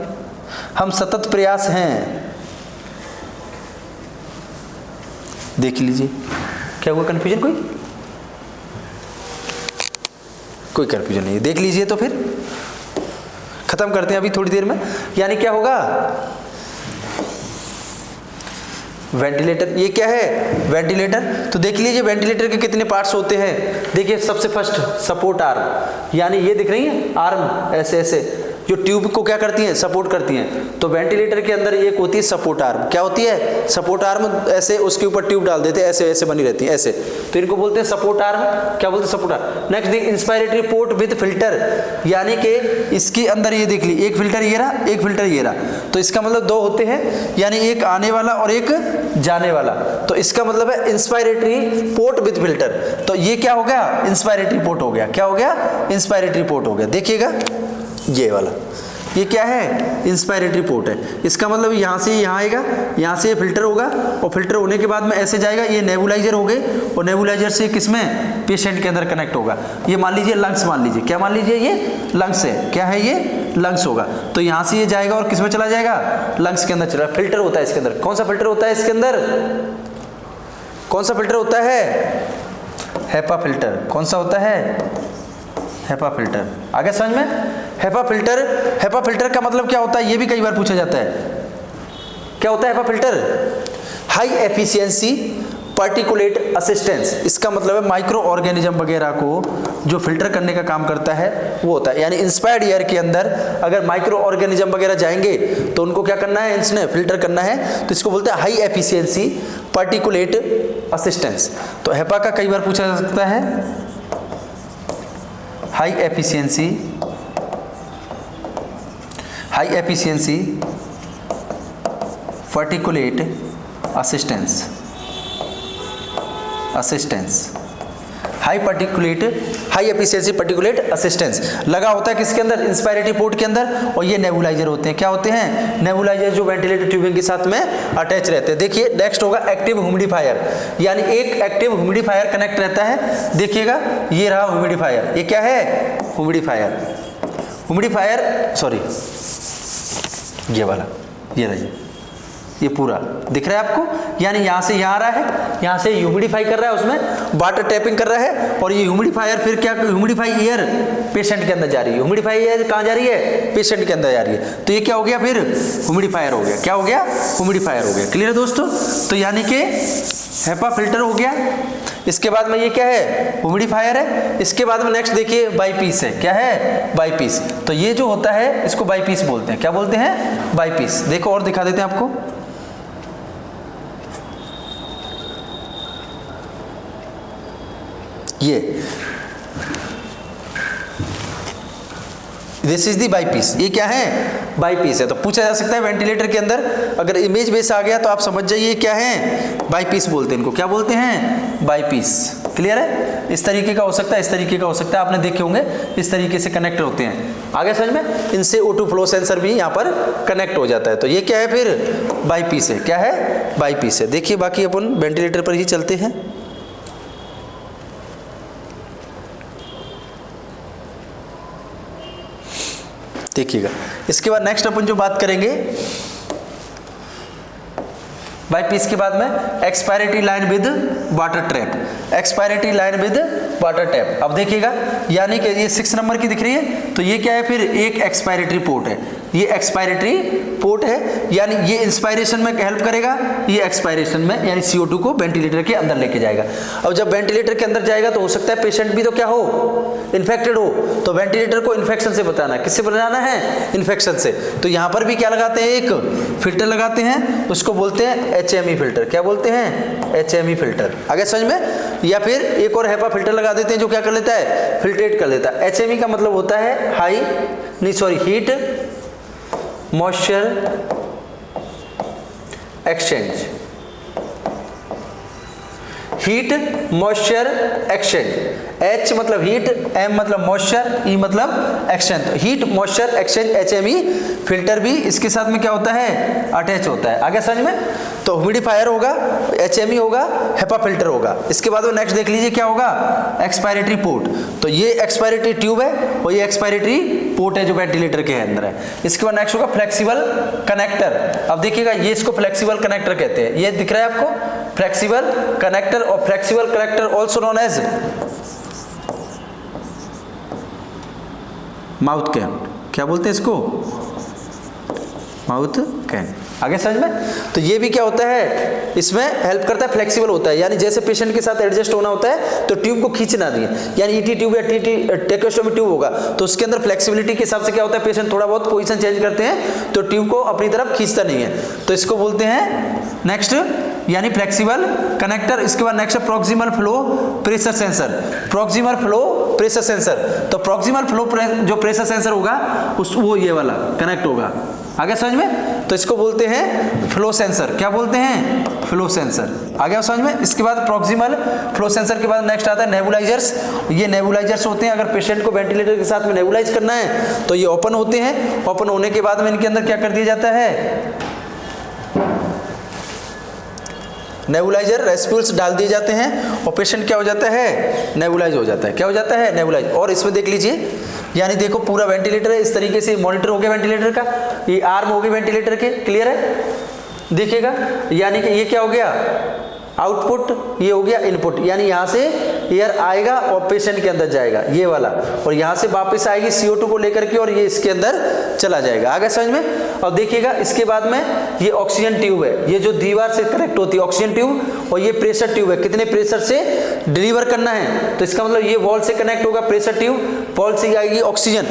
हम सतत प्रयास हैं। देख लीजिए क्या हुआ? कंफ्यूजन? कोई कंफ्यूजन नहीं है। देख लीजिए तो फिर खत्म करते हैं अभी थोड़ी देर में। यानी क्या होगा? वेंटिलेटर। ये क्या है? वेंटिलेटर। तो देख लीजिए वेंटिलेटर के कितने पार्ट्स होते हैं। देखिए सबसे फर्स्ट सपोर्ट आर्म, यानी ये दिख रही है आर्म ऐसे ऐसे जो ट्यूब को क्या करती हैं? सपोर्ट करती हैं। तो वेंटिलेटर के अंदर एक होती है सपोर्ट आर्म। क्या होती है? Support arm. ऐसे उसके ऊपर ट्यूब डाल देते हैं, ऐसे ऐसे बनी रहती है ऐसे, तो इनको बोलते हैं सपोर्ट आर्म। क्या बोलते हैं? Support arm. नेक्स्ट देखिए इंस्पायरेटरी पोर्ट विद फिल्टर, यानी कि इसके अंदर ये देख ली, एक फिल्टर ये रहा, एक फिल्टर ये रहा, तो इसका मतलब दो होते हैं, यानी एक आने वाला और एक जाने वाला। तो इसका मतलब है इंस्पायरेटरी पोर्ट विद फिल्टर। तो ये क्या हो गया? इंस्पायरेटरी पोर्ट हो गया। क्या हो गया? इंस्पायरेटरी पोर्ट हो गया। देखिएगा ये वाला, ये क्या है? इंस्पायरेटरी पोर्ट है। इसका मतलब यहाँ से यहाँ आएगा, यहाँ से फिल्टर होगा, और फिल्टर होने के बाद में ऐसे जाएगा, ये नेबुलाइजर हो गए, और नेबुलाइजर से किसमें? पेशेंट के अंदर कनेक्ट होगा। ये मान लीजिए लंग्स, मान लीजिए क्या मान लीजिए? ये लंग्स है। क्या है? ये लंग्स होगा। तो यहाँ से ये जाएगा और किसमें चला जाएगा? लंग्स के अंदर चला। फिल्टर होता है इसके अंदर। कौन सा फिल्टर होता है इसके अंदर? कौन सा फिल्टर होता है? HEPA filter. कौन सा होता है? HEPA filter. आगे समझ में। HEPA filter. हेपा फिल्टर का मतलब क्या होता है? ये भी कई बार पूछा जाता है। क्या होता है HEPA filter? High efficiency particulate assistance, इसका मतलब है माइक्रो ऑर्गेनिज्म वगैरह को जो फिल्टर करने का काम करता है वो होता है। यानी इंस्पायर्ड एयर के अंदर अगर माइक्रो ऑर्गेनिज्म वगैरह जाएंगे तो उनको क्या करना है, इसने फिल्टर करना है, तो इसको बोलते हैं हाई एफिशिएंसी पार्टिकुलेट असिस्टेंस। तो HEPA का कई बार पूछा जा सकता है high efficiency particulate assistance, high efficiency particulate assistance लगा होता है किसके अंदर, इंस्पायरेटरी पोर्ट के अंदर। और ये नेबुलाइजर होते हैं, क्या होते हैं, नेबुलाइजर, जो वेंटिलेटर ट्यूबिंग के साथ में अटैच रहते हैं। देखिए नेक्स्ट होगा एक्टिव ह्यूमिडिफायर, यानी एक एक्टिव ह्यूमिडिफायर कनेक्ट रहता है। देखिएगा ये रहा ह्यूमिडिफायर, ये क्या है, ह्यूमिडिफायर सॉरी ये वाला, ये रही, ये पूरा दिख रहा है आपको, यानी यहाँ से यहाँ आ रहा है, यहाँ से ह्यूमिडिफाई कर रहा है, उसमें वाटर टैपिंग कर रहा है, और ये ह्यूमिडिफायर फिर क्या, ह्यूमिडिफाई एयर पेशेंट के अंदर जा रही है। ह्यूमिडिफाई एयर कहाँ जा रही है, पेशेंट के अंदर जा रही है। तो ये क्या हो गया, फिर ह्यूमिडिफायर हो गया, क्या हो गया, ह्यूमिडिफायर हो गया। क्लियर है दोस्तों। तो यानी कि HEPA फिल्टर हो गया, इसके बाद में ये क्या है, ह्यूमिडिफायर है। इसके बाद में नेक्स्ट देखिए बाईपीस है, क्या है, बाईपीस। तो ये जो होता है इसको बाईपीस बोलते हैं, क्या बोलते हैं, बाईपीस। देखो और दिखा देते हैं आपको, ये दिस इज दी बाईपीस, ये क्या है, बाईपीस है। तो पूछा जा सकता है वेंटिलेटर के अंदर अगर इमेज बेस आ गया तो आप समझ जाइए क्या है, बाईपीस बोलते हैं इनको, क्या बोलते हैं, बाईपीस। क्लियर है। इस तरीके का हो सकता है, इस तरीके का हो सकता है, आपने देखे होंगे इस तरीके से कनेक्ट होते हैं। आगे समझ में, इनसे O2 फ्लो सेंसर भी यहाँ पर कनेक्ट हो जाता है। तो ये क्या है, फिर बाईपीस है, क्या है, बाईपीस है। देखिए बाकी अपन वेंटिलेटर पर ही चलते हैं। देखिएगा इसके बाद नेक्स्ट अपन जो बात करेंगे बाईपीस के बाद में expiratory line with water trap, expiratory line with water tap. अब देखिएगा यानी कि ये 6 नंबर की दिख रही है, तो ये क्या है, फिर एक एक्सपायरेटरी पोर्ट है, ये एक्सपायरेटरी पोर्ट है, यानी ये इंस्पायरेशन में हेल्प करेगा, ये एक्सपायरेशन में यानी CO2 को वेंटिलेटर के अंदर लेके जाएगा। अब जब वेंटिलेटर के अंदर जाएगा तो हो सकता है पेशेंट भी तो क्या हो, इन्फेक्टेड हो, तो वेंटिलेटर को इन्फेक्शन से बचाना है, किससे बचाना है, इन्फेक्शन से। तो यहाँ पर भी क्या लगाते हैं, एक फिल्टर लगाते हैं, उसको बोलते हैं HME फिल्टर। क्या बोलते हैं, HME फिल्टर। आगे समझ में। या फिर एक और HEPA फिल्टर लगा देते हैं जो क्या कर लेता है, फिल्ट्रेट कर देता है। HME का मतलब होता है heat moisture exchange, heat moisture exchange. H मतलब हीट, M मतलब मॉइस्चर, E मतलब exchange. Heat moisture exchange HME filter भी इसके साथ में क्या होता है, अटैच होता है। आगे समझ में। तो ह्यूमिडिफायर होगा, HME होगा, HEPA फिल्टर होगा। इसके बाद वो नेक्स्ट देख लीजिए क्या होगा, एक्सपायरेटरी पोर्ट। तो ये एक्सपायरेटरी ट्यूब है और ये एक्सपायरेटरी पोर्ट है जो वेंटिलेटर के अंदर है। इसके बाद नेक्स्ट होगा फ्लेक्सिबल कनेक्टर। अब देखिएगा ये इसको फ्लेक्सिबल कनेक्टर कहते हैं, ये दिख रहा है आपको, फ्लेक्सिबल कनेक्टर। और flexible connector also known as mouth can. क्या बोलते हैं इसको, माउथ कैन। आगे समझ में। तो ये भी क्या होता है, इसमें हेल्प करता है, फ्लेक्सिबल होता है, यानी जैसे पेशेंट के साथ एडजस्ट होना होता है तो ट्यूब को खींचना नहीं है। यानी ET ट्यूब या ट्रेकोस्टोमी ट्यूब होगा तो उसके अंदर फ्लेक्सिबिलिटी के हिसाब से क्या होता है, पेशेंट थोड़ा बहुत पोजीशन चेंज करते हैं तो ट्यूब को अपनी तरफ खींचता नहीं है, तो इसको बोलते हैं नेक्स्ट यानी फ्लेक्सिबल कनेक्टर। इसके बाद next proximal flow pressure sensor, proximal flow pressure sensor. तो प्रॉक्सिमल फ्लो जो प्रेशर सेंसर होगा वो ये वाला कनेक्ट होगा। आगे समझ में। तो इसको बोलते हैं फ्लो सेंसर। क्या बोलते हैं, फ्लो सेंसर। आगे समझ में। इसके बाद प्रॉक्सिमल फ्लो सेंसर के बाद नेक्स्ट आता है नेबुलाइजर्स। ये नेबुलाइजर्स होते हैं, अगर पेशेंट को वेंटिलेटर के साथ में नेबुलाइज करना है तो ये ओपन होते हैं। ओपन होने के बाद में इनके अंदर क्या कर दिया जाता है, नेबुलाइजर रेस्पिरेटर्स डाल दिए जाते हैं और पेशेंट क्या हो जाता है, नेबुलाइज हो जाता है। क्या हो जाता है, नेबुलाइज। और इसमें देख लीजिए, यानी देखो पूरा वेंटिलेटर है, इस तरीके से मॉनिटर हो गया वेंटिलेटर का, ये आर्म हो गए वेंटिलेटर के। क्लियर है, देखिएगा। यानी कि ये क्या हो गया, आउटपुट, ये हो गया इनपुट। यानी यहाँ से एयर आएगा और पेशेंट के अंदर जाएगा, ये वाला, और यहाँ से वापस आएगी CO2 को लेकर के और ये इसके अंदर चला जाएगा। आगे समझ में। और देखिएगा इसके बाद में ये ऑक्सीजन ट्यूब है, ये जो दीवार से कनेक्ट होती है ऑक्सीजन ट्यूब, और ये प्रेशर ट्यूब है, कितने प्रेशर से डिलीवर करना है, तो इसका मतलब ये वॉल से कनेक्ट होगा प्रेशर ट्यूब, वॉल से आएगी ऑक्सीजन,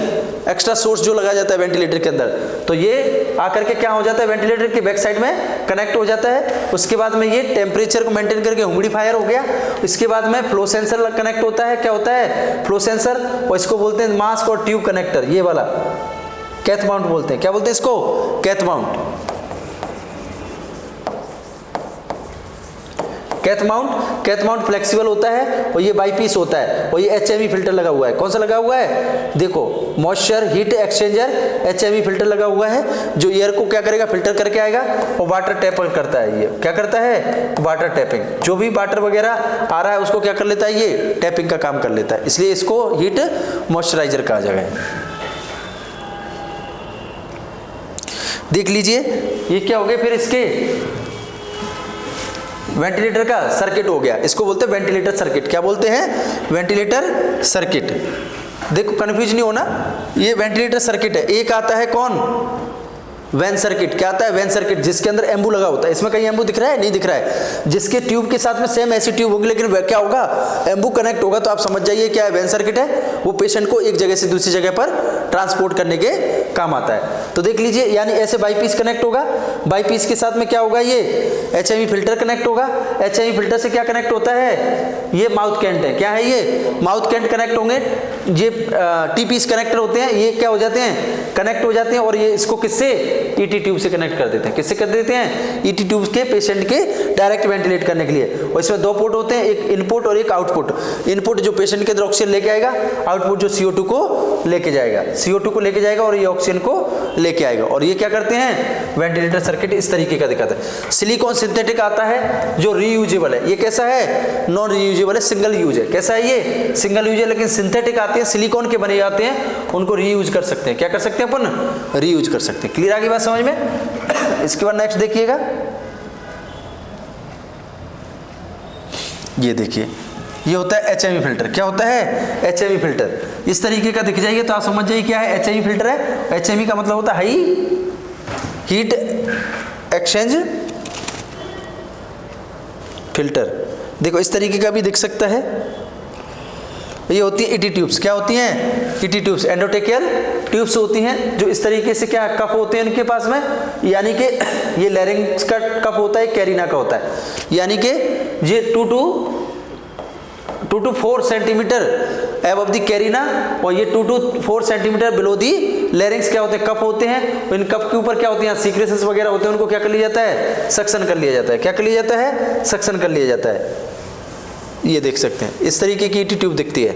एक्स्ट्रा सोर्स जो लगा जाता है वेंटिलेटर के अंदर, तो ये आकर के क्या हो जाता है वेंटिलेटर के बैक साइड में कनेक्ट हो जाता है। उसके बाद में ये टेम्परेचर को मेंटेन करके ह्यूमिडिफायर हो गया। इसके बाद में फ्लो सेंसर कनेक्ट होता है, क्या होता है फ्लो सेंसर, और इसको बोलते हैं मास्क और ट्यूब कनेक्टर, ये वाला कैथ माउंट बोलते हैं, क्या बोलते हैं इसको, cath mount. Cath mount flexible होता है और ये बाईपीस होता है, और ये HME फिल्टर लगा हुआ है। कौन सा लगा हुआ है, देखो moisture heat exchanger HME filter लगा हुआ है, जो एयर को क्या करेगा, फिल्टर करके आएगा और वाटर टैपिंग करता है। ये क्या करता है, वाटर टैपिंग, जो भी वाटर वगैरह आ रहा है उसको क्या कर लेता है, ये टैपिंग का काम कर लेता है, इसलिए इसको हीट मॉइस्चराइजर कहा जाएगा। देख लीजिए ये क्या हो गया, फिर इसके वेंटिलेटर का सर्किट हो गया, इसको बोलते हैं वेंटिलेटर सर्किट। क्या बोलते हैं, वेंटिलेटर सर्किट। देखो कंफ्यूज नहीं होना, ये वेंटिलेटर सर्किट है। एक आता है कौन, वैन सर्किट। क्या आता है, वैन सर्किट, जिसके अंदर एम्बू लगा होता है। इसमें कहीं एम्बू दिख रहा है, नहीं दिख रहा है। जिसके ट्यूब के साथ में सेम ऐसी ट्यूब होगी, लेकिन क्या होगा, एम्बू कनेक्ट होगा, तो आप समझ जाइए क्या है, वैन सर्किट है। वो पेशेंट को एक जगह से दूसरी जगह पर ट्रांसपोर्ट करने के काम आता है। तो देख लीजिए, यानी ऐसे बाईपीस कनेक्ट होगा, बाईपीस के साथ में क्या होगा, ये HME फिल्टर कनेक्ट होगा। HME फिल्टर से क्या कनेक्ट होता है, ये माउथ कैंट है। क्या है ये, माउथ कैंट कनेक्ट होंगे। ये T-पीस कनेक्टर होते हैं, ये क्या हो जाते हैं, कनेक्ट हो जाते हैं, और ये इसको किससे, ET ट्यूब से कनेक्ट कर देते हैं। किससे कर देते हैं, ET ट्यूब के पेशेंट के डायरेक्ट वेंटिलेट करने के लिए। और इसमें दो पोर्ट होते हैं, एक इनपुट और एक आउटपुट। इनपुट जो पेशेंट के अंदर ऑक्सीजन लेके आएगा, आउटपुट जो CO2 को लेके जाएगा, CO2 को लेके जाएगा और ये ऑक्सीजन को लेके आएगा। और ये क्या करते हैं, वेंटिलेटर सर्किट इस तरीके का दिखाता है। सिलिकॉन सिंथेटिक आता है जो रीयूजेबल है। ये कैसा है, नॉन रीयूजेबल है, सिंगल यूज है। कैसा है, ये सिंगल यूज है, लेकिन सिंथेटिक आते हैं, सिलिकॉन के बने जाते हैं, उनको रीयूज कर सकते हैं। क्या कर सकते हैं अपन, रीयूज कर सकते हैं। क्लियर आ गई बात समझ में। इसके बाद नेक्स्ट देखिएगा, ये देखिए, ये होता है HME फिल्टर। क्या होता है, HME फिल्टर। इस तरीके का दिख जाइए तो आप समझ जाइए क्या है, HME फिल्टर है। HME का मतलब होता है हाई हीट एक्सचेंज फिल्टर। देखो इस तरीके का भी दिख सकता है। ये होती है ET ट्यूब्स। क्या होती हैं, ET ट्यूब्स, एंडोटेकियल ट्यूब्स होती हैं, जो इस तरीके से क्या कप होते हैं इनके पास में, यानी कि ये लैरिंक्स का कप होता है, कैरिना का होता है, यानी कि ये 2 to 4 centimetre above the carina, और ये 2 to 4 centimetre below the larynx. क्या होते हैं, कप होते हैं। इन कप के ऊपर क्या होते हैं, सीक्रेशंस वगैरह होते हैं, उनको क्या कर लिया जाता है, सक्शन कर लिया जाता है। क्या कर लिया जाता है, सक्शन कर लिया जाता है। ये देख सकते हैं इस तरीके की ET ट्यूब दिखती है।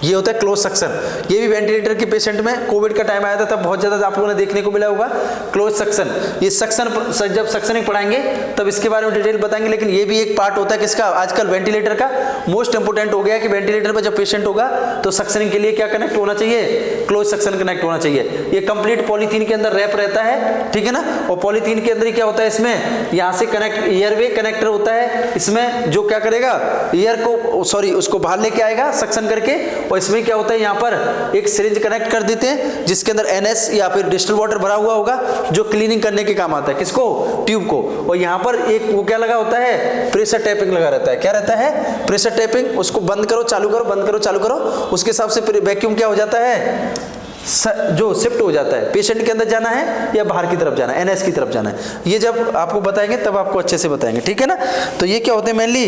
ये होता है क्लोज सक्शन। ये भी वेंटिलेटर के पेशेंट में कोविड का टाइम आया था, तब बहुत ज़्यादा आप लोगों ने देखने को मिला होगा क्लोज सक्शन। ये सक्शन जब सक्शनिंग पढ़ाएंगे तब इसके बारे में डिटेल बताएंगे, लेकिन ये भी एक पार्ट होता है किसका, आजकल वेंटिलेटर का मोस्ट इंपोर्टेंट हो गया है कि वेंटिलेटर पर जब पेशेंट होगा तो सक्शनिंग के लिए क्या कनेक्ट होना चाहिए, क्लोज सक्शन कनेक्ट होना चाहिए। ये कंप्लीट पॉलीथीन के अंदर रैप रहता है, ठीक है ना। और पॉलीथीन के अंदर ही क्या होता है, इसमें यहाँ से कनेक्ट एयरवे कनेक्टर होता है, इसमें जो क्या करेगा, एयर को सॉरी उसको बाहर लेके आएगा सक्शन करके, और इसमें क्या होता है, यहाँ पर एक सिरिंज कनेक्ट कर देते हैं जिसके अंदर NS या फिर डिस्टिल वाटर भरा हुआ होगा, जो क्लीनिंग करने के काम आता है, किसको, ट्यूब को। और यहाँ पर एक वो क्या लगा होता है, प्रेशर टैपिंग लगा रहता है। क्या रहता है, प्रेशर टैपिंग। उसको बंद करो चालू करो, बंद करो चालू करो, उसके हिसाब से वैक्यूम क्या हो जाता है, जो शिफ्ट हो जाता है। पेशेंट के अंदर जाना है या बाहर की तरफ जाना है, NS की तरफ जाना है। ये जब आपको बताएंगे तब आपको अच्छे से बताएंगे, ठीक है ना। तो ये क्या होते हैं, मेनली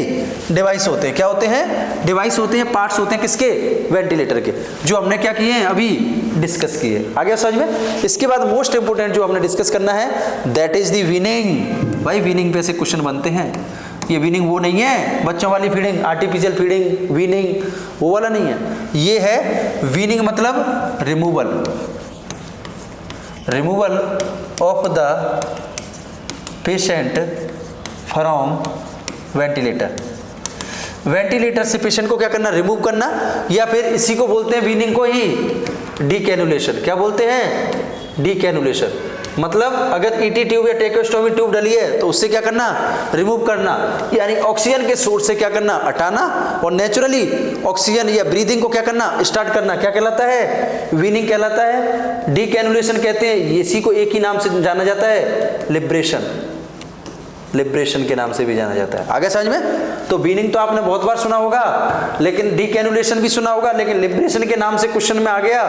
डिवाइस होते हैं। क्या होते हैं, डिवाइस होते हैं, पार्ट्स होते हैं किसके, वेंटिलेटर के, जो हमने क्या किए हैं, अभी डिस्कस किए। आगे समझ में। इसके बाद मोस्ट इंपोर्टेंट जो हमने डिस्कस करना है, दैट इज द वीनिंग। भाई वीनिंग पे से क्वेश्चन बनते हैं। ये वीनिंग वो नहीं है बच्चों वाली फीडिंग, आर्टिफिशियल फीडिंग, वीनिंग वो वाला नहीं है। ये है वीनिंग मतलब removal, removal of the patient from ventilator. Ventilator से पेशेंट को क्या करना, रिमूव करना, या फिर इसी को बोलते हैं वीनिंग को ही डीकैनुलेशन। क्या बोलते हैं, डीकैनुलेशन। मतलब अगर ET ट्यूब या टेकोस्टोमी ट्यूब डली है तो उससे क्या करना, रिमूव करना, यानी ऑक्सीजन के सोर्स से क्या करना, हटाना, और नेचुरली ऑक्सीजन या ब्रीदिंग को क्या करना, स्टार्ट करना। क्या कहलाता है, वीनिंग कहलाता है। डीकैनुलेशन कहते हैं, इसी को एक ही नाम से जाना जाता है, लिब्रेशन। लिब्रेशन के नाम से भी जाना जाता है। आगे समझ में? तो वीनिंग तो आपने बहुत बार सुना होगा, लेकिन डीकैनुलेशन भी सुना होगा, लेकिन लिब्रेशन के नाम से क्वेश्चन में आ गया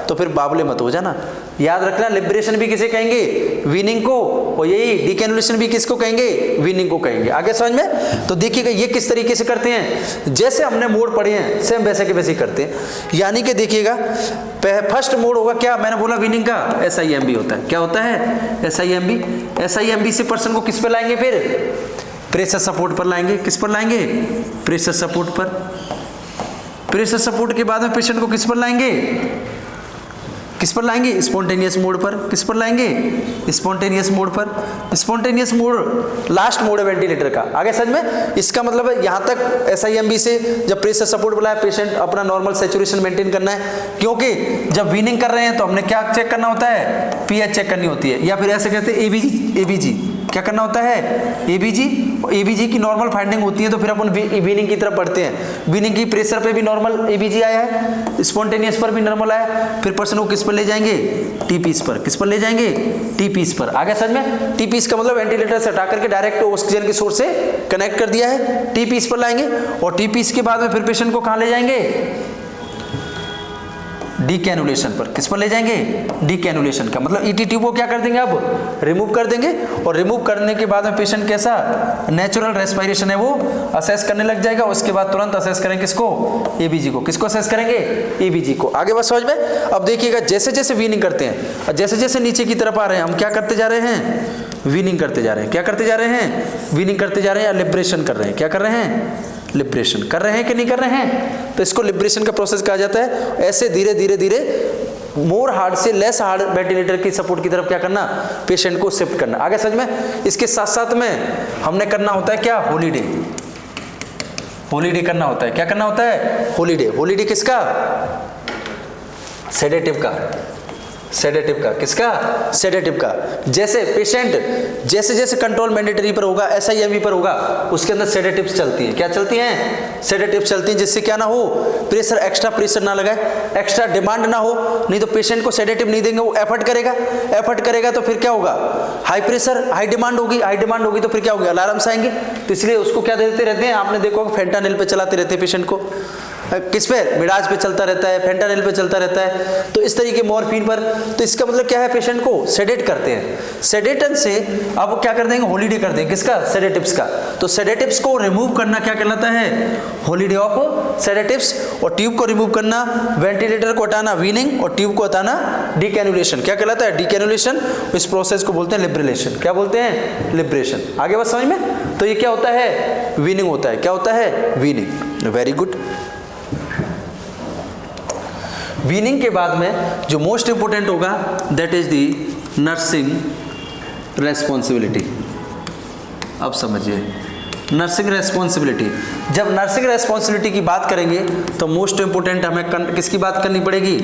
तो फिर बाबले मत हो जाना। याद रखना, लिब्रेशन भी किसे कहेंगे? वीनिंग को, और यही डीकैनुलेशन भी किसको कहेंगे? वीनिंग को कहेंगे। आगे समझ में? तो देखिएगा ये किस तरीके से करते हैं, जैसे हमने मोड पढ़े हैं सेम वैसे के वैसे ही करते हैं। यानी कि देखिएगा, फर्स्ट मोड होगा क्या, मैंने बोला वीनिंग का SIMB होता है। क्या होता है? SIMB। SIMB से पर्सन को किस पे लाएंगे? फिर प्रेशर सपोर्ट पर लाएंगे। किस पर लाएंगे? प्रेशर सपोर्ट पर। प्रेशर सपोर्ट के बाद में पेशेंट को किस पर लाएंगे? किस पर लाएंगे? स्पॉन्टेनियस मोड पर। किस पर लाएंगे? स्पॉन्टेनियस मोड पर। स्पॉन्टेनियस मोड लास्ट मोड है वेंटिलेटर का। आगे समझ में? इसका मतलब है यहाँ तक SIMB से जब प्रेशर सपोर्ट बुलाया, पेशेंट अपना नॉर्मल सैचुरेशन मेंटेन करना है, क्योंकि जब वीनिंग कर रहे हैं तो हमने क्या चेक करना होता है? pH चेक करनी होती है, या फिर ऐसे कहते हैं ABG। क्या करना होता है? ABG। ABG की नॉर्मल फाइंडिंग होती है तो फिर अपन वीनिंग की तरफ बढ़ते हैं। वीनिंग की प्रेशर पे भी नॉर्मल ABG आया है, स्पॉन्टेनियस पर भी नॉर्मल आया, फिर पर्सन को किस पर ले जाएंगे? T-piece पर। किस पर ले जाएंगे? T-piece पर। आगे समझ में? T-piece का मतलब वेंटिलेटर से हटा करके डायरेक्ट ऑक्सीजन की सोर्स से कनेक्ट कर दिया है, T-piece पर लाएंगे, और T-piece के बाद में फिर पेशेंट को कहाँ ले जाएंगे? डीकैनुलेशन पर। किस पर ले जाएंगे? डीकैनुलेशन का मतलब ET ट्यूब को क्या कर देंगे? अब रिमूव कर देंगे, और रिमूव करने के बाद में पेशेंट कैसा नेचुरल रेस्पिरेशन है वो असेस करने लग जाएगा। उसके बाद तुरंत असेस करेंगे किसको? ABG को। किसको असेस करेंगे? ABG को। आगे बस समझ में? अब देखिएगा, जैसे जैसे वीनिंग करते हैं और जैसे जैसे नीचे की तरफ आ रहे हैं, हम क्या करते जा रहे हैं? वीनिंग करते जा रहे हैं। क्या करते जा रहे हैं? वीनिंग करते जा रहे हैं, या लिब्रेशन कर रहे हैं। क्या कर रहे हैं? लिब्रेशन कर रहे हैं कि नहीं कर रहे हैं? तो इसको लिब्रेशन का प्रोसेस कहा जाता है। ऐसे धीरे धीरे धीरे मोर हार्ड से लेस हार्ड वेंटिलेटर की सपोर्ट की तरफ क्या करना? पेशेंट को शिफ्ट करना। आगे समझ में? इसके साथ साथ में हमने करना होता है क्या? हॉलीडे। हॉलीडे करना होता है। क्या करना होता है? हॉलीडे। हॉलीडे किसका? सेडेटिव का। सेडेटिव का। किसका? सेडेटिव का। जैसे पेशेंट जैसे जैसे कंट्रोल मैंडेटरी पर होगा, SIMB पर होगा, उसके अंदर सेडेटिव्स चलती हैं। क्या चलती हैं? सेडेटिव्स चलती हैं, जिससे क्या ना हो? प्रेशर, एक्स्ट्रा प्रेशर ना लगाए, एक्स्ट्रा डिमांड ना हो। नहीं तो पेशेंट को सेडेटिव नहीं देंगे, वो एफर्ट करेगा। एफर्ट करेगा तो फिर क्या होगा? हाई प्रेशर, हाई डिमांड होगी। हाई डिमांड होगी तो फिर क्या होगा? अलार्म्स आएंगे। तो इसलिए उसको क्या देते रहते हैं? आपने देखो फेंटानिल पे चलाते रहते हैं पेशेंट को। किस पे? मिडाज पे चलता रहता है, फेंटानिल पे चलता रहता है, तो इस तरीके मॉर्फिन पर। तो इसका मतलब क्या है? पेशेंट को सेडेट करते हैं। सेडेटन से अब क्या कर देंगे? हॉलीडे कर देंगे। किसका? सेडेटिव्स का। तो सेडेटिव्स को रिमूव करना क्या कहलाता है? Holiday of sedatives. और ट्यूब को रिमूव करना, वेंटिलेटर को हटाना वीनिंग, और ट्यूब को हटाना डीकैनुलेशन। क्या कहलाता है? डीकैनुलेशन। इस प्रोसेस को बोलते हैं लिब्रेशन। क्या बोलते हैं? लिब्रेशन। आगे बस समझ में? तो ये क्या होता है? वीनिंग होता है। क्या होता है? वीनिंग। Very good. वीनिंग के बाद में जो मोस्ट इंपोर्टेंट होगा that is the nursing responsibility. अब समझिए, नर्सिंग रेस्पॉन्सिबिलिटी। जब नर्सिंग रेस्पॉन्सिबिलिटी की बात करेंगे तो मोस्ट इंपोर्टेंट हमें किसकी बात करनी पड़ेगी?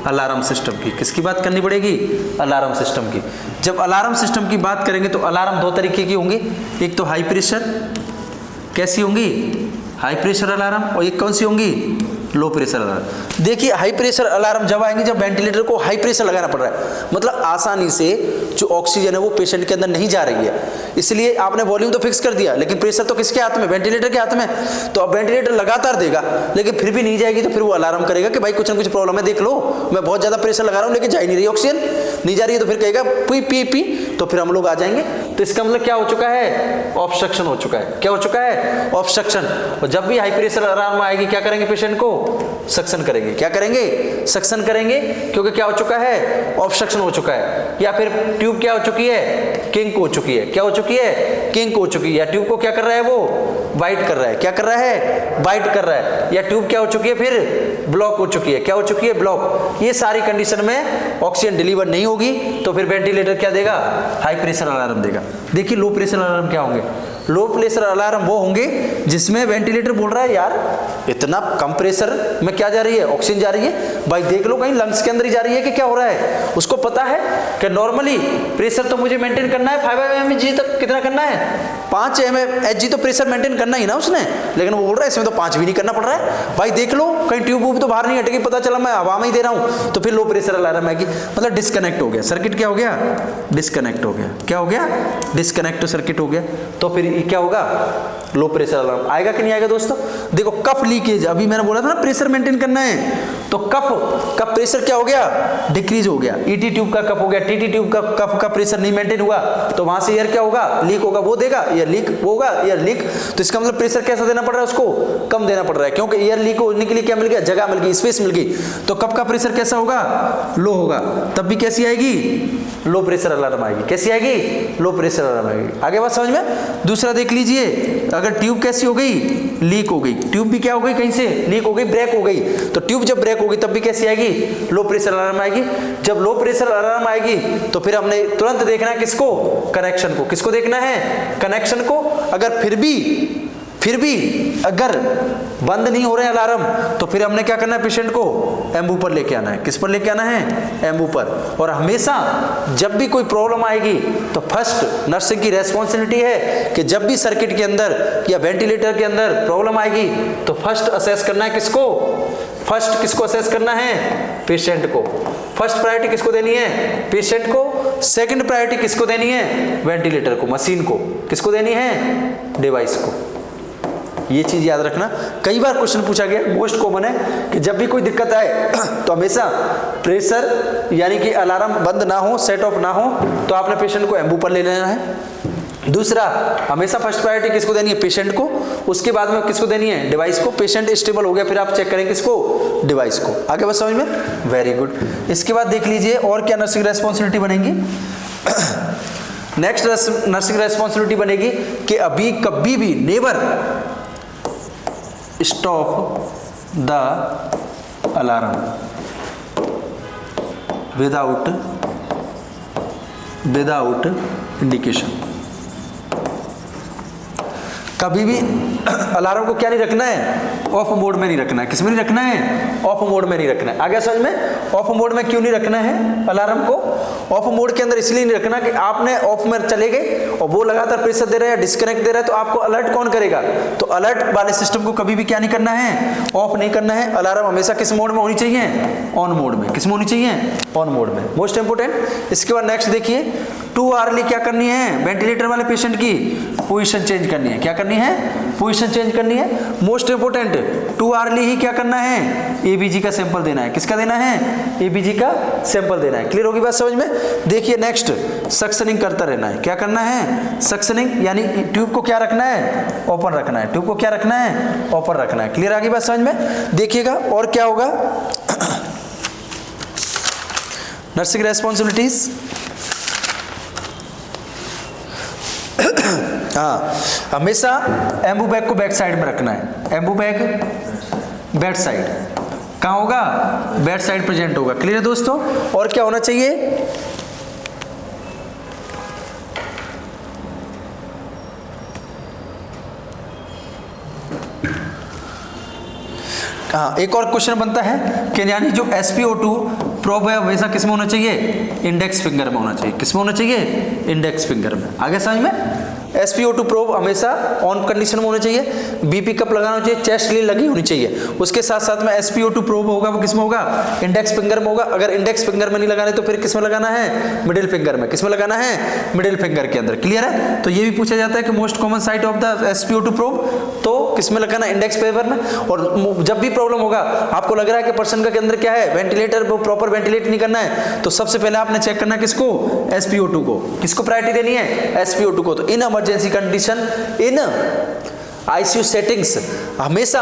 अलार्म सिस्टम की। किसकी बात करनी पड़ेगी? अलार्म सिस्टम की। जब अलार्म सिस्टम की बात करेंगे तो अलार्म दो तरीके की होंगी। एक तो हाई प्रेशर, कैसी होंगी? High pressure alarm. और एक कौन सी होंगी? Low pressure alarm. देखिए, हाई प्रेशर अलार्म जब आएंगे जब वेंटिलेटर को हाई प्रेशर लगाना पड़ रहा है, मतलब आसानी से जो ऑक्सीजन है वो पेशेंट के अंदर नहीं जा रही है, इसलिए आपने वॉल्यूम तो फिक्स कर दिया, लेकिन प्रेशर तो किसके हाथ में? वेंटिलेटर के हाथ में। तो अब वेंटिलेटर लगातार देगा, लेकिन फिर भी नहीं जाएगी, तो फिर वो अलार्म करेगा कि भाई कुछ ना कुछ प्रॉब्लम है, देख लो, मैं बहुत ज्यादा प्रेशर लगा रहा हूँ लेकिन जा ही नहीं रही, ऑक्सीजन नहीं जा रही है। तो फिर कहेगा पी पी पी, तो फिर हम लोग आ जाएंगे। तो इसका मतलब क्या हो चुका है? ऑब्स्ट्रक्शन हो चुका है। क्या हो चुका है? ऑब्स्ट्रक्शन। और जब भी हाई प्रेशर अलार्म आएगी क्या करेंगे? पेशेंट को सक्शन करेंगे। क्या करेंगे? सक्शन करेंगे, क्योंकि क्या हो चुका है? ऑब्स्ट्रक्शन हो चुका है। या फिर ट्यूब क्या हो चुकी है? किंक हो चुकी है। क्या हो चुकी है? किंक हो चुकी है। या ट्यूब को क्या कर रहा है? वो बाइट कर रहा है। क्या कर रहा है? बाइट कर रहा है। या ट्यूब क्या हो चुकी है? फिर ब्लॉक हो चुकी है। क्या हो चुकी है? ब्लॉक। ये सारी कंडीशन में ऑक्सीजन डिलीवर नहीं होगी, तो फिर वेंटिलेटर क्या देगा? हाई प्रेशर अलार्म देगा। देखिए, लो प्रेशर अलार्म क्या होंगे? लो प्रेशर अलार्म वो होंगे जिसमें वेंटिलेटर बोल रहा है यार इतना कम प्रेशर में क्या जा रही है? ऑक्सीजन जा रही है, भाई देख लो कहीं लंग्स के अंदर ही जा रही है कि क्या हो रहा है। उसको पता है कि नॉर्मली प्रेशर तो मुझे मेंटेन करना है 5 mg तक। कितना करना है? 5 mHg तो प्रेशर मेंटेन करना ही ना उसने, लेकिन वो बोल रहा है इसमें तो 5 भी नहीं करना पड़ रहा है। भाई देख लो कहीं ट्यूब वूब तो बाहर नहीं हटेगी, पता चला मैं हवा में ही दे रहा हूँ, तो फिर लो प्रेशर अलार्म आएगी, मतलब डिस्कनेक्ट हो गया सर्किट। क्या हो गया? डिस्कनेक्ट हो गया। क्या हो गया? डिस्कनेक्ट सर्किट हो गया। तो फिर ये क्या होगा? लो प्रेशर अलार्म आएगा कि नहीं आएगा दोस्तों? देखो कफ लीकेज, अभी मैंने बोला था ना प्रेशर मेंटेन करना है, तो कफ का प्रेशर क्या हो गया? डिक्रीज हो गया। ईटी ट्यूब का कफ हो गया, टीटी ट्यूब का कफ का प्रेशर नहीं मेंटेन हुआ, तो वहां से एयर क्या होगा? लीक होगा। वो देगा एयर लीक, वो होगा एयर लीक। तो इसका मतलब प्रेशर कैसा देना पड़ रहा है उसको? कम देना पड़ रहा है, क्योंकि एयर लीक होने के लिए क्या मिल गया? जगह मिल गई, स्पेस मिल गई। तो कफ का प्रेशर कैसा होगा? लो होगा। तब भी कैसी आएगी? लो प्रेशर अलार्म आएगी। कैसी आएगी? लो प्रेशर अलार्म आएगी। आगे बात समझ में? दूसरा देख लीजिए, अगर ट्यूब कैसी हो गई? लीक हो गई। ट्यूब भी क्या हो गई? कहीं से लीक हो गई, ब्रेक हो गई। तो ट्यूब जब ब्रेक होगी तब भी कैसी आएगी? लो प्रेशर अलार्म आएगी। जब लो प्रेशर अलार्म आएगी तो फिर हमने तुरंत देखना है किसको? कनेक्शन को। किसको देखना है? कनेक्शन को। अगर फिर भी अगर बंद नहीं हो रहे अलार्म, तो फिर हमने क्या करना है? पेशेंट को एम्बू पर लेके आना है। किस पर लेके आना है? एम्बू पर। और हमेशा जब भी कोई प्रॉब्लम आएगी तो फर्स्ट नर्सिंग की रेस्पॉन्सिबिलिटी है कि जब भी सर्किट के अंदर या वेंटिलेटर के अंदर प्रॉब्लम आएगी तो फर्स्ट असेस करना है किसको? फर्स्ट किसको असेस करना है? पेशेंट को। फर्स्ट प्रायोरिटी किसको देनी है? पेशेंट को। सेकंड प्रायोरिटी किसको देनी है? वेंटिलेटर को, मशीन को। किसको देनी है? डिवाइस को। ये चीज याद रखना, कई बार क्वेश्चन पूछा गया, मोस्ट कॉमन है कि जब भी कोई दिक्कत आए तो हमेशा प्रेशर यानी कि अलार्म बंद ना हो, सेट ऑफ ना हो, तो आपने पेशेंट को एम्बू पर ले लेना है। दूसरा, हमेशा फर्स्ट प्रायोरिटी किसको देनी है? पेशेंट को। उसके बाद में किसको देनी है? डिवाइस को। पेशेंट स्टेबल हो गया फिर आप चेक करें किसको? डिवाइस को। आगे बस समझ में? Very good. इसके बाद देख लीजिए और क्या नर्सिंग रेस्पॉन्सिबिलिटी बनेगी। नेक्स्ट नर्सिंग रेस्पॉन्सिबिलिटी बनेगी कि अभी कभी भी never stop the alarm without indication. कभी भी अलार्म को क्या नहीं रखना है? ऑफ मोड में नहीं रखना है। किस में नहीं रखना है? ऑफ मोड में नहीं रखना है। आगे समझ में? ऑफ मोड में क्यों नहीं रखना है अलार्म को? ऑफ मोड के अंदर इसलिए नहीं रखना कि आपने ऑफ में चले गए और वो लगातार प्रेशर दे रहा है या डिस्कनेक्ट दे रहा है, तो आपको अलर्ट कौन करेगा? तो अलर्ट वाले सिस्टम को कभी भी क्या नहीं करना है? ऑफ नहीं करना है। अलार्म हमेशा किस मोड में होनी चाहिए? ऑन मोड में। किस में होनी चाहिए? ऑन मोड में। Most important. इसके बाद नेक्स्ट देखिए, टू आवर्ली क्या करनी है? वेंटिलेटर वाले पेशेंट की पोजीशन चेंज करनी है। क्या करनी है? पोजीशन चेंज करनी है। मोस्ट इंपोर्टेंट, टू आवर्ली ही क्या करना है? एबीजी का सैंपल देना है। किसका देना है? एबीजी का सैंपल देना है। क्लियर होगी बात समझ में? देखिए नेक्स्ट, सक्शनिंग करता रहना है। क्या करना है? सक्शनिंग, यानी ट्यूब को क्या रखना है? ओपन रखना है। ट्यूब को क्या रखना है? ओपन रखना है। क्लियर आगे बात समझ में? देखिएगा और क्या होगा नर्सिंग रेस्पॉन्सिबिलिटीज। हाँ, हमेशा एम्बू बैग को बैक साइड में रखना है। एम्बू बैग बैक साइड कहाँ होगा? बैक साइड प्रेजेंट होगा। क्लियर है दोस्तों? और क्या होना चाहिए? हाँ, एक और क्वेश्चन बनता है कि यानी जो SpO2 प्रोब है वैसा किस में होना चाहिए? इंडेक्स फिंगर में होना चाहिए। किस में होना चाहिए? इंडेक्स फिंगर में। आगे समझ में? SpO2 प्रोब हमेशा ऑन कंडीशन में होना चाहिए। बीपी कप लगाना चाहिए, चेस्ट लीड लगी होनी चाहिए। उसके साथ साथ में SpO2 प्रोब होगा वो किस में होगा? इंडेक्स फिंगर में होगा। अगर इंडेक्स फिंगर में नहीं लगाने तो फिर किस में लगाना है? मिडिल फिंगर में। किस में लगाना है? मिडिल फिंगर के अंदर। क्लियर है? तो ये भी पूछा जाता है कि most common site of the SpO2 probe, तो किस में लगाना? इंडेक्स फिंगर में। और जब भी प्रॉब्लम होगा, आपको लग रहा है कि पर्सन के अंदर क्या है? वेंटिलेटर, वो प्रॉपर वेंटिलेट नहीं करना है, तो सबसे पहले आपने चेक करना है किसको? SpO2 को। किसको प्रायोरिटी देनी है? SpO2 को। तो in emergency condition, in ICU settings, हमेशा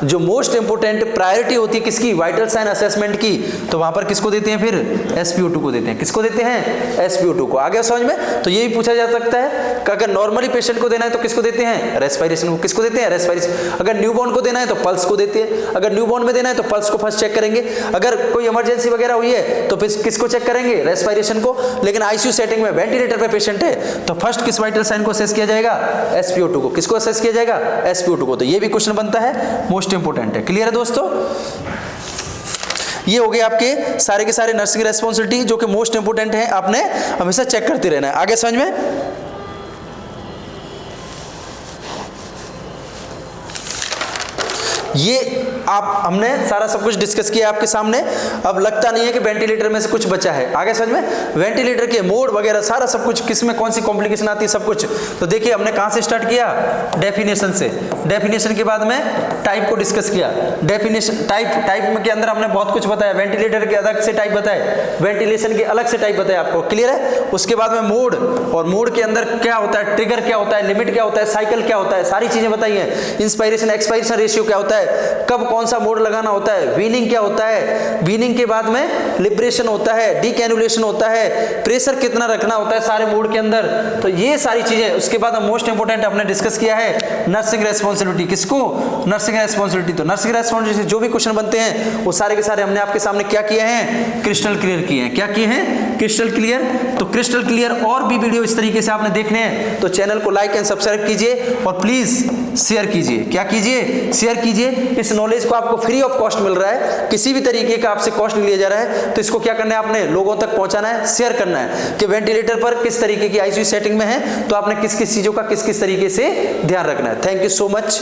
जो मोस्ट इंपोर्टेंट प्रायोरिटी होती है किसकी? वाइटल साइन असेसमेंट की। तो वहां पर किसको देते हैं? फिर SpO2 को देते हैं। किसको देते हैं? SpO2 को। आगे समझ में? तो ये भी पूछा जा सकता है कि अगर नॉर्मली पेशेंट को देना है तो किसको देते हैं? रेस्पिरेशन को। किसको देते हैं? रेस्पिरेशन। अगर न्यूबॉर्न को देना है तो पल्स को देते हैं। अगर न्यूबॉर्न में देना है तो पल्स को फर्स्ट चेक करेंगे। अगर कोई इमरजेंसी वगैरह हुई है तो फिर किसको चेक करेंगे? रेस्पिरेशन को। लेकिन आईसीयू सेटिंग में वेंटिलेटर पे पेशेंट है तो फर्स्ट किस वाइटल साइन को असेस किया जाएगा? SpO2 को। किसको असेस किया जाएगा? SpO2 को। तो ये भी क्वेश्चन बनता है, मोस्ट इंपोर्टेंट है। क्लियर है दोस्तों? ये हो गए आपके सारे के सारे नर्सिंग रेस्पॉन्सिबिलिटी जो कि मोस्ट इंपोर्टेंट है, आपने हमेशा चेक करते रहना है। आगे समझ में? ये आप हमने सारा सब कुछ डिस्कस किया आपके सामने। अब लगता नहीं है कि वेंटिलेटर में से कुछ बचा है, आगे समझ में, वेंटिलेटर के मोड वगैरह सारा सब कुछ, किस में कौन सी कॉम्प्लिकेशन आती है, सब कुछ। तो देखिए हमने कहां से स्टार्ट किया, डेफिनेशन से। डेफिनेशन के बाद में टाइप को डिस्कस किया। डेफिनेशन टाइप में के अंदर हमने बहुत कुछ बताया, वेंटिलेटर के अलग से टाइप बताए, वेंटिलेशन के अलग से टाइप बताया आपको, क्लियर है। उसके बाद में मोड, और मोड के अंदर क्या होता है, ट्रिगर क्या होता है, लिमिट क्या होता है, साइकिल क्या होता है, सारी चीजें बताई हैं। इंस्पायरेशन एक्सपायरेशन रेशियो क्या होता है, कब कौन सा मोड लगाना होता है, वीनिंग क्या होता है, वीनिंग के बाद में लिबरेशन होता है, डीकैनुलेशन होता है, प्रेशर कितना रखना होता है सारे मोड के अंदर। तो ये सारी चीजें। उसके बाद मोस्ट इंपोर्टेंट हमने डिस्कस किया है नर्सिंग रेस्पॉन्सिबिलिटी। किसको, नर्सिंग रेस्पॉन्सिबिलिटी। तो नर्सिंग रेस्पॉन्सिबिलिटी से जो भी क्वेश्चन बनते हैं वो सारे के सारे हमने आपके सामने क्या किए हैं, क्रिस्टल क्लियर किए हैं। क्या किए हैं, क्रिस्टल क्लियर। तो क्रिस्टल क्लियर और भी वीडियो इस तरीके से आपने देखने हैं तो चैनल को लाइक एंड सब्सक्राइब कीजिए और प्लीज शेयर कीजिए। क्या कीजिए, शेयर कीजिए। इस नॉलेज को आपको फ्री ऑफ कॉस्ट मिल रहा है, किसी भी तरीके का आपसे कॉस्ट नहीं लिया जा रहा है। तो इसको क्या करना है, आपने लोगों तक पहुंचाना है, शेयर करना है कि वेंटिलेटर पर किस तरीके की आईसीयू सेटिंग में है, तो आपने किस किस चीजों का किस किस तरीके से ध्यान रखना है। Thank you so much.